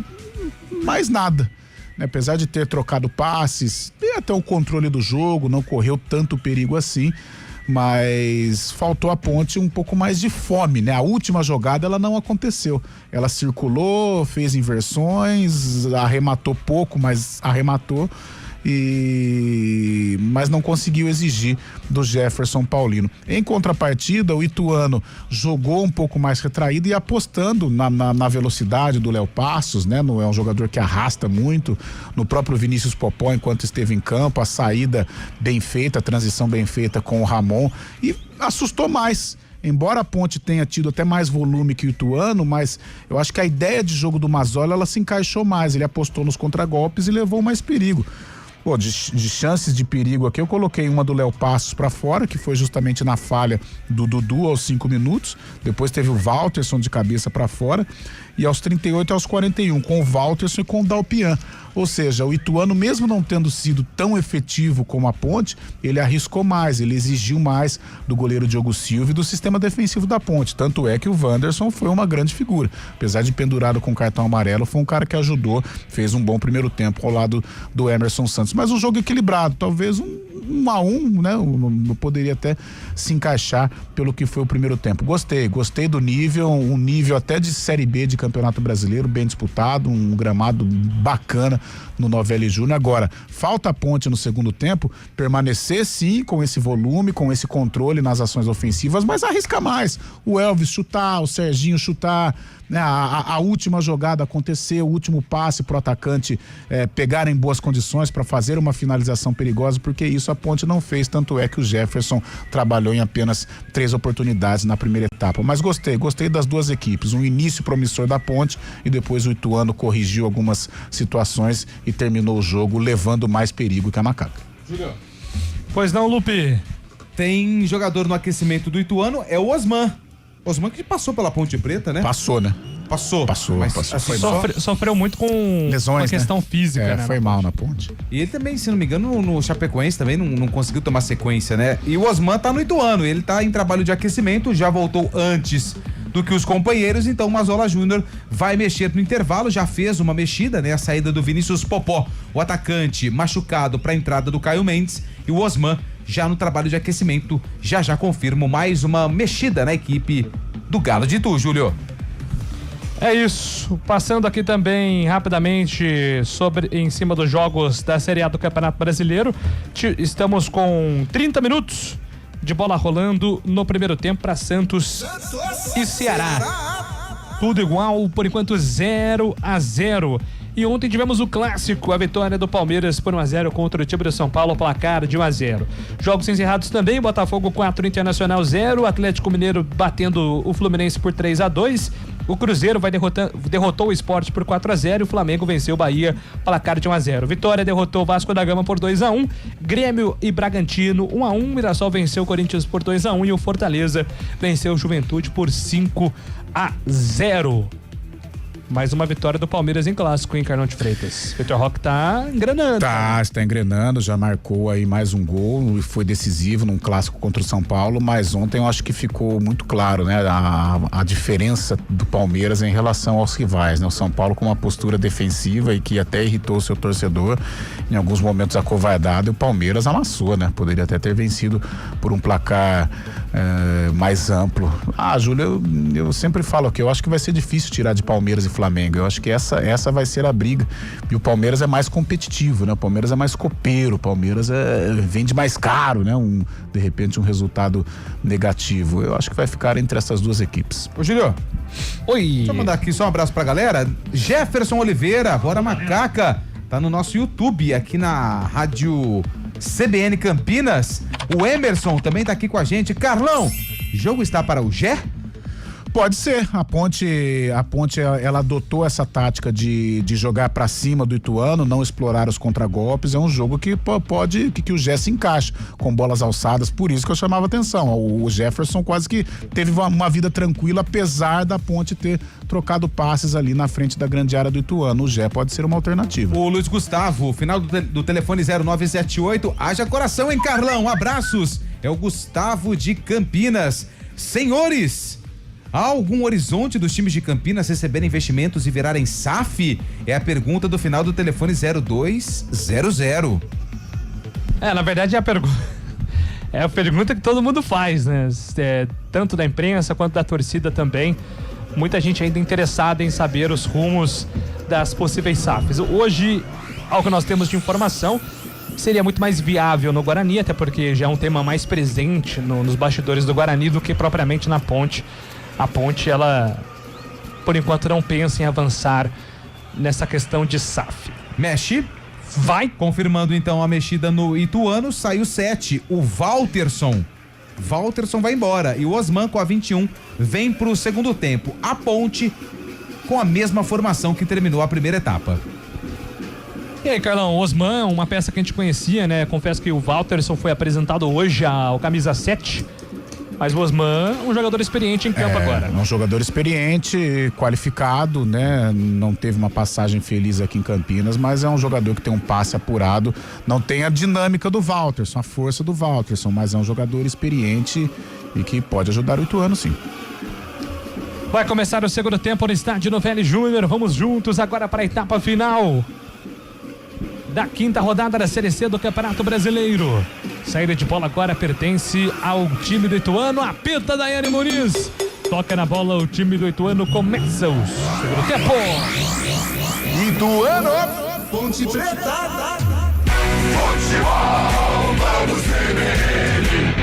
Mais nada, né? Apesar de ter trocado passes, e até o controle do jogo, não correu tanto perigo assim, mas faltou a Ponte um pouco mais de fome, né? A última jogada ela não aconteceu, ela circulou, fez inversões, arrematou pouco, mas arrematou, mas não conseguiu exigir do Jefferson Paulino. Em contrapartida, o Ituano jogou um pouco mais retraído e apostando na velocidade do Léo Passos, né? É um jogador que arrasta muito, no próprio Vinícius Popó enquanto esteve em campo, a saída bem feita, a transição bem feita com o Ramon, e assustou mais. Embora a Ponte tenha tido até mais volume que o Ituano, mas eu acho que a ideia de jogo do Mazzola, ela se encaixou mais, ele apostou nos contragolpes e levou mais perigo. Pô, de chances de perigo aqui, eu coloquei uma do Léo Passos pra fora, que foi justamente na falha do Dudu aos 5 minutos. Depois teve o Walterson de cabeça pra fora. E aos 38 e aos 41, com o Walterson e com o Dalpian. Ou seja, o Ituano, mesmo não tendo sido tão efetivo como a Ponte, ele arriscou mais, ele exigiu mais do goleiro Diogo Silva e do sistema defensivo da Ponte. Tanto é que o Wanderson foi uma grande figura. Apesar de pendurado com cartão amarelo, foi um cara que ajudou, fez um bom primeiro tempo ao lado do Emerson Santos. Mas um jogo equilibrado, talvez um a um, né? Poderia até se encaixar pelo que foi o primeiro tempo. Gostei do nível, um nível até de Série B de Campeonato Brasileiro, bem disputado, um gramado bacana no Novelli Júnior. Agora, falta a Ponte no segundo tempo permanecer sim com esse volume, com esse controle nas ações ofensivas, mas arrisca mais. O Elvis chutar, o Serginho chutar, né? A última jogada acontecer, o último passe pro atacante pegar em boas condições para fazer uma finalização perigosa, porque isso a Ponte não fez, tanto é que o Jefferson trabalhou em apenas 3 oportunidades na primeira etapa. Mas gostei das duas equipes, um início promissor da Ponte e depois o Ituano corrigiu algumas situações e terminou o jogo levando mais perigo que a Macaca. Júlio. Pois não, Lupe? Tem jogador no aquecimento do Ituano, é o Osman. Osman que passou pela Ponte Preta, né? Passou, né? Passou. Mas assim, sofreu muito com lesões, a questão né? física, né? Foi mal na Ponte. E ele também, se não me engano, no Chapecoense também não conseguiu tomar sequência, né? E o Osman tá no Ituano, ele tá em trabalho de aquecimento, já voltou antes do que os companheiros, então o Mazzola Júnior vai mexer no intervalo, já fez uma mexida, né? A saída do Vinícius Popó, o atacante machucado para a entrada do Caio Mendes, e o Osman já no trabalho de aquecimento, já confirmo mais uma mexida na equipe do Galo de Itu, Júlio. É isso, passando aqui também rapidamente em cima dos jogos da Série A do Campeonato Brasileiro, estamos com 30 minutos de bola rolando no primeiro tempo para Santos e Ceará. Tudo igual, por enquanto 0-0. E ontem tivemos o clássico, a vitória do Palmeiras por 1-0 contra o time do São Paulo, placar de 1-0. Jogos encerrados também, Botafogo 4, Internacional 0, Atlético Mineiro batendo o Fluminense por 3-2. O Cruzeiro derrotou o Sport por 4-0 e o Flamengo venceu o Bahia, placar de 1-0. Vitória derrotou o Vasco da Gama por 2-1, Grêmio e Bragantino 1-1, Mirassol venceu o Corinthians por 2-1 e o Fortaleza venceu o Juventude por 5-0. Mais uma vitória do Palmeiras em clássico, hein, Carlão de Freitas? Vitor Roque tá engrenando. Está engrenando, já marcou aí mais um gol e foi decisivo num clássico contra o São Paulo, mas ontem eu acho que ficou muito claro, né, a diferença do Palmeiras em relação aos rivais, né? O São Paulo com uma postura defensiva e que até irritou o seu torcedor, em alguns momentos acovardado, e o Palmeiras amassou, né? Poderia até ter vencido por um placar mais amplo. Júlio, eu sempre falo que eu acho que vai ser difícil tirar de Palmeiras e Flamengo. Eu acho que essa vai ser a briga. E o Palmeiras é mais competitivo, né? O Palmeiras é mais copeiro, o Palmeiras vende mais caro, né? De repente um resultado negativo. Eu acho que vai ficar entre essas duas equipes. Ô, Júlio. Oi. Deixa eu mandar aqui só um abraço pra galera. Jefferson Oliveira, bora Macaca, tá no nosso YouTube, aqui na Rádio CBN Campinas. O Emerson também tá aqui com a gente. Carlão, jogo está para o Gé? Pode ser. A Ponte ela adotou essa tática de jogar pra cima do Ituano, não explorar os contragolpes. É um jogo que que o Gé se encaixa com bolas alçadas, por isso que eu chamava atenção. O Jefferson quase que teve uma vida tranquila, apesar da Ponte ter trocado passes ali na frente da grande área do Ituano. O Gé pode ser uma alternativa. O Luiz Gustavo, final do telefone 0978. Haja coração, hein, Carlão? Abraços. É o Gustavo de Campinas. Senhores, há algum horizonte dos times de Campinas receberem investimentos e virarem SAF? É a pergunta do final do telefone 0200. Na verdade é a pergunta. É a pergunta que todo mundo faz, né? Tanto da imprensa quanto da torcida também. Muita gente ainda interessada em saber os rumos das possíveis SAFs. Hoje, ao que nós temos de informação, seria muito mais viável no Guarani, até porque já é um tema mais presente nos bastidores do Guarani do que propriamente na Ponte. A Ponte, ela, por enquanto, não pensa em avançar nessa questão de SAF. Mexe. Vai. Confirmando, então, a mexida no Ituano, saiu 7. O Walterson vai embora. E o Osman, com a 21, vem pro segundo tempo. A Ponte, com a mesma formação que terminou a primeira etapa. E aí, Carlão, Osman, uma peça que a gente conhecia, né? Confesso que o Walterson foi apresentado hoje ao camisa 7. Mas o Osman, um jogador experiente em campo agora. Um jogador experiente, qualificado, né? Não teve uma passagem feliz aqui em Campinas, mas é um jogador que tem um passe apurado. Não tem a dinâmica do Walterson, a força do Walterson, mas é um jogador experiente e que pode ajudar o Ituano, sim. Vai começar o segundo tempo no estádio Novelli Júnior. Vamos juntos agora para a etapa final da quinta rodada da Série C do Campeonato Brasileiro. Saída de bola agora pertence ao time do Ituano. Apita Daiane Muniz. Toca na bola, o time do Ituano começa o segundo tempo. Ituano, Ponte Preta. Futebol, vamos CBN.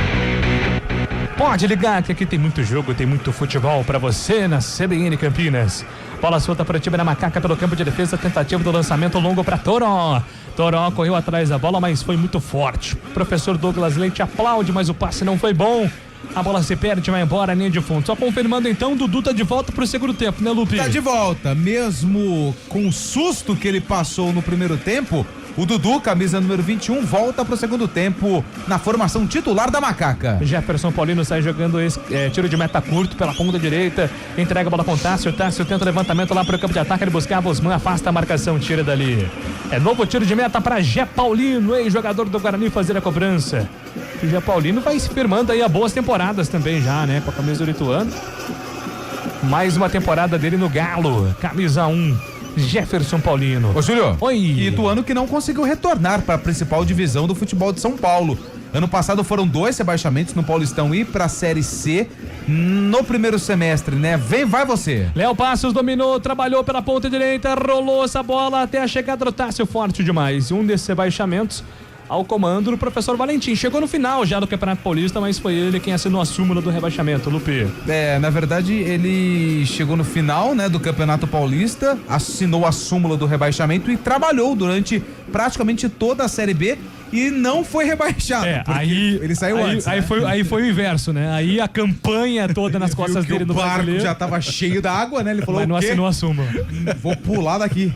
Pode ligar que aqui tem muito jogo, tem muito futebol pra você na CBN Campinas. Bola solta para o time da Macaca pelo campo de defesa, tentativa do lançamento longo para Toró. Toró correu atrás da bola, mas foi muito forte. O professor Douglas Leite aplaude, mas o passe não foi bom. A bola se perde, vai embora, linha de fundo. Só confirmando então, Dudu tá de volta pro segundo tempo, né, Lupe? Tá de volta, mesmo com o susto que ele passou no primeiro tempo. O Dudu, camisa número 21, volta pro segundo tempo na formação titular da Macaca. Jefferson Paulino sai jogando tiro de meta curto pela ponta direita, entrega a bola com Tássio. Tássio tenta o levantamento lá pro campo de ataque, ele buscava Osman, afasta a marcação, tira dali. É novo tiro de meta para Jé Paulino, ex-jogador do Guarani, fazer a cobrança. O Jé Paulino vai se firmando aí a boas temporadas também já, né, com a camisa do Ituano. Mais uma temporada dele no Galo, camisa 1. Jefferson Paulino. Ô, Júlio. Oi. Ituano que não conseguiu retornar para a principal divisão do futebol de São Paulo. Ano passado foram 2 rebaixamentos no Paulistão e para a Série C no primeiro semestre, né? Vai você. Léo Passos dominou, trabalhou pela ponta direita, rolou essa bola até a chegada do Tássio, forte demais. Um desses rebaixamentos ao comando do professor Valentim. Chegou no final já do Campeonato Paulista, mas foi ele quem assinou a súmula do rebaixamento, Lupe. Na verdade, ele chegou no final, né, do Campeonato Paulista, assinou a súmula do rebaixamento e trabalhou durante praticamente toda a Série B e não foi rebaixado. Aí ele saiu antes. Aí foi o inverso, né? Aí a campanha toda nas costas dele no Brasileiro. O barco já tava cheio d'água, né? Ele falou, mas não assinou a súmula. Vou pular daqui.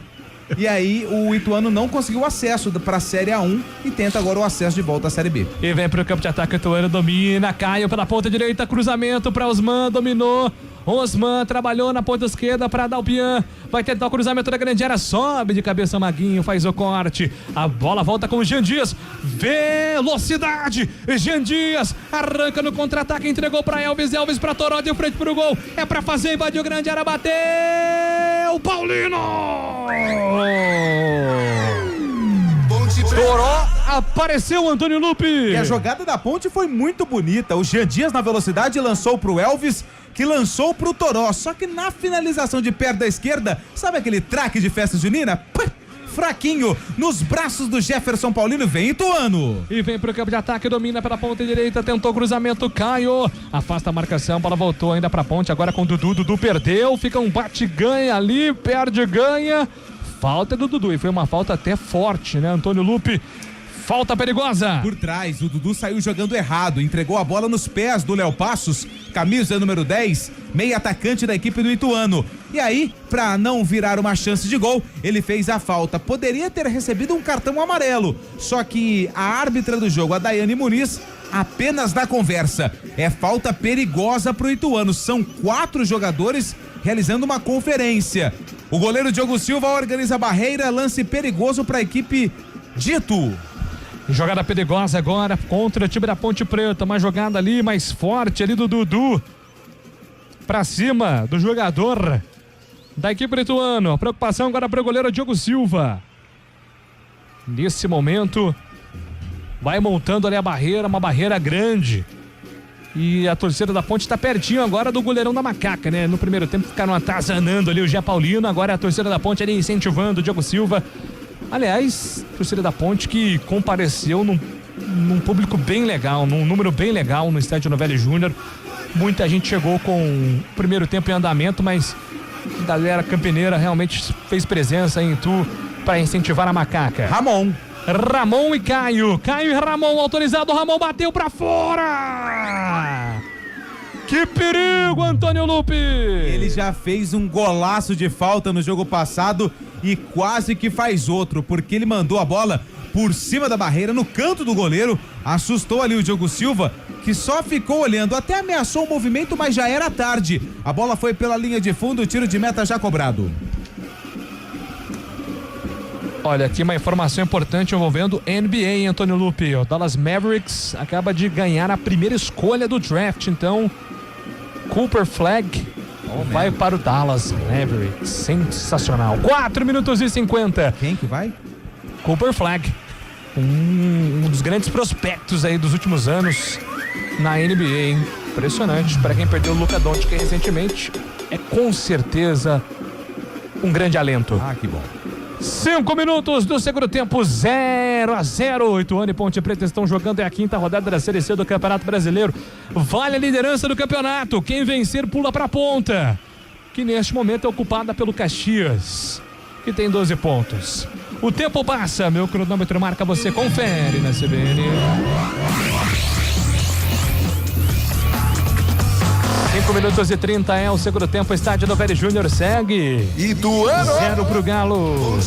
E aí o Ituano não conseguiu acesso para a Série A1 e tenta agora o acesso de volta à Série B. E vem pro campo de ataque, o Ituano domina, Caio pela ponta direita, cruzamento para Osman, dominou. Osman trabalhou na ponta esquerda para Dalpian. Vai tentar o cruzamento da grande área. Sobe de cabeça Maguinho, faz o corte. A bola volta com o Jean Dias. Velocidade. Jean Dias arranca no contra-ataque. Entregou para Elvis. Elvis para Toró. Deu frente pro gol. É para fazer. Invadiu grande área. Bateu. Paulino. Toró apareceu, Antônio Lupe. E a jogada da ponte foi muito bonita. O Jean Dias na velocidade lançou pro Elvis, que lançou pro Toró. Só que na finalização de perna da esquerda, sabe aquele traque de festa junina? Fraquinho, nos braços do Jefferson Paulino, vem Ituano. E vem pro campo de ataque, domina pela ponta direita, tentou cruzamento, Caio. Afasta a marcação, bola voltou ainda pra ponte, agora com o Dudu. Dudu perdeu, fica um bate-ganha ali, perde-ganha. Falta do Dudu, e foi uma falta até forte, né, Antônio Lupe? Falta perigosa. Por trás, o Dudu saiu jogando errado, entregou a bola nos pés do Léo Passos, camisa número 10, meio atacante da equipe do Ituano. E aí, pra não virar uma chance de gol, ele fez a falta. Poderia ter recebido um cartão amarelo, só que a árbitra do jogo, a Daiane Muniz, apenas dá conversa. É falta perigosa pro Ituano. São 4 jogadores realizando uma conferência. O goleiro Diogo Silva organiza a barreira, lance perigoso para a equipe de Itu. Jogada perigosa agora contra o time da Ponte Preta. Uma jogada ali mais forte ali do Dudu. Pra cima do jogador da equipe do Ituano. A preocupação agora para o goleiro Diogo Silva. Nesse momento, vai montando ali a barreira, uma barreira grande. E a torcida da Ponte está pertinho agora do goleirão da Macaca, né? No primeiro tempo ficaram atazanando ali o Gé Paulino. Agora a torcida da Ponte ali incentivando o Diogo Silva. Aliás, a torcida da Ponte que compareceu num público bem legal, num número bem legal no estádio Novelli Júnior. Muita gente chegou com o primeiro tempo em andamento, mas a galera campineira realmente fez presença em Itu para incentivar a Macaca. Ramon e Caio. Caio e Ramon, autorizado. Ramon bateu pra fora. Que perigo, Antônio Lupe. Ele já fez um golaço de falta no jogo passado e quase que faz outro, porque ele mandou a bola por cima da barreira, no canto do goleiro. Assustou ali o Diogo Silva, que só ficou olhando. Até ameaçou o movimento, mas já era tarde. A bola foi pela linha de fundo, o tiro de meta já cobrado. Olha, aqui uma informação importante envolvendo NBA, Antônio Lupe. O Dallas Mavericks acaba de ganhar a primeira escolha do draft, então Cooper Flag vai para o Dallas Mavericks. Sensacional. 4 minutos e 50. Quem que vai? Cooper Flag. Um dos grandes prospectos aí dos últimos anos na NBA, hein? Impressionante. Para quem perdeu o Luka Doncic recentemente, é com certeza um grande alento. Ah, que bom. 5 minutos do segundo tempo, 0-0. Ituano e Ponte Preta estão jogando. É a quinta rodada da Série C do Campeonato Brasileiro. Vale a liderança do campeonato. Quem vencer pula para a ponta, que neste momento é ocupada pelo Caxias, que tem 12 pontos. O tempo passa, meu cronômetro marca, você confere na CBN. 5 minutos e 30 é o segundo tempo. Estádio Novelli Júnior segue. Ituano. 0 pro Galo.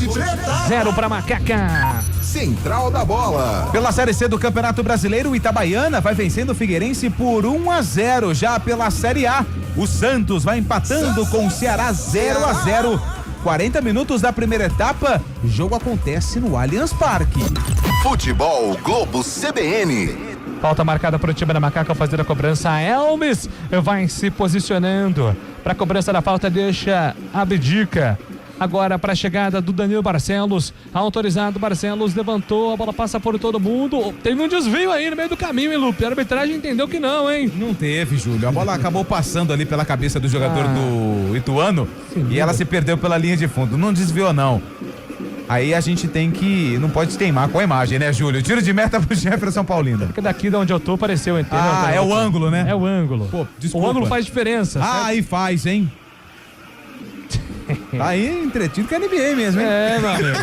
0 pra Macaca. Central da bola. Pela Série C do Campeonato Brasileiro, o Itabaiana vai vencendo o Figueirense por 1-0. Já pela Série A, o Santos vai empatando com o Ceará 0-0. 40 minutos da primeira etapa, o jogo acontece no Allianz Parque. Futebol Globo CBN. Falta marcada para o time da Macaca ao fazer a cobrança. A Elvis vai se posicionando para a cobrança da falta, deixa abdica. Agora para a chegada do Danilo Barcelos, autorizado. Barcelos levantou, a bola passa por todo mundo. Teve um desvio aí no meio do caminho, hein, Lupe? A arbitragem entendeu que não, hein? Não teve, Júlio. A bola acabou passando ali pela cabeça do jogador do Ituano e ela se perdeu pela linha de fundo. Não desviou, não. Aí a gente tem que... Não pode teimar com a imagem, né, Júlio? Tiro de meta pro Jefferson Paulino. Porque daqui de onde eu tô pareceu inteiro. Ah, é o ângulo, né? É o ângulo. Pô, desculpa. O ângulo faz diferença. Ah, certo? aí faz, hein? Tá aí entretido com a NBA mesmo, hein? É, meu amigo.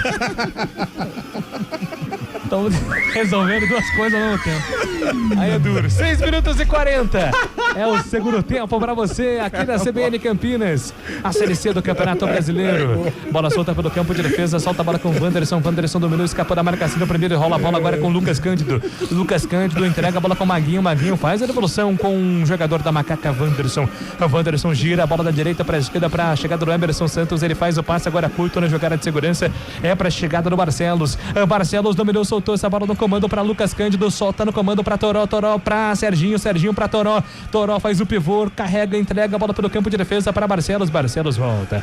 Estão resolvendo duas coisas ao mesmo tempo. Aí é duro. 6 minutos e 40. É o segundo tempo pra você aqui na CBN Campinas. A Série C do Campeonato Brasileiro. Bola solta pelo campo de defesa. Solta a bola com o Wanderson. Wanderson dominou, escapou da marcação do primeiro e rola a bola agora com o Lucas Cândido. Lucas Cândido entrega a bola com o Maguinho. Maguinho faz a devolução com um jogador da Macaca, Wanderson. O Wanderson gira a bola da direita pra esquerda pra chegada do Emerson Santos. Ele faz o passe agora curto na jogada de segurança. É pra chegada do Barcelos. Barcelos dominou, soltou essa bola no comando pra Lucas Cândido. Solta no comando pra Toró. Toró pra Serginho. Serginho pra Toró. Toró faz o pivô, carrega, entrega a bola pelo campo de defesa para Barcelos. Barcelos volta.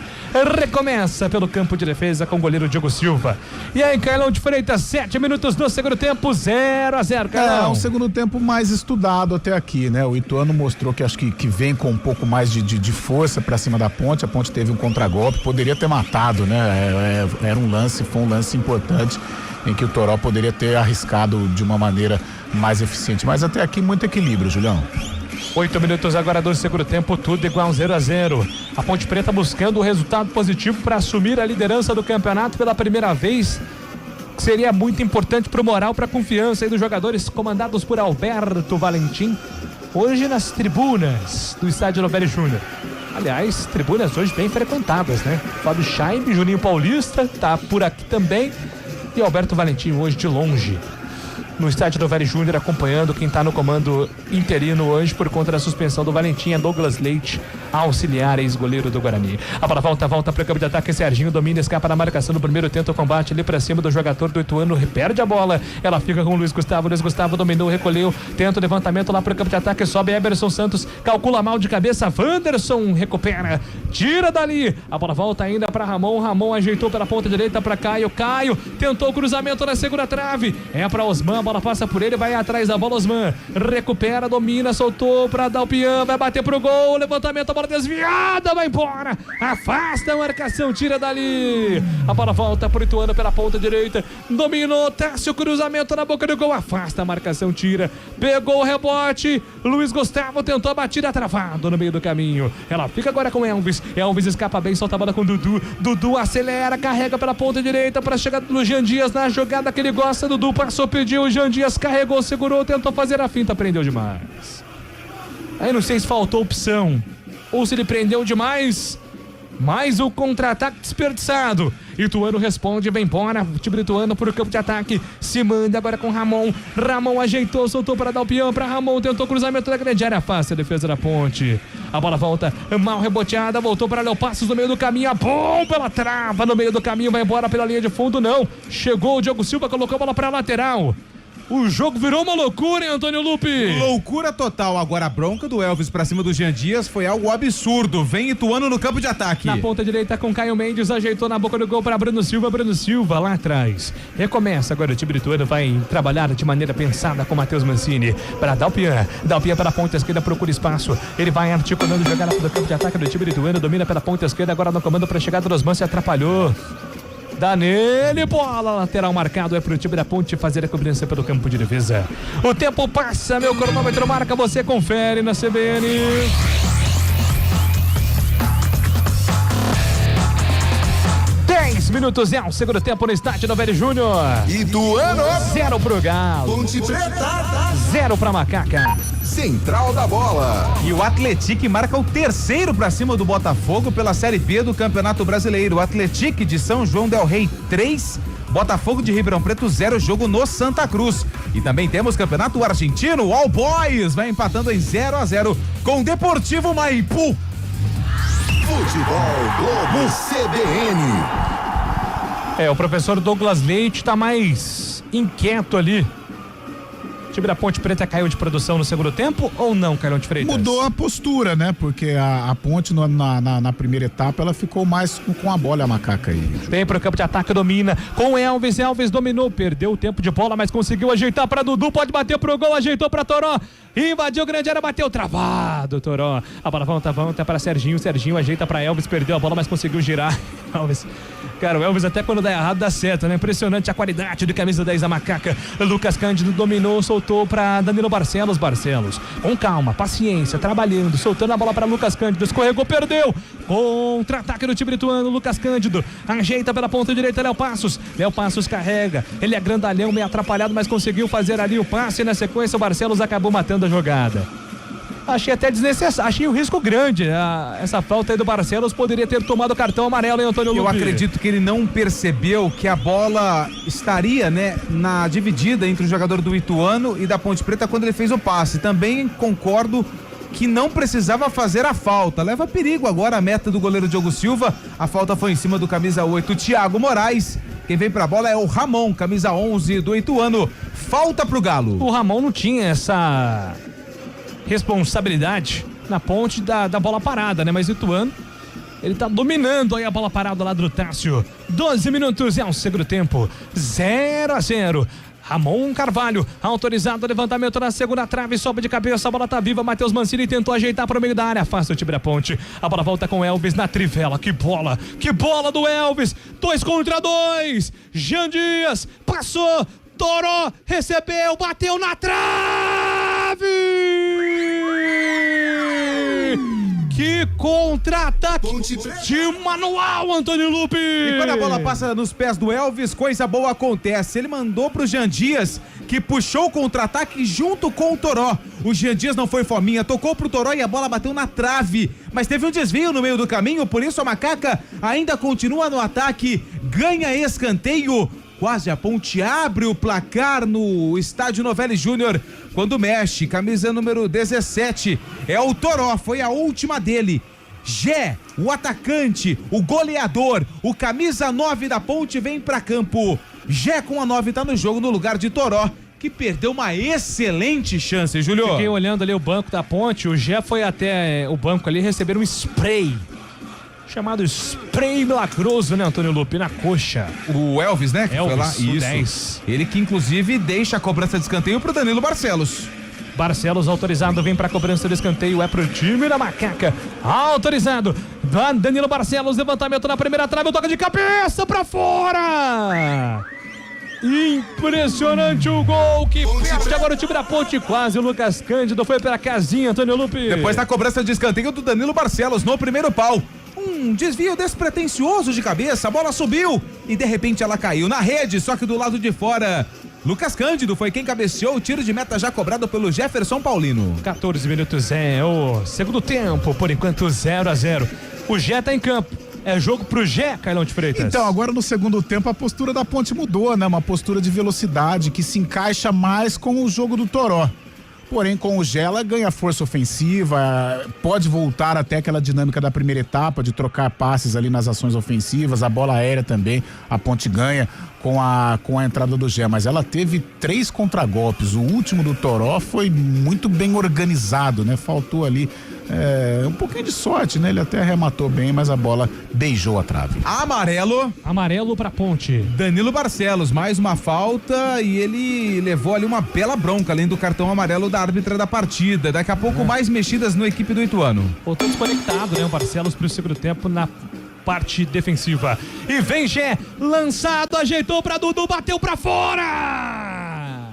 Recomeça pelo campo de defesa com o goleiro Diogo Silva. E aí, Carlão de Freitas, 7 minutos do segundo tempo, 0-0, Carlão. É um segundo tempo mais estudado até aqui, né? O Ituano mostrou que acho que vem com um pouco mais de força pra cima da Ponte. A Ponte teve um contragolpe, poderia ter matado, né? Foi um lance importante em que o Toró poderia ter arriscado de uma maneira mais eficiente. Mas até aqui muito equilíbrio, Julião. 8 minutos agora do segundo tempo, tudo igual 0-0. A Ponte Preta buscando o resultado positivo para assumir a liderança do campeonato pela primeira vez, que seria muito importante para o moral, para a confiança aí dos jogadores comandados por Alberto Valentim, hoje nas tribunas do estádio Novelli Júnior. Aliás, tribunas hoje bem frequentadas, né? Fábio Chaime, Juninho Paulista, tá por aqui também, e Alberto Valentim hoje de longe no estádio do Novelli Júnior, acompanhando quem está no comando interino hoje por conta da suspensão do Valentim, é Douglas Leite, auxiliar, ex-goleiro do Guarani. A bola volta para o campo de ataque, Serginho domina, escapa na marcação do primeiro, tenta o combate ali para cima do jogador do Ituano, perde a bola, ela fica com o Luiz Gustavo dominou, recolheu, tenta o levantamento lá para o campo de ataque, sobe Emerson Santos, calcula mal de cabeça, Wanderson recupera, tira dali, a bola volta ainda para Ramon ajeitou pela ponta direita para Caio tentou o cruzamento na segunda trave, é para Osman, a bola passa por ele, vai atrás da bola, Osman recupera, domina, soltou para Dalpian, vai bater pro gol, levantamento, a bola desviada, vai embora, afasta a marcação, tira dali, a bola volta pro Ituano pela ponta direita, dominou, tece o cruzamento na boca do gol, afasta a marcação, tira, pegou o rebote, Luiz Gustavo tentou a batida, travado no meio do caminho, ela fica agora com Elvis escapa bem, solta a bola com Dudu acelera, carrega pela ponta direita para chegar no Jean Dias na jogada que ele gosta, Dudu passou, pediu, o Jean Dias carregou, segurou, tentou fazer a finta, prendeu demais. Aí não sei se faltou opção ou se ele prendeu demais, mas o contra-ataque desperdiçado. Ituano responde, vem embora, o time do Ituano pro campo de ataque, se manda agora com Ramon ajeitou, soltou para Dalpian, para Ramon, tentou cruzamento da grande área, afasta a defesa da Ponte, a bola volta, mal reboteada, voltou para Léo Passos no meio do caminho, a bomba, ela trava no meio do caminho, vai embora pela linha de fundo, não, chegou o Diogo Silva, colocou a bola para lateral. O jogo virou uma loucura, hein, Antônio Lupe? Loucura total. Agora a bronca do Elvis pra cima do Jean Dias foi algo absurdo. Vem Ituano no campo de ataque. Na ponta direita com Caio Mendes, ajeitou na boca do gol para Bruno Silva lá atrás. Recomeça agora o time do Ituano, vai trabalhar de maneira pensada com Matheus Mancini. Para Dalpian pela ponta esquerda, procura espaço. Ele vai articulando jogada pelo campo de ataque do time do Ituano, domina pela ponta esquerda, agora no comando para a chegada do Osman, se atrapalhou. Dá nele, bola lateral marcado, é pro time da Ponte fazer a cobrança pelo campo de defesa. O tempo passa, meu cronômetro marca, você confere na CBN. Minutos é o segundo tempo no estádio Novelli Júnior. Ituano 0 pro Galo, Ponte Preta 0 pra Macaca. Central da bola. E o Atlético marca o terceiro pra cima do Botafogo pela Série B do Campeonato Brasileiro. O Atlético de São João del Rei 3, Botafogo de Ribeirão Preto 0, jogo no Santa Cruz. E também temos Campeonato Argentino, o All Boys vai empatando em 0-0 com o Deportivo Maipú. Futebol Globo CBN. O professor Douglas Leite tá mais inquieto ali. O time da Ponte Preta caiu de produção no segundo tempo ou não, Carlão de Freitas? Mudou a postura, né? Porque a Ponte na primeira etapa ela ficou mais com a bola, a Macaca aí. Vem pro campo de ataque, domina com Elvis dominou, perdeu o tempo de bola, mas conseguiu ajeitar pra Dudu, pode bater pro gol, ajeitou pra Toró, invadiu grande área, bateu travado, Toró. A bola volta para Serginho ajeita pra Elvis, perdeu a bola, mas conseguiu girar. Elvis. Cara, o Elvis até quando dá errado dá certo, né? Impressionante a qualidade de camisa 10 da Macaca. Lucas Cândido dominou, soltou pra Danilo Barcelos. Barcelos, com calma, paciência, trabalhando, soltando a bola pra Lucas Cândido. Escorregou, perdeu. Contra-ataque do time lituano. Lucas Cândido ajeita pela ponta direita, Léo Passos. Léo Passos carrega. Ele é grandalhão, meio atrapalhado, mas conseguiu fazer ali o passe. Na sequência, o Barcelos acabou matando a jogada. Achei até desnecessário, achei o risco grande. Essa falta aí do Barcelos poderia ter tomado cartão amarelo, hein, Antônio Lupi? Eu acredito que ele não percebeu que a bola estaria, né, na dividida entre o jogador do Ituano e da Ponte Preta quando ele fez o passe. Também concordo que não precisava fazer a falta. Leva perigo agora a meta do goleiro Diogo Silva. A falta foi em cima do camisa 8, Thiago Moraes. Quem vem pra bola é o Ramon, camisa 11 do Ituano. Falta pro Galo. O Ramon não tinha essa responsabilidade na ponte da bola parada, né? Mas o Ituano, ele tá dominando aí a bola parada lá do Tássio. 12 minutos é o segundo tempo. 0-0. Ramon Carvalho, autorizado, levantamento na segunda trave, sobe de cabeça, a bola tá viva, Matheus Mancini tentou ajeitar pro meio da área, afasta o time da ponte, a bola volta com Elvis na trivela, que bola do Elvis, 2 contra 2, Jean Dias, passou, Toró, recebeu, bateu na trave! Que contra-ataque de manual, Antônio Lupi! E quando a bola passa nos pés do Elvis, coisa boa acontece. Ele mandou pro Jean Dias, que puxou o contra-ataque junto com o Toró. O Jean Dias não foi fominha, tocou pro Toró e a bola bateu na trave. Mas teve um desvio no meio do caminho, por isso a Macaca ainda continua no ataque. Ganha escanteio. Quase a Ponte abre o placar no estádio Novelli Júnior quando mexe, camisa número 17, é o Toró, foi a última dele. Gé, o atacante, o goleador, o camisa 9 da Ponte vem pra campo. Gé com a 9 tá no jogo no lugar de Toró, que perdeu uma excelente chance, Júlio. Fiquei olhando ali o banco da Ponte, o Gé foi até o banco ali receber um spray. Chamado spray milagroso, né, Antônio Lupi, na coxa. O Elvis, né, que Elvis, foi lá. Isso. 10. Ele que inclusive deixa a cobrança de escanteio pro Danilo Barcelos. Barcelos autorizado, vem pra cobrança do escanteio, é pro time da Macaca. Autorizado, Danilo Barcelos, levantamento na primeira trave, toca de cabeça pra fora. Impressionante o gol que perde agora o time da Ponte, quase o Lucas Cândido foi pela casinha, Antônio Lupi. Depois da cobrança de escanteio do Danilo Barcelos no primeiro pau. Um desvio despretensioso de cabeça, a bola subiu e de repente ela caiu na rede, só que do lado de fora. Lucas Cândido foi quem cabeceou, o tiro de meta já cobrado pelo Jefferson Paulino. 14 minutos é o segundo tempo, por enquanto 0-0. O Gé tá em campo. É jogo pro Gé, Carlão de Freitas. Então, agora no segundo tempo a postura da Ponte mudou, né? Uma postura de velocidade que se encaixa mais com o jogo do Toró. Porém, com o Gé, ela ganha força ofensiva, pode voltar até aquela dinâmica da primeira etapa de trocar passes ali nas ações ofensivas, a bola aérea também, a Ponte ganha com a entrada do Gé, mas ela teve 3 contragolpes, o último do Toró foi muito bem organizado, né? Faltou ali um pouquinho de sorte, né? Ele até arrematou bem, mas a bola beijou a trave. Amarelo pra Ponte. Danilo Barcelos, mais uma falta e ele levou ali uma bela bronca, além do cartão amarelo da árbitra da partida. Daqui a pouco mais mexidas no equipe do Ituano. Voltou desconectado, né? O Barcelos pro segundo tempo na parte defensiva. E vem Gé, lançado, ajeitou pra Dudu, bateu pra fora!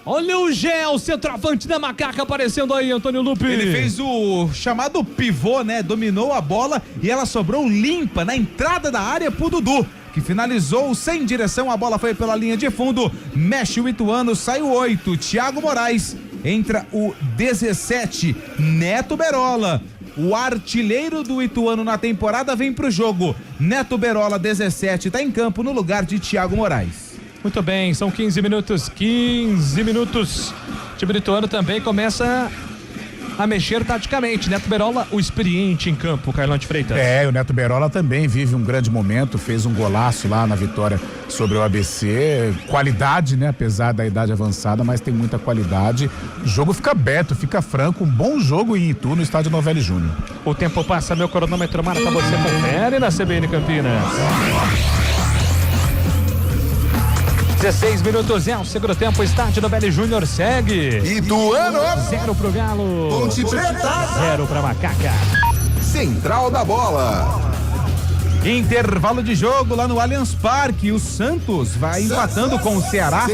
Olha o Gé, o centroavante da Macaca aparecendo aí, Antônio Lupi. Ele fez o chamado pivô, né? Dominou a bola e ela sobrou limpa na entrada da área pro Dudu, que finalizou sem direção, a bola foi pela linha de fundo, mexe o Ituano, sai o 8, Thiago Moraes, entra o 17, Neto Berola. O artilheiro do Ituano na temporada vem pro jogo. Neto Berola, 17, tá em campo no lugar de Thiago Moraes. Muito bem, são 15 minutos. 15 minutos. O time do Ituano também começa a mexer taticamente. Neto Berola, o experiente em campo, Carlão de Freitas. O Neto Berola também vive um grande momento, fez um golaço lá na vitória sobre o ABC. Qualidade, né? Apesar da idade avançada, mas tem muita qualidade. O jogo fica aberto, fica franco. Um bom jogo em Itu, no estádio Novelli Júnior. O tempo passa, meu cronômetro marca, você confere na CBN Campinas. 16 minutos é o segundo tempo, estádio Novelli Júnior segue. Ituano 0 pro Galo. Ponte Preta 0 pra Macaca. Central da bola. Intervalo de jogo lá no Allianz Parque. O Santos vai empatando com o Ceará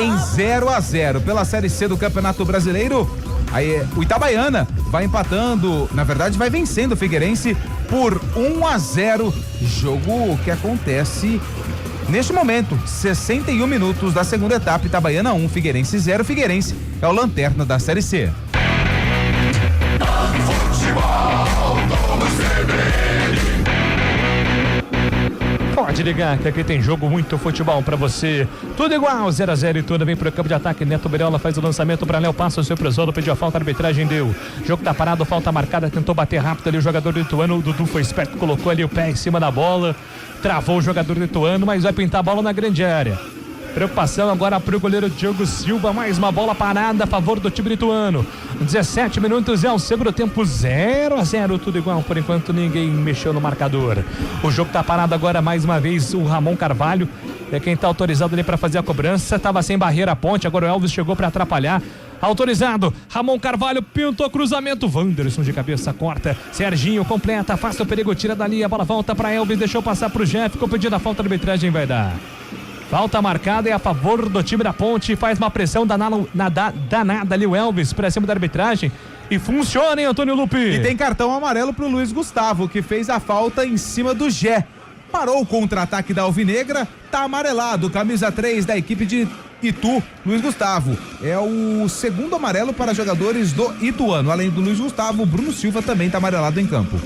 em 0-0 pela Série C do Campeonato Brasileiro. Aí o Itabaiana vai empatando, na verdade vai vencendo o Figueirense por 1-0. Jogo que acontece neste momento, 61 minutos da segunda etapa. Itabaiana 1, Figueirense 0. Figueirense é o lanterna da Série C. Pode ligar que aqui tem jogo, muito futebol pra você. Tudo igual, 0-0 e tudo. Vem pro campo de ataque, Neto Berola faz o lançamento pra Léo, passa o seu Prezolo, pediu a falta, a arbitragem deu. Jogo tá parado, falta marcada, tentou bater rápido ali o jogador do Ituano. O Dudu foi esperto, colocou ali o pé em cima da bola, travou o jogador do Ituano, mas vai pintar a bola na grande área. Preocupação agora pro goleiro Diogo Silva, mais uma bola parada a favor do time lituano. 17 minutos é o segundo tempo, 0-0, tudo igual, por enquanto ninguém mexeu no marcador. O jogo tá parado agora mais uma vez, o Ramon Carvalho é quem tá autorizado ali para fazer a cobrança, tava sem barreira a ponte, agora o Elvis chegou para atrapalhar. Autorizado, Ramon Carvalho pintou cruzamento, Wanderson de cabeça corta, Serginho completa, afasta o perigo, tira dali, a bola volta para Elvis, deixou passar pro Jeff, ficou pedindo a falta, a arbitragem vai dar. Falta marcada é a favor do time da Ponte, faz uma pressão danada ali o Elvis pra cima da arbitragem e funciona, hein, Antônio Lupi? E tem cartão amarelo pro Luiz Gustavo, que fez a falta em cima do Gé. Parou o contra-ataque da Alvinegra, tá amarelado, camisa 3 da equipe de Itu, Luiz Gustavo. É o segundo amarelo para jogadores do Ituano. Além do Luiz Gustavo, o Bruno Silva também tá amarelado em campo.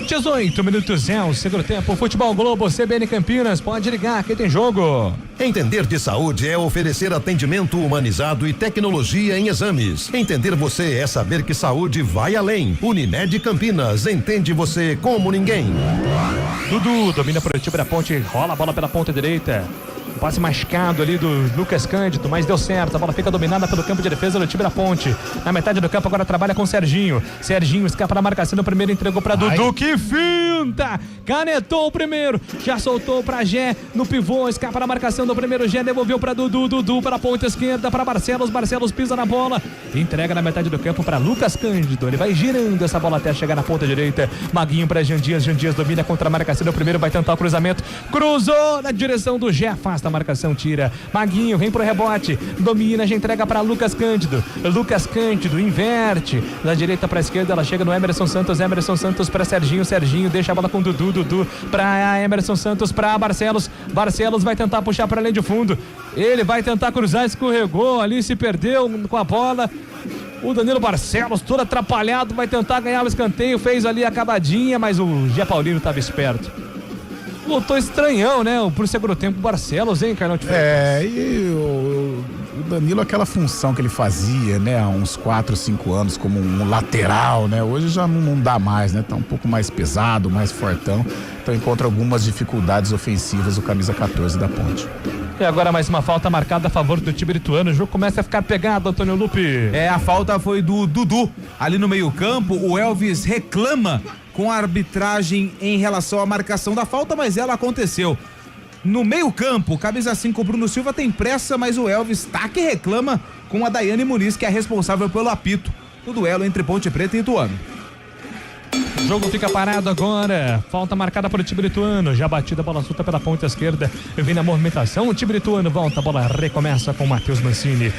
18 minutos é o segundo tempo, Futebol Globo, CBN Campinas, pode ligar, aqui tem jogo. Entender de saúde é oferecer atendimento humanizado e tecnologia em exames. Entender você é saber que saúde vai além. Unimed Campinas, entende você como ninguém. Dudu domina para o time da Ponte, rola a bola pela ponta direita. Passe mascado ali do Lucas Cândido, mas deu certo, a bola fica dominada pelo campo de defesa do time da Ponte. Na metade do campo agora trabalha com o Serginho. Serginho escapa na marcação, o primeiro entregou pra Dudu, que finta! Canetou o primeiro, já soltou pra Gé, no pivô, escapa na marcação do primeiro, Gé devolveu pra Dudu, Dudu para a ponta esquerda, para Barcelos, Barcelos pisa na bola, entrega na metade do campo pra Lucas Cândido, ele vai girando essa bola até chegar na ponta direita, Maguinho pra Jean Dias domina contra a marcação do primeiro, vai tentar o cruzamento, cruzou na direção do Gé, afasta a marcação, tira, Maguinho vem pro rebote, domina, já entrega para Lucas Cândido inverte, da direita pra esquerda, ela chega no Emerson Santos pra Serginho, Serginho deixa a bola com Dudu pra Emerson Santos, pra Barcelos vai tentar puxar pra além de fundo, ele vai tentar cruzar, escorregou ali, se perdeu com a bola, o Danilo Barcelos todo atrapalhado, vai tentar ganhar o escanteio, fez ali a acabadinha, mas o Gé Paulino tava esperto. Voltou estranhão, né? Pro segundo tempo, Barcelos, hein, Carlão? E o Danilo, aquela função que ele fazia, né, há uns 4, 5 anos como um lateral, né? Hoje já não dá mais, né? Tá um pouco mais pesado, mais fortão. Então encontra algumas dificuldades ofensivas o camisa 14 da Ponte. E agora mais uma falta marcada a favor do time lituano. O jogo começa a ficar pegado, Antônio Lupi. A falta foi do Dudu. Ali no meio-campo, o Elvis reclama com a arbitragem em relação à marcação da falta, mas ela aconteceu. No meio-campo, camisa 5, Bruno Silva tem pressa, mas o Elvis tá que reclama com a Daiane Muniz, que é responsável pelo apito do duelo entre Ponte Preta e Ituano. O jogo fica parado agora, falta marcada para o time lituano, já batida a bola solta pela ponta esquerda, vem na movimentação, o time lituano volta, a bola recomeça com o Matheus Mancini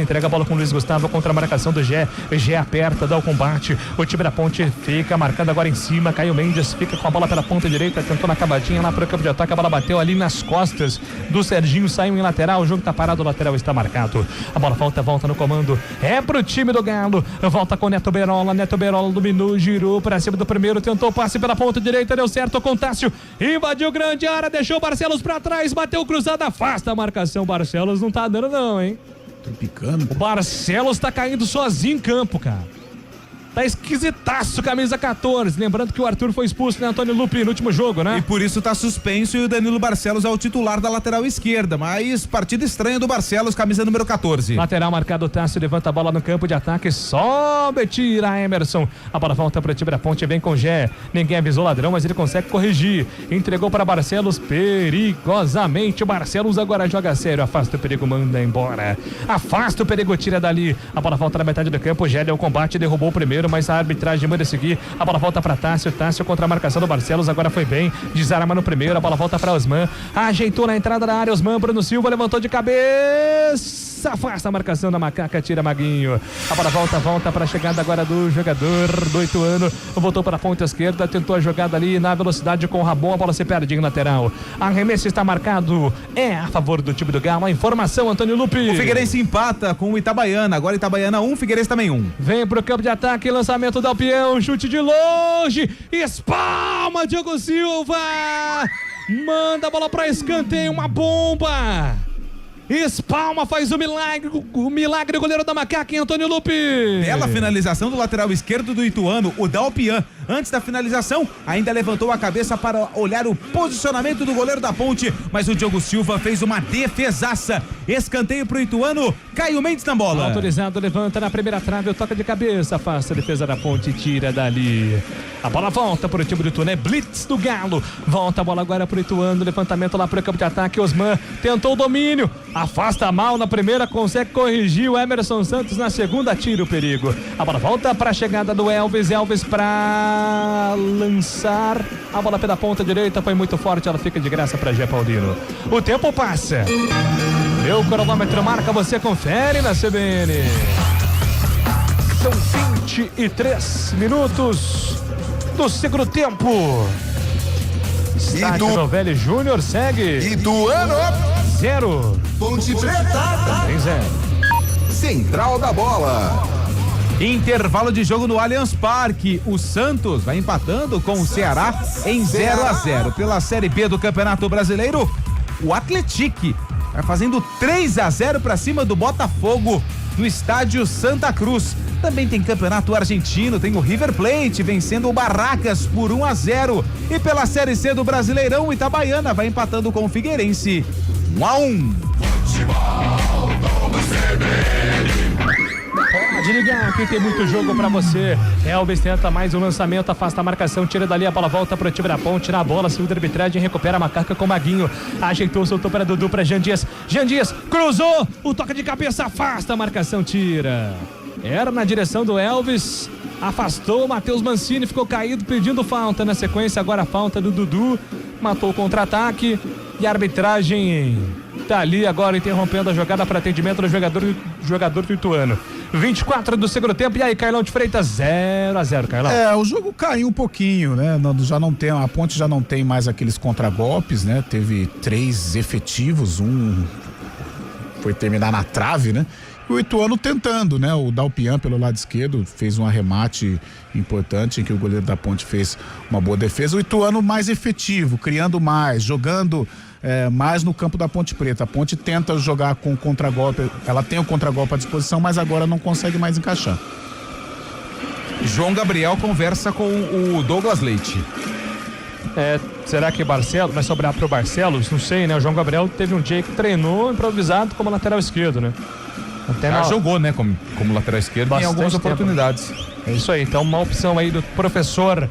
entrega a bola com o Luiz Gustavo contra a marcação do Gé, Gé aperta, dá o combate, o time da Ponte fica marcando agora em cima, Caio Mendes fica com a bola pela ponta direita, tentou na acabadinha lá para o campo de ataque, a bola bateu ali nas costas do Serginho, saiu em lateral, o jogo tá parado, o lateral está marcado, a bola volta no comando, é pro time do Galo, volta com Neto Berola dominou, girou para cima do primeiro, tentou o passe pela ponta direita, deu certo, Contácio invadiu grande área, deixou Barcelos pra trás, bateu cruzada, afasta a marcação, Barcelos não tá dando não, hein? Tropicando. O Barcelos tá caindo sozinho em campo, cara. Tá esquisitaço, camisa 14. Lembrando que o Arthur foi expulso, né, Antônio Lupi, no último jogo, né? E por isso tá suspenso e o Danilo Barcelos é o titular da lateral esquerda. Mas partida estranha do Barcelos, camisa número 14. Lateral marcado, Tássio levanta a bola no campo de ataque, sobe, tira Emerson. A bola volta para o time da Ponte, vem com Gé. Ninguém avisou o ladrão, mas ele consegue corrigir. Entregou para Barcelos perigosamente. O Barcelos agora joga sério, afasta o perigo, manda embora. Afasta o perigo, tira dali. A bola volta na metade do campo, Gé deu o combate, derrubou o primeiro. goleiro, mas a arbitragem manda seguir. A bola volta para Tássio contra a marcação do Barcelos, agora foi bem, desarma no primeiro, a bola volta para Osman, ajeitou na entrada da área, Osman, Bruno Silva levantou de cabeça, afasta a marcação da Macaca, tira Maguinho. A bola volta para a chegada agora do jogador do Ituano, voltou para a ponta esquerda, tentou a jogada ali na velocidade com o Rabon, a bola se perde em lateral. Arremesso está marcado, é a favor do time do Galo. A informação, Antônio Lupe. O Figueirense empata com o Itabaiana, agora Itabaiana 1, Figueirense também 1. Vem pro campo de ataque, lançamento do Alpião, chute de longe, espalma Diogo Silva, manda a bola para escanteio, uma bomba. Espalma, faz o milagre, o goleiro da Macaca, Antônio Lupe. Bela finalização do lateral esquerdo do Ituano, o Dalpian. Antes da finalização, ainda levantou a cabeça para olhar o posicionamento do goleiro da Ponte, mas o Diogo Silva fez uma defesaça. Escanteio pro Ituano, Caio Mendes na bola. Autorizado, levanta na primeira trave, toca de cabeça, afasta a defesa da Ponte, tira dali. A bola volta pro time do Ituano, é blitz do Galo. Volta a bola agora pro Ituano, levantamento lá pro campo de ataque, Osman tentou o domínio, afasta mal na primeira, consegue corrigir o Emerson Santos na segunda, tira o perigo. A bola volta para a chegada do Elvis para lançar a bola pela ponta direita, foi muito forte, ela fica de graça para Gé Paulino. O tempo passa, o cronômetro marca, você confere na CBN. São 23 minutos do segundo tempo. Estádio Novelli Júnior segue. Ituano 0. Ponte Preta 0. Central da bola. Intervalo de jogo no Allianz Parque. O Santos vai empatando com o Ceará em 0-0. Pela Série B do Campeonato Brasileiro, o Atlético vai fazendo 3-0 para cima do Botafogo no estádio Santa Cruz. Também tem Campeonato Argentino, tem o River Plate vencendo o Barracas por 1-0. E pela Série C do Brasileirão, o Itabaiana vai empatando com o Figueirense 1-1. Pode ligar, aqui tem muito jogo pra você. Elvis tenta mais um lançamento, afasta a marcação, tira dali, a bola volta pro time da Ponte, na bola, segunda arbitragem, recupera a Macaca com o Maguinho, ajeitou, soltou para Dudu, pra Jean Dias, cruzou, o toque de cabeça, afasta a marcação, tira. Era na direção do Elvis, afastou, Matheus Mancini ficou caído pedindo falta, na sequência agora a falta do Dudu, matou o contra-ataque e a arbitragem tá ali agora interrompendo a jogada para atendimento do jogador do Ituano. 24 do segundo tempo, e aí, Carlão de Freitas, 0-0, Carlão. O jogo caiu um pouquinho, né? Já não tem, a Ponte já não tem mais aqueles contragolpes, né? Teve 3 efetivos, um foi terminar na trave, né? O Ituano tentando, né? O Dalpian pelo lado esquerdo fez um arremate importante em que o goleiro da Ponte fez uma boa defesa. O Ituano mais efetivo, criando mais, jogando mais no campo da Ponte Preta. A Ponte tenta jogar com contragolpe, ela tem o contragolpe à disposição, mas agora não consegue mais encaixar. João Gabriel conversa com o Douglas Leite. Será que Barcelos vai sobrar pro Barcelos? Não sei, né? O João Gabriel teve um dia que treinou improvisado como lateral esquerdo, né? Já jogou, né, como lateral esquerdo em algumas oportunidades. É isso aí, então uma opção aí do professor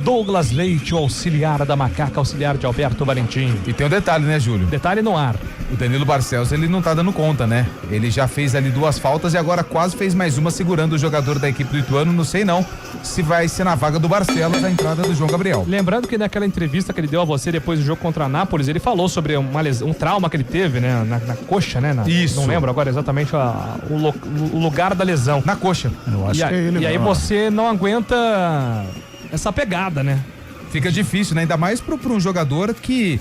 Douglas Leite, o auxiliar da Macaca, auxiliar de Alberto Valentim. E tem um detalhe, né, Júlio? Detalhe no ar. O Danilo Barcelos, ele não tá dando conta, né? Ele já fez ali 2 faltas e agora quase fez mais uma segurando o jogador da equipe do Ituano. Não sei não se vai ser na vaga do Barcelos a entrada do João Gabriel. Lembrando que naquela entrevista que ele deu a você depois do jogo contra a Nápoles, ele falou sobre um trauma que ele teve, né? Na coxa, né? Isso. Não lembro agora exatamente o lugar da lesão. Na coxa. Eu acho que é ele. E aí você não aguenta essa pegada, né? Fica difícil, né? Ainda mais para um jogador que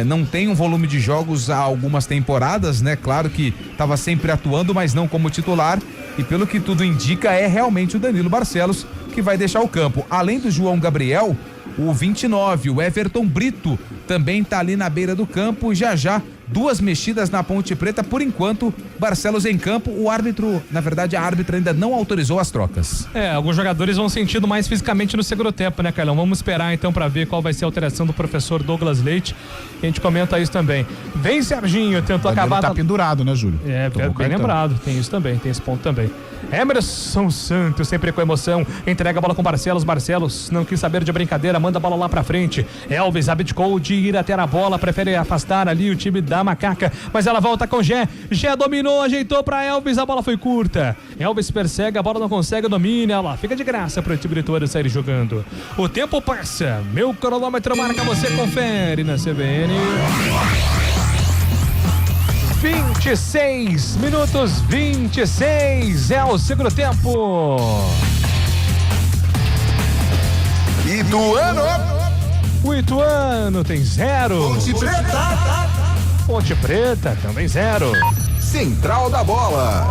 não tem um volume de jogos há algumas temporadas, né? Claro que estava sempre atuando, mas não como titular. E pelo que tudo indica, é realmente o Danilo Barcelos que vai deixar o campo. Além do João Gabriel, o 29, o Everton Brito, também tá ali na beira do campo. Já 2 mexidas na Ponte Preta. Por enquanto, Barcelos em campo. O árbitro, na verdade, a árbitra ainda não autorizou as trocas. Alguns jogadores vão sentindo mais fisicamente no segundo tempo, né, Carlão? Vamos esperar então para ver qual vai ser a alteração do professor Douglas Leite. A gente comenta isso também. Vem Serginho, tentou acabar. Tá pendurado, né, Júlio? Bem lembrado. Tem isso também, tem esse ponto também. Emerson Santos, sempre com emoção, entrega a bola com Barcelos não quis saber de brincadeira, manda a bola lá pra frente. Elvis abdicou de ir até a bola, prefere afastar ali o time da da Macaca, mas ela volta com Gé. Gé dominou, ajeitou pra Elvis, a bola foi curta. Elvis persegue, a bola não consegue, domina. Ela fica de graça pro time Vitória sair jogando. O tempo passa, meu cronômetro marca, você confere na CBN. 26 minutos, 26 é o segundo tempo. Ituano. O Ituano tem 0. Ponte Preta também 0. Central da Bola.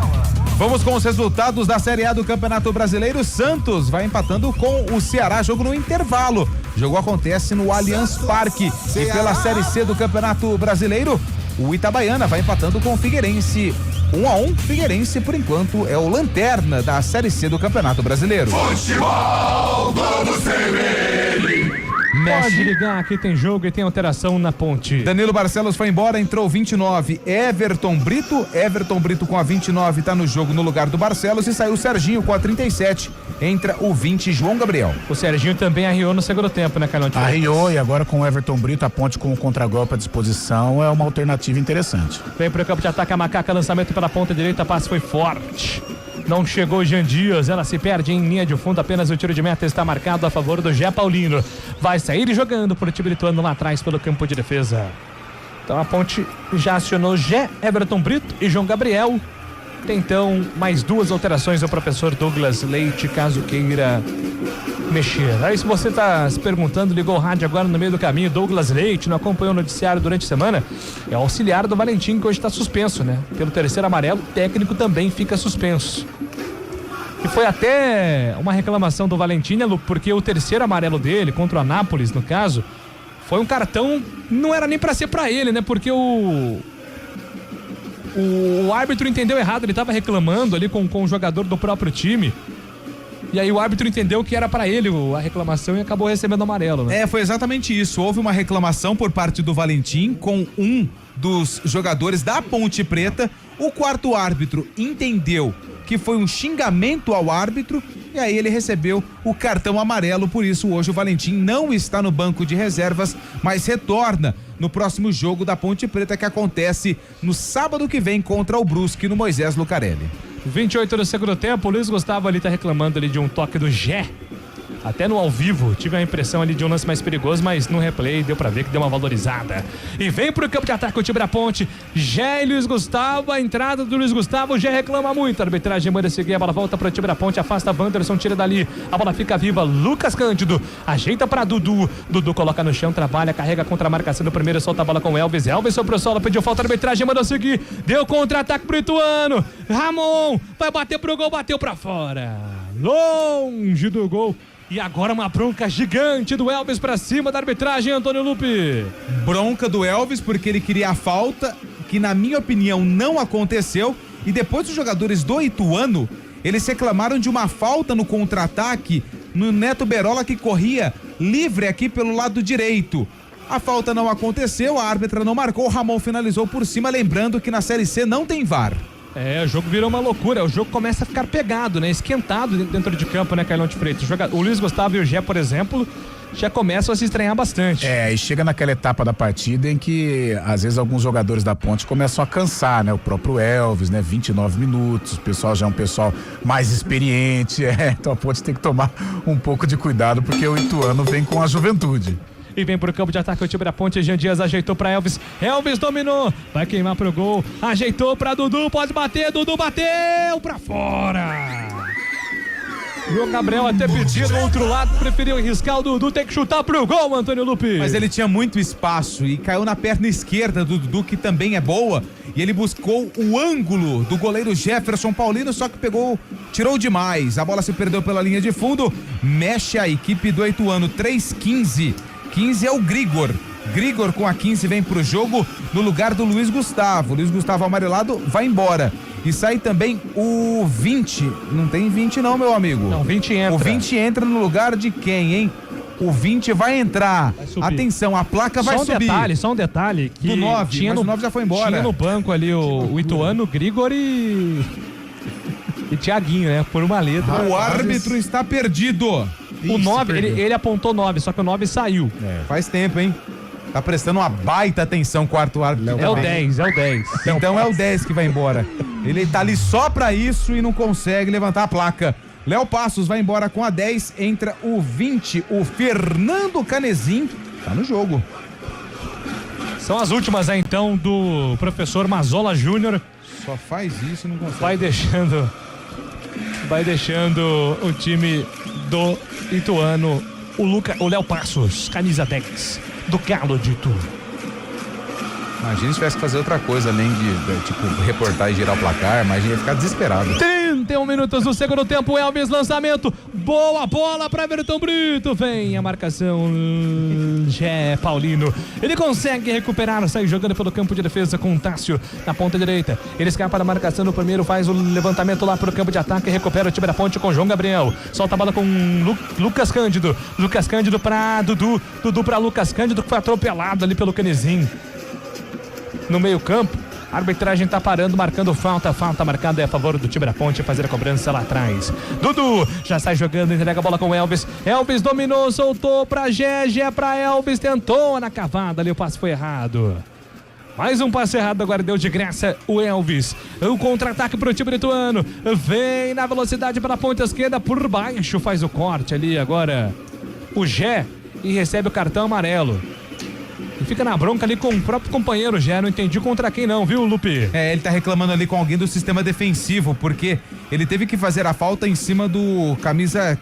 Vamos com os resultados da Série A do Campeonato Brasileiro. Santos vai empatando com o Ceará, jogo no intervalo. O jogo acontece no Allianz Parque. E pela Série C do Campeonato Brasileiro, o Itabaiana vai empatando com o Figueirense. 1-1, Figueirense, por enquanto, é o lanterna da Série C do Campeonato Brasileiro. Futebol Globo CBN. Pode ligar, aqui tem jogo e tem alteração na Ponte. Danilo Barcelos foi embora, entrou 29, Everton Brito com a 29 tá no jogo no lugar do Barcelos e saiu o Serginho com a 37, entra o 20, João Gabriel. O Serginho também arriou no segundo tempo, né, Carlão? Arriou, e agora com o Everton Brito, a Ponte com o contragolpe à disposição é uma alternativa interessante. Vem pro campo de ataque a Macaca, lançamento pela ponta direita, passe foi forte. Não chegou Jean Dias, ela se perde em linha de fundo, apenas o tiro de meta está marcado a favor do Gé Paulino. Vai sair jogando por time lituano lá atrás pelo campo de defesa. Então a Ponte já acionou Gé, Everton Brito e João Gabriel. Tem então mais 2 alterações do professor Douglas Leite, caso queira mexer. Aí se você está se perguntando, ligou o rádio agora no meio do caminho, Douglas Leite não acompanhou o noticiário durante a semana, é o auxiliar do Valentim que hoje está suspenso, né? Pelo terceiro amarelo, o técnico também fica suspenso. E foi até uma reclamação do Valentim, né, Lu? Porque o terceiro amarelo dele, contra o Anápolis, no caso, foi um cartão, não era nem pra ser pra ele, né? Porque o árbitro entendeu errado, ele tava reclamando ali com o jogador do próprio time. E aí o árbitro entendeu que era pra ele a reclamação e acabou recebendo amarelo, né? Foi exatamente isso. Houve uma reclamação por parte do Valentim com um dos jogadores da Ponte Preta. O quarto árbitro entendeu que foi um xingamento ao árbitro e aí ele recebeu o cartão amarelo. Por isso hoje o Valentim não está no banco de reservas, mas retorna no próximo jogo da Ponte Preta, que acontece no sábado que vem contra o Brusque no Moisés Lucarelli. 28 do segundo tempo, o Luiz Gustavo ali tá reclamando ali de um toque do Gé. Até no ao vivo, tive a impressão ali de um lance mais perigoso, mas no replay deu pra ver que deu uma valorizada. E vem pro campo de ataque o time da Ponte. Gé e Luiz Gustavo, a entrada do Luiz Gustavo, Gé reclama muito. A arbitragem manda seguir, a bola volta pro time da Ponte, afasta Wanderson, tira dali. A bola fica viva, Lucas Cândido, ajeita pra Dudu. Dudu coloca no chão, trabalha, carrega contra a marcação do primeiro, solta a bola com Elvis. Elvis sobre o solo, pediu falta, a arbitragem mandou seguir. Deu contra-ataque pro Ituano. Ramon vai bater pro gol, bateu pra fora. Longe do gol. E agora uma bronca gigante do Elvis pra cima da arbitragem, Antônio Lupe. Bronca do Elvis porque ele queria a falta, que na minha opinião não aconteceu. E depois os jogadores do Ituano, eles reclamaram de uma falta no contra-ataque no Neto Berola, que corria livre aqui pelo lado direito. A falta não aconteceu, a árbitra não marcou, o Ramon finalizou por cima, lembrando que na Série C não tem VAR. O jogo virou uma loucura, o jogo começa a ficar pegado, né? Esquentado dentro de campo, né, Carlão de Freitas? O Luiz Gustavo e o Gé, por exemplo, já começam a se estranhar bastante. E chega naquela etapa da partida em que, às vezes, alguns jogadores da Ponte começam a cansar, né? O próprio Elvis, né? 29 minutos, o pessoal já é um pessoal mais experiente, então a Ponte tem que tomar um pouco de cuidado, porque o Ituano vem com a juventude. E vem pro campo de ataque o time da Ponte, Jean Dias ajeitou pra Elvis, Elvis dominou, vai queimar pro gol, ajeitou pra Dudu, pode bater, Dudu bateu pra fora. O Gabriel até pediu do outro lado, preferiu arriscar, o Dudu tem que chutar pro gol, Antônio Lupe. Mas ele tinha muito espaço e caiu na perna esquerda do Dudu, que também é boa, e ele buscou o ângulo do goleiro Jefferson Paulino, só que tirou demais, a bola se perdeu pela linha de fundo, mexe a equipe do Ituano, 3-15. 15 é o Grigor com a 15 vem pro jogo no lugar do Luiz Gustavo. Luiz Gustavo amarelado vai embora. E sai também o 20. Não tem 20 não, meu amigo. Não, 20 entra. O 20 entra no lugar de quem, hein? O 20 vai entrar. Atenção, a placa vai subir. Só um detalhe. Que do 9, mas o 9 já foi embora. Tinha no banco ali o Ituano, Grigor e Thiaguinho, né? Por uma letra. O árbitro está perdido. O 9, ele apontou 9, só que o 9 saiu. Faz tempo, hein? Tá prestando uma baita atenção, quarto árbitro. É o 10. Então é o 10 que vai embora. Ele tá ali só pra isso e não consegue levantar a placa. Léo Passos vai embora com a 10, entra o 20, o Fernando Canezin, tá no jogo. São as últimas, então, do professor Mazola Júnior. Só faz isso e não consegue. Vai deixando o time do Ituano, o Léo Passos, camisa 10 do Galo de Itu. Imagina se tivesse que fazer outra coisa, além de tipo, reportar e girar o placar, mas ia ficar desesperado. 31 minutos do segundo tempo, Elvis, lançamento, boa bola para Everton Brito, vem a marcação, Gé Paulino, ele consegue recuperar, sai jogando pelo campo de defesa com o Tássio na ponta direita, ele escapa da marcação no primeiro, faz o levantamento lá pro campo de ataque, recupera o time da ponte com João Gabriel, solta a bola com Lucas Cândido para Dudu para Lucas Cândido, que foi atropelado ali pelo Canezin. No meio campo, a arbitragem tá parando, marcando falta marcada é a favor do time da ponte, fazer a cobrança lá atrás. Dudu já sai jogando, entrega a bola com o Elvis dominou, soltou pra Gé pra Elvis, tentou na cavada ali, o passe foi errado. Mais um passe errado, agora deu de graça o Elvis. O contra-ataque pro time lituano, vem na velocidade pela ponta esquerda, por baixo faz o corte ali agora o Gé e recebe o cartão amarelo. E fica na bronca ali com o próprio companheiro, já não entendi contra quem não, viu, Lupe? Ele tá reclamando ali com alguém do sistema defensivo, porque ele teve que fazer a falta em cima do camisa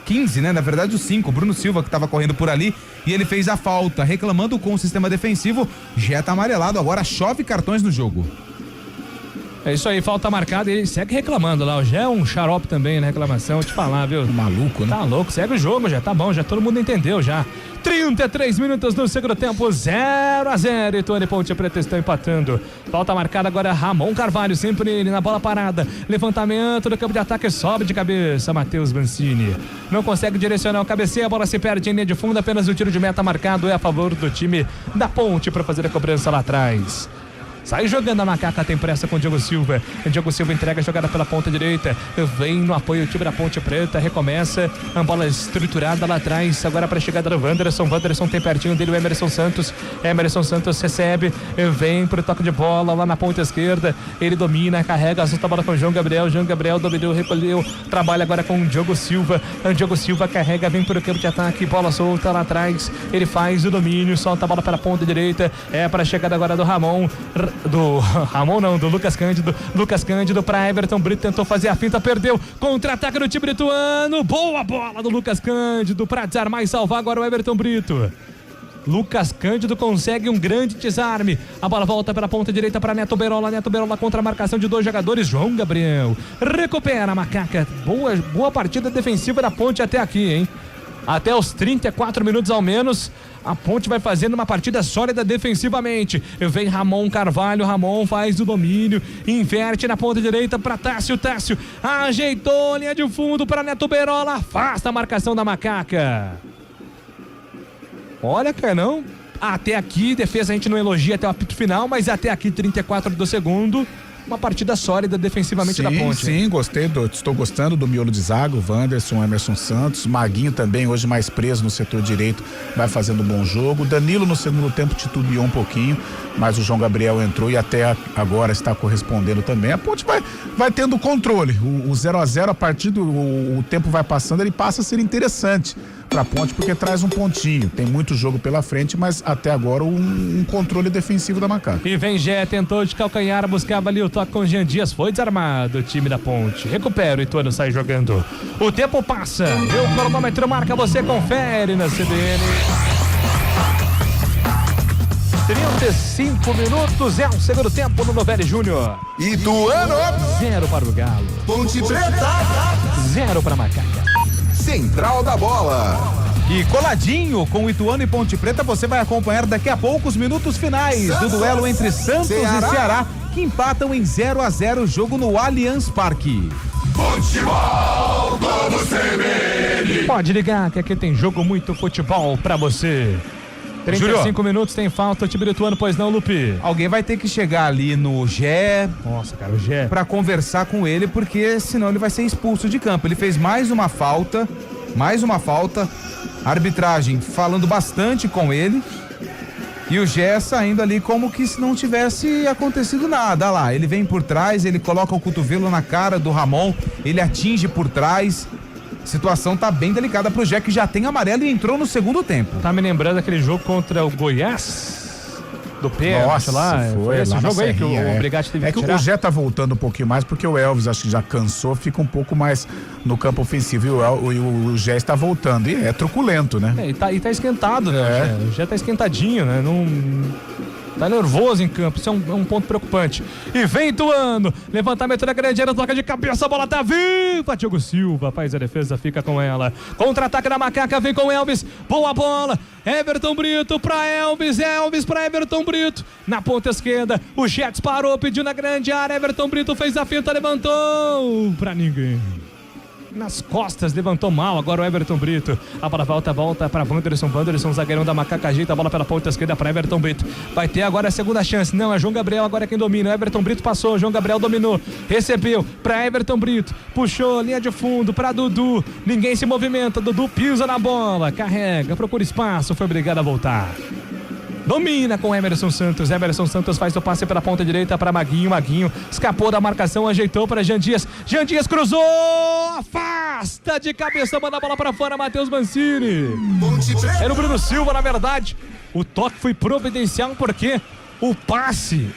15, né? Na verdade o 5, Bruno Silva, que tava correndo por ali, e ele fez a falta, reclamando com o sistema defensivo, já tá amarelado, agora chove cartões no jogo. É isso aí, falta marcada, ele segue reclamando lá, já é um xarope também na reclamação, te falar, viu? Maluco, né? Tá louco, segue o jogo já, tá bom, já todo mundo entendeu já. 33 minutos no segundo tempo, 0-0, Ituano e Ponte Preta estão empatando. Falta marcada agora, Ramon Carvalho, sempre ele na bola parada, levantamento do campo de ataque, sobe de cabeça, Matheus Mancini. Não consegue direcionar o cabeceio, a bola se perde em linha de fundo, apenas o tiro de meta marcado é a favor do time da Ponte para fazer a cobrança lá atrás. Sai jogando a Macaca, tem pressa com o Diogo Silva. O Diogo Silva entrega a jogada pela ponta direita. Vem no apoio o time da Ponte Preta. Recomeça a bola estruturada lá atrás. Agora para a chegada do Wanderson. Wanderson tem pertinho dele o Emerson Santos. Emerson Santos recebe. Vem pro toque de bola lá na ponta esquerda. Ele domina, carrega, assusta a bola com o João Gabriel. João Gabriel dominou, recolheu. Trabalha agora com o Diogo Silva. O Diogo Silva carrega, vem pro campo de ataque. Bola solta lá atrás. Ele faz o domínio, solta a bola pela ponta direita. É para a chegada agora do Ramon. Do Lucas Cândido. Lucas Cândido para Everton Brito, tentou fazer a finta, perdeu. Contra-ataque do time lituano. Boa bola do Lucas Cândido para desarmar e salvar agora o Everton Brito. Lucas Cândido consegue um grande desarme. A bola volta pela ponta direita para Neto Berola. Neto Berola contra a marcação de dois jogadores. João Gabriel recupera a Macaca. Boa partida defensiva da Ponte até aqui, hein? Até os 34 minutos ao menos, a Ponte vai fazendo uma partida sólida defensivamente. Vem Ramon Carvalho, Ramon faz o domínio, inverte na ponta direita para Tássio, Tássio ajeitou, linha de fundo para Neto Berola, afasta a marcação da Macaca. Olha, Canão, até aqui, defesa a gente não elogia até o apito final, mas até aqui 34 do segundo, uma partida sólida defensivamente da Ponte. Sim, estou gostando do miolo de zaga, o Wanderson, Emerson Santos, Maguinho também, hoje mais preso no setor direito, vai fazendo um bom jogo. Danilo no segundo tempo titubeou um pouquinho, mas o João Gabriel entrou e até agora está correspondendo também. A Ponte vai tendo controle. O 0-0, a partir do tempo vai passando, ele passa a ser interessante para a Ponte, porque traz um pontinho. Tem muito jogo pela frente, mas até agora um controle defensivo da Macaca. E vem Gé, tentou de calcanhar, buscava ali o toque com o Jean Dias, foi desarmado o time da Ponte. Recupera, o Ituano sai jogando. O tempo passa, o cronômetro marca, você confere na CBN. 35 minutos, é o segundo tempo no Novelli Júnior. Ituano 0 para o Galo. Ponte Preta 0 para a Macaca. Central da Bola. E coladinho com o Ituano e Ponte Preta, você vai acompanhar daqui a pouco os minutos finais do duelo entre Santos e Ceará, que empatam em 0-0, jogo no Allianz Parque. Futebol Globo CBN. Pode ligar que aqui tem jogo muito futebol pra você. 35 minutos, tem falta o time do Ituano, pois não, Lupe? Alguém vai ter que chegar ali no Gé. Nossa, cara, o Gé. Pra conversar com ele, porque senão ele vai ser expulso de campo. Ele fez mais uma falta. A arbitragem falando bastante com ele. E o Gé saindo ali como que se não tivesse acontecido nada. Olha lá, ele vem por trás, ele coloca o cotovelo na cara do Ramon, ele atinge por trás. A situação tá bem delicada pro Gé, que já tem amarelo e entrou no segundo tempo. Tá me lembrando aquele jogo contra o Goiás? Do pé, Nossa, lá, foi esse lá jogo aí que Serrinha, o Brigatti teve que tirar. É que o Gé tá voltando um pouquinho mais, porque o Elvis acho que já cansou, fica um pouco mais no campo ofensivo, e o Gé está voltando, e é truculento, né? E tá esquentado, né? O Gé tá esquentadinho, né? Não... Tá nervoso em campo, isso é um ponto preocupante. E vem Ituano, levantamento da grande área, toca de cabeça, a bola tá viva. Thiago Silva faz a defesa, fica com ela. Contra-ataque da Macaca, vem com Elvis, boa bola. Everton Brito pra Elvis, Elvis pra Everton Brito. Na ponta esquerda, o Jets parou, pediu na grande área, Everton Brito fez a finta, levantou pra ninguém. Nas costas, levantou mal, agora o Everton Brito. A bola volta para Wanderson, zagueirão da Macaca, ajeita a bola pela ponta esquerda para Everton Brito. Vai ter agora a segunda chance, não, é João Gabriel agora quem domina. O Everton Brito passou, João Gabriel dominou, recebeu para Everton Brito, puxou, linha de fundo para Dudu, ninguém se movimenta, Dudu pisa na bola, carrega, procura espaço, foi obrigado a voltar. Domina com Emerson Santos faz o passe pela ponta direita para Maguinho escapou da marcação, ajeitou para Jean Dias cruzou, afasta de cabeça, manda a bola para fora, Matheus Mancini. Era o Bruno Silva, na verdade. O toque foi providencial porque o passe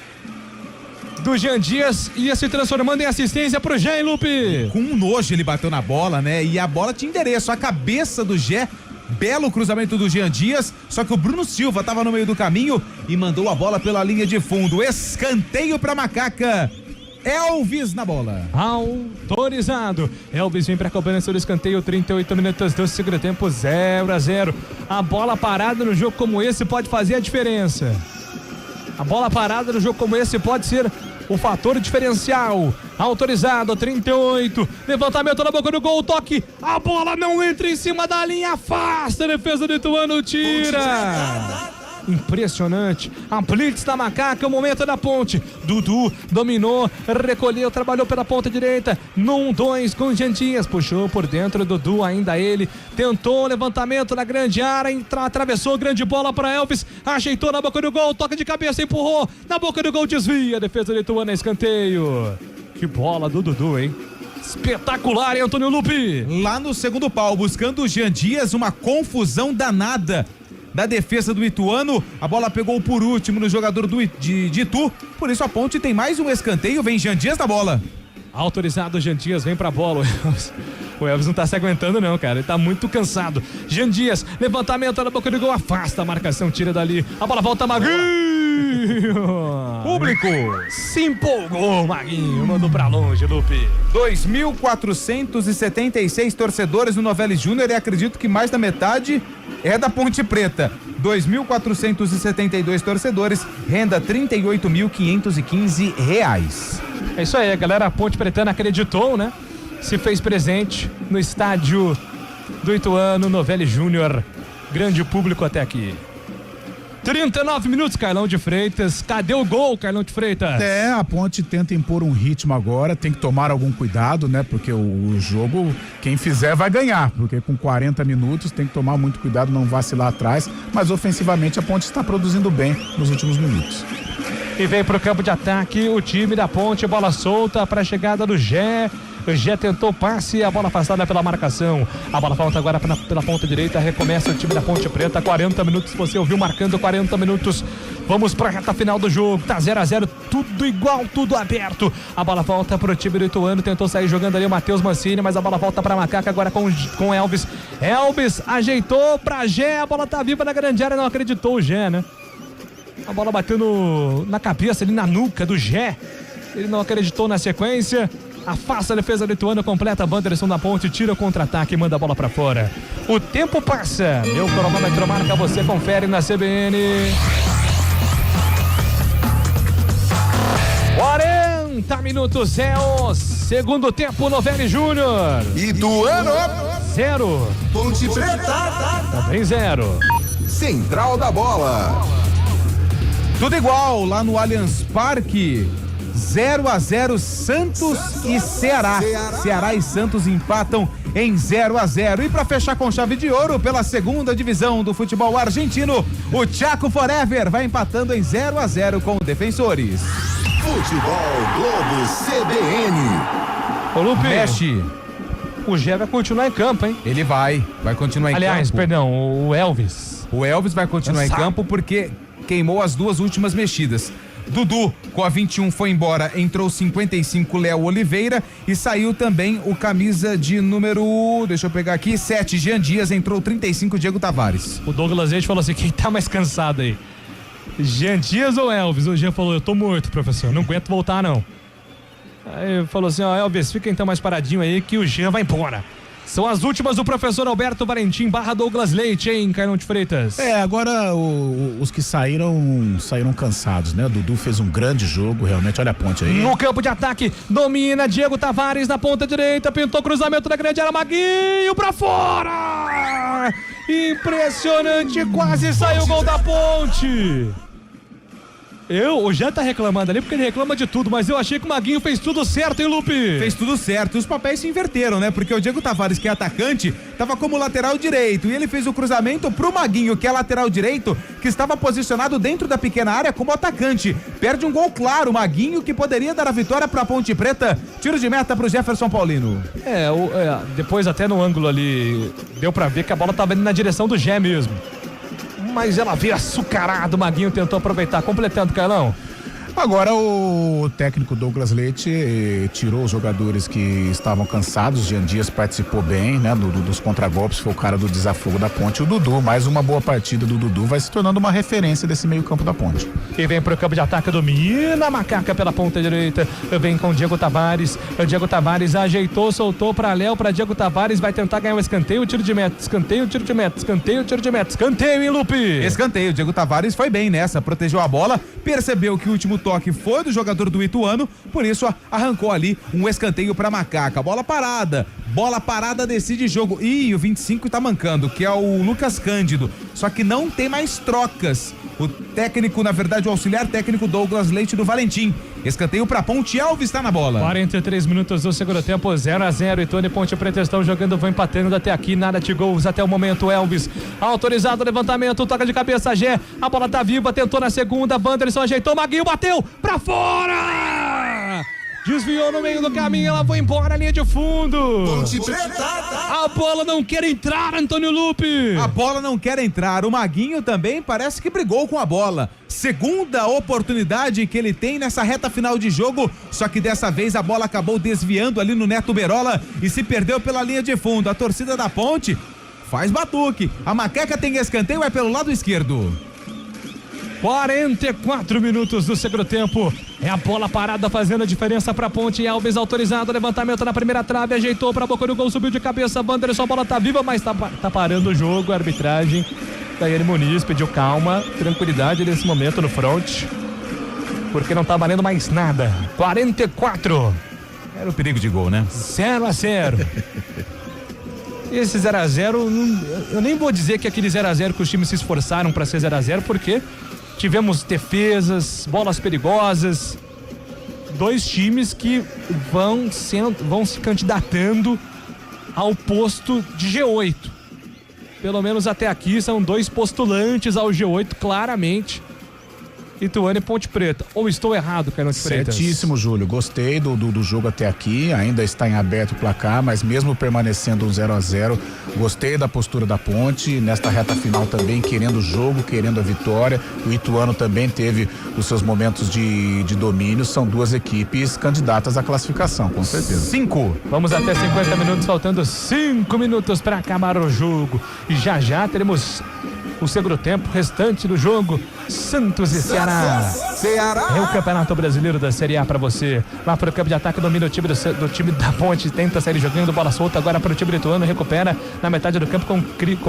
do Jean Dias ia se transformando em assistência pro Gé, Lupe. Com um nojo ele bateu na bola, né? E a bola tinha endereço, a cabeça do Gé. Belo cruzamento do Jean Dias, só que o Bruno Silva estava no meio do caminho e mandou a bola pela linha de fundo. Escanteio para Macaca. Elvis na bola. Autorizado. Elvis vem para a cobrança do escanteio, 38 minutos do segundo tempo, 0-0. A bola parada no jogo como esse pode fazer a diferença. A bola parada no jogo como esse pode ser o fator diferencial. Autorizado, 38. Levantamento na boca do gol, toque. A bola não entra em cima da linha, afasta a defesa do Ituano, tira. Impressionante. A blitz da Macaca, o momento da ponte. Dudu dominou, recolheu, trabalhou pela ponta direita. Num 2 com Jean Dias, puxou por dentro, Dudu, ainda ele. Tentou o levantamento na grande área, atravessou, grande bola para Elvis. Ajeitou na boca do gol, toca de cabeça, empurrou. Na boca do gol, desvia. A defesa do Ituano, escanteio. Que bola do Dudu, hein? Espetacular, hein, Antônio Lupe? Lá no segundo pau, buscando o Jean Dias, uma confusão danada da defesa do Ituano. A bola pegou por último no jogador de Itu. Por isso a Ponte tem mais um escanteio. Vem Jean Dias na bola. Autorizado, Jean Dias vem pra bola. O Elvis não tá se aguentando não, cara. Ele tá muito cansado. Jean Dias, levantamento na boca do gol, afasta a marcação, tira dali. A bola volta, Maguinho. Público. Se empolgou, Maguinho. Mandou pra longe, Lupe. 2.476 torcedores no Novelli Júnior e acredito que mais da metade é da Ponte Preta. 2.472 torcedores, renda R$38.515. É isso aí, a galera Ponte Pretana acreditou, né? Se fez presente no estádio do Ituano, Novelli Júnior. Grande público até aqui. 39 minutos, Carlão de Freitas. Cadê o gol, Carlão de Freitas? A Ponte tenta impor um ritmo agora, tem que tomar algum cuidado, né? Porque o jogo, quem fizer vai ganhar, porque com 40 minutos tem que tomar muito cuidado, não vacilar atrás, mas ofensivamente a Ponte está produzindo bem nos últimos minutos. E vem pro campo de ataque o time da Ponte, bola solta para a chegada do Gé. O Gé tentou passe, a bola afastada pela marcação. A bola volta agora pela ponta direita, recomeça o time da Ponte Preta, 40 minutos, você ouviu marcando 40 minutos. Vamos pra reta final do jogo, tá 0-0, tudo igual, tudo aberto. A bola volta pro time do Ituano, tentou sair jogando ali o Matheus Mancini, mas a bola volta pra Macaca agora com Elvis. Elvis ajeitou pra Gé, a bola tá viva na grande área, não acreditou o Gé, né? A bola bateu na cabeça ali, na nuca do Gé. Ele não acreditou na sequência. Afasta a defesa do Ituano, completa a Wanderson da Ponte, tira o contra-ataque e manda a bola pra fora. O tempo passa, meu cronômetro marca, você confere na CBN. 40 minutos é o segundo tempo, Novelli Júnior. Ituano 0. Ponte Preta também 0. Central da bola. Tudo igual lá no Allianz Parque. 0-0 Santos e Ceará. Ceará e Santos empatam em 0-0. E para fechar com chave de ouro pela segunda divisão do futebol argentino, o Chaco Forever vai empatando em 0-0 com o Defensores. Futebol Globo CBN. Ô, Lupe, Mexe. O Gé vai continuar em campo, hein? Ele vai continuar em campo. Aliás, perdão, o Elvis. O Elvis vai continuar em campo porque queimou as duas últimas mexidas. Dudu, com a 21, foi embora, entrou 55 Léo Oliveira e saiu também o camisa de número, deixa eu pegar aqui, 7, Jean Dias, entrou 35 Diego Tavares. O Douglas Leite falou assim, quem tá mais cansado aí? Jean Dias ou Elvis? O Jean falou, eu tô morto, professor, não aguento voltar não. Aí falou assim, ó, Elvis, fica então mais paradinho aí que o Jean vai embora. São as últimas do professor Alberto Valentim / Douglas Leite, hein, Carlão de Freitas? Agora os que saíram cansados, né? O Dudu fez um grande jogo, realmente, olha a ponte aí. No campo de ataque, domina Diego Tavares na ponta direita, pintou cruzamento da grande área, Maguinho pra fora! Impressionante, quase saiu o gol da Ponte! O Jean tá reclamando ali porque ele reclama de tudo, mas eu achei que o Maguinho fez tudo certo, hein, Lupe? Fez tudo certo, os papéis se inverteram, né? Porque o Diego Tavares, que é atacante, tava como lateral direito e ele fez o cruzamento pro Maguinho, que é lateral direito, que estava posicionado dentro da pequena área como atacante. Perde um gol claro, o Maguinho, que poderia dar a vitória pra Ponte Preta. Tiro de meta pro Jefferson Paulino. Depois até no ângulo ali, deu pra ver que a bola tava indo na direção do Gé mesmo. Mas ela veio açucarado, o Maguinho tentou aproveitar, completando, Carlão. Agora o técnico Douglas Leite tirou os jogadores que estavam cansados. Jean Dias participou bem, né? Dos contragolpes, foi o cara do desafogo da Ponte. O Dudu, mais uma boa partida do Dudu, vai se tornando uma referência desse meio campo da Ponte. E vem pro campo de ataque, domina a Macaca pela ponta direita, vem com o Diego Tavares. O Diego Tavares ajeitou, soltou pra Léo, pra Diego Tavares, vai tentar ganhar um escanteio, tiro de meta, escanteio, tiro de meta, escanteio, tiro de meta, escanteio, hein, Lupe? Escanteio, o Diego Tavares foi bem nessa, protegeu a bola, percebeu que o último toque foi do jogador do Ituano, por isso arrancou ali um escanteio pra Macaca. Bola parada decide jogo. E o 25 tá mancando, que é o Lucas Cândido, só que não tem mais trocas. O técnico, na verdade, o auxiliar técnico Douglas Leite do Valentim. Escanteio pra Ponte, Elvis tá na bola. 43 minutos do segundo tempo, 0-0. Ituano e Ponte Preta estão jogando, vão empatando até aqui, nada de gols até o momento. Elvis, autorizado o levantamento, toca de cabeça, Gé, a bola tá viva, tentou na segunda, Wanderson ajeitou, Maguinho bateu pra fora! Desviou no meio do caminho, ela foi embora, linha de fundo. Ponte Preta. A bola não quer entrar, Antônio Lupe. A bola não quer entrar. O Maguinho também parece que brigou com a bola. Segunda oportunidade que ele tem nessa reta final de jogo, só que dessa vez a bola acabou desviando ali no Neto Berola e se perdeu pela linha de fundo. A torcida da Ponte faz batuque. A Macaca tem escanteio, é pelo lado esquerdo. 44 minutos do segundo tempo. É a bola parada fazendo a diferença pra Ponte. Elvis autorizado, levantamento na primeira trave, ajeitou pra boca do gol, subiu de cabeça. Wanderson, a bola tá viva, mas tá parando o jogo. A arbitragem, Daiane Muniz pediu calma, tranquilidade nesse momento no front, porque não tá valendo mais nada. 44. Era o perigo de gol, né? 0-0. Esse 0-0, eu nem vou dizer que aquele 0-0 que os times se esforçaram pra ser 0-0, porque tivemos defesas, bolas perigosas, dois times que vão se candidatando ao posto de G8. Pelo menos até aqui são dois postulantes ao G8, claramente. Ituano e Ponte Preta. Ou estou errado, Carlão de Freitas? Certíssimo, Júlio. Gostei do jogo até aqui. Ainda está em aberto o placar, mas mesmo permanecendo um 0-0, gostei da postura da Ponte. Nesta reta final também, querendo o jogo, querendo a vitória. O Ituano também teve os seus momentos de domínio. São duas equipes candidatas à classificação, com certeza. 5. Vamos até 50 minutos, faltando 5 minutos para acabar o jogo. E já teremos o segundo tempo restante do jogo. Santos e Ceará. É o Campeonato Brasileiro da Série A para você. Lá para o campo de ataque, domina o time do time da Ponte, tenta sair jogando, bola solta agora para o time do Ituano, recupera na metade do campo com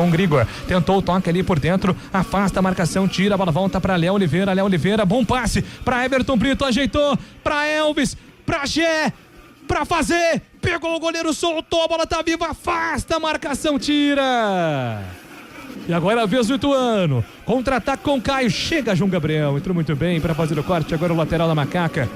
o Grigor. Tentou o toque ali por dentro, afasta a marcação, tira, a bola volta para Léo Oliveira, bom passe para Everton Brito, ajeitou para Elvis, para Gé, para fazer, pegou o goleiro, soltou, a bola tá viva, afasta a marcação, tira. E agora a vez do Ituano. Contra-ataque com o Caio. Chega João Gabriel. Entrou muito bem para fazer o corte. Agora o lateral da Macaca.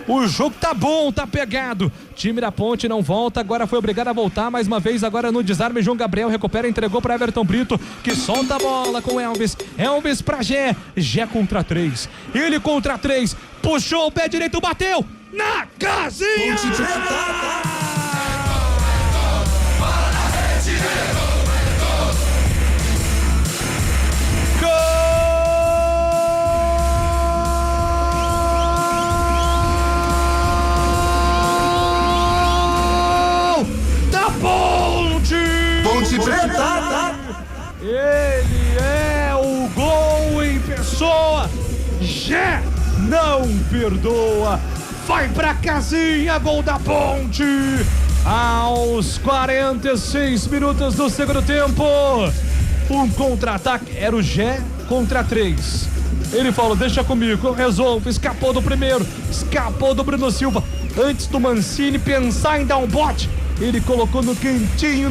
O jogo tá bom, tá pegado. Time da Ponte não volta, agora foi obrigado a voltar mais uma vez. Agora no desarme, João Gabriel recupera, entregou para Everton Brito, que solta a bola com Elvis. Elvis pra Gé. Gé contra 3. Ele contra 3. Puxou o pé direito, bateu na casinha. Ponte Preta! Ele é o gol em pessoa. Gé não perdoa. Vai pra casinha, gol da Ponte. Aos 46 minutos do segundo tempo. Um contra-ataque. Era o Gé contra 3. Ele falou, deixa comigo, eu resolvo. Escapou do primeiro, escapou do Bruno Silva. Antes do Mancini pensar em dar um bote, ele colocou no cantinho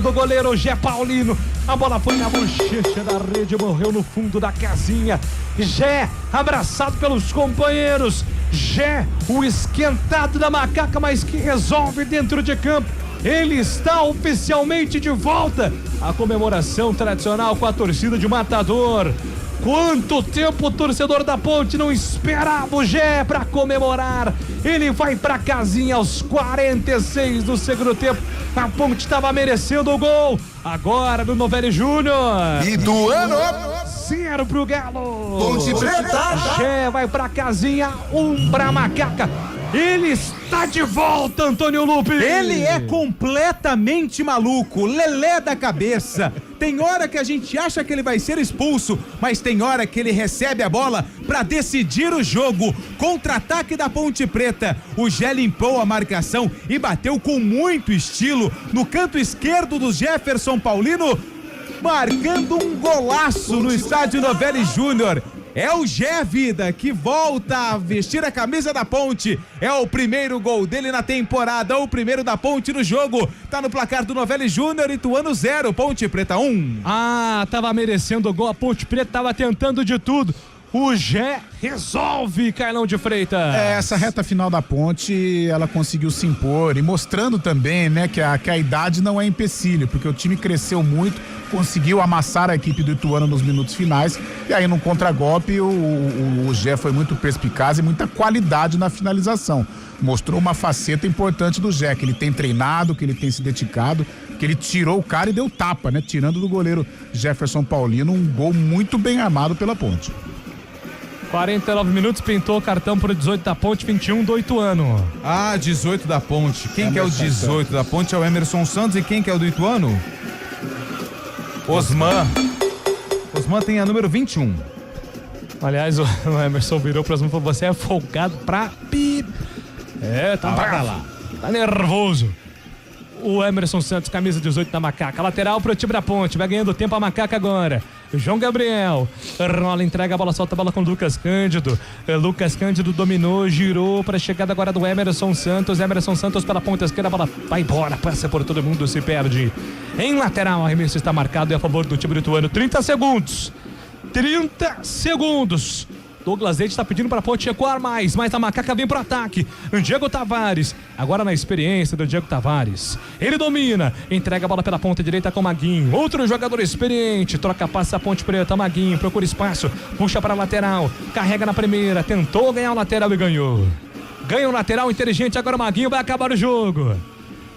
do goleiro Gé Paulino. A bola foi na bochecha da rede, morreu no fundo da casinha. Gé, abraçado pelos companheiros. Gé, o esquentado da macaca, mas que resolve dentro de campo. Ele está oficialmente de volta. A comemoração tradicional com a torcida de Matador. Quanto tempo o torcedor da Ponte não esperava o Gé para comemorar. Ele vai pra casinha aos 46 do segundo tempo. A Ponte estava merecendo o gol. Agora do Novelli Júnior. E do ano 0 pro Galo. Ponte Preta. Gé vai pra casinha, 1 pra Macaca. Ele está de volta, Antônio Lupe. Ele é completamente maluco, lelé da cabeça. Tem hora que a gente acha que ele vai ser expulso, mas tem hora que ele recebe a bola para decidir o jogo. Contra-ataque da Ponte Preta. O Gé limpou a marcação e bateu com muito estilo no canto esquerdo do Jefferson Paulino, marcando um golaço no estádio Novelli Júnior. É o Gé, vida, que volta a vestir a camisa da Ponte. É o primeiro gol dele na temporada, o primeiro da Ponte no jogo. Tá no placar do Novelli Júnior, Ituano 0, Ponte Preta 1. Ah, tava merecendo o gol, a Ponte Preta tava tentando de tudo. O Gé resolve, Carlão de Freitas. Essa reta final da Ponte, ela conseguiu se impor e mostrando também, né, que a idade não é empecilho, porque o time cresceu muito, conseguiu amassar a equipe do Ituano nos minutos finais, e aí no contragolpe o Gé foi muito perspicaz e muita qualidade na finalização. Mostrou uma faceta importante do Gé, que ele tem treinado, que ele tem se dedicado, que ele tirou o cara e deu tapa, né, tirando do goleiro Jefferson Paulino, um gol muito bem armado pela Ponte. 49 minutos, pintou o cartão pro 18 da Ponte, 21 do Ituano. Ah, 18 da Ponte. Quem que é o 18 da Ponte? É o Emerson Santos. E quem que é o do Ituano? Osman. Osman tem a número 21. Aliás, o Emerson virou pro Osman e falou, você é folgado pra pi. Tá lá. Tá nervoso. O Emerson Santos, camisa 18 da Macaca. Lateral pro time da Ponte, vai ganhando tempo a Macaca agora. João Gabriel, rola, entrega a bola, solta a bola com Lucas Cândido. Lucas Cândido dominou, girou para a chegada agora do Emerson Santos. Emerson Santos pela ponta esquerda, a bola vai embora, passa por todo mundo, se perde. Em lateral, o arremesso está marcado e a favor do time do Ituano. 30 segundos. 30 segundos. Douglas Leite está pedindo para a Ponte recuar mais, mas a Macaca vem pro ataque. Diego Tavares, agora na experiência do Diego Tavares. Ele domina, entrega a bola pela ponta direita com Maguinho. Outro jogador experiente, troca passe a Ponte Preta. Maguinho procura espaço, puxa para a lateral, carrega na primeira, tentou ganhar o lateral e ganhou. Ganha o lateral inteligente, agora o Maguinho vai acabar o jogo.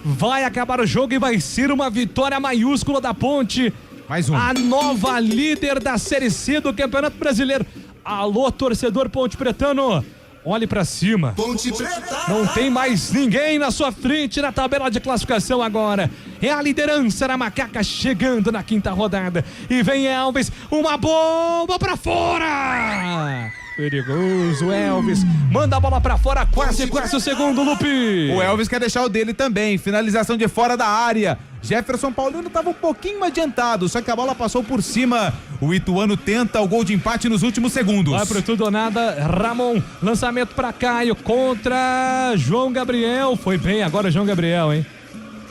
Vai acabar o jogo e vai ser uma vitória maiúscula da Ponte. Mais um. A nova líder da Série C do Campeonato Brasileiro. Alô, torcedor ponte pretano, olhe pra cima. Ponte Preta. Não tem mais ninguém na sua frente na tabela de classificação agora. É a liderança da Macaca chegando na quinta rodada. E vem Elvis, uma bomba pra fora. Perigoso, Elvis. Manda a bola pra fora, quase o segundo, Lupe. O Elvis quer deixar o dele também. Finalização de fora da área. Jefferson Paulino estava um pouquinho adiantado, só que a bola passou por cima. O Ituano tenta o gol de empate nos últimos segundos. Vai pro tudo ou nada, Ramon. Lançamento pra Caio contra João Gabriel. Foi bem agora João Gabriel, hein?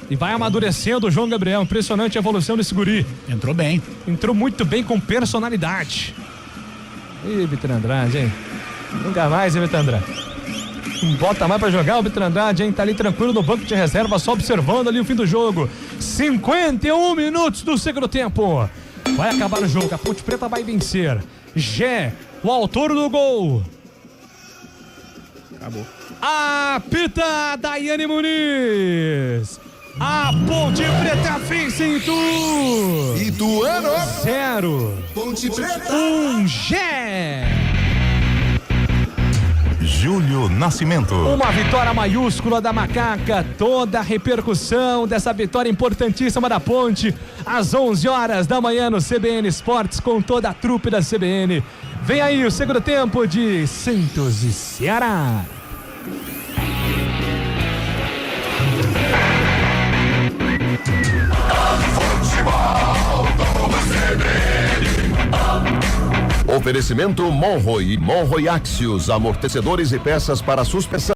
E vai amadurecendo o João Gabriel. Impressionante a evolução desse guri. Entrou bem. Entrou muito bem, com personalidade. Ih, Vitor Andrade, hein? Nunca mais, hein, Vitor Andrade? bota mais pra jogar o Vitor Andrade, hein? Tá ali tranquilo no banco de reserva, só observando ali o fim do jogo. 51 minutos do segundo tempo. Vai acabar o jogo, a Ponte Preta vai vencer. Gé, o autor do gol. Acabou. Apita Daiane Muniz. A Ponte Preta vence em Itu. Ituano 0. Ponte Preta 1 Gé. Júlio Nascimento. Uma vitória maiúscula da Macaca, toda a repercussão dessa vitória importantíssima da Ponte, às 11 horas da manhã no CBN Esportes, com toda a trupe da CBN. Vem aí o segundo tempo de Santos e Ceará. Oferecimento Monroe e Monroe Axios, amortecedores e peças para suspensão.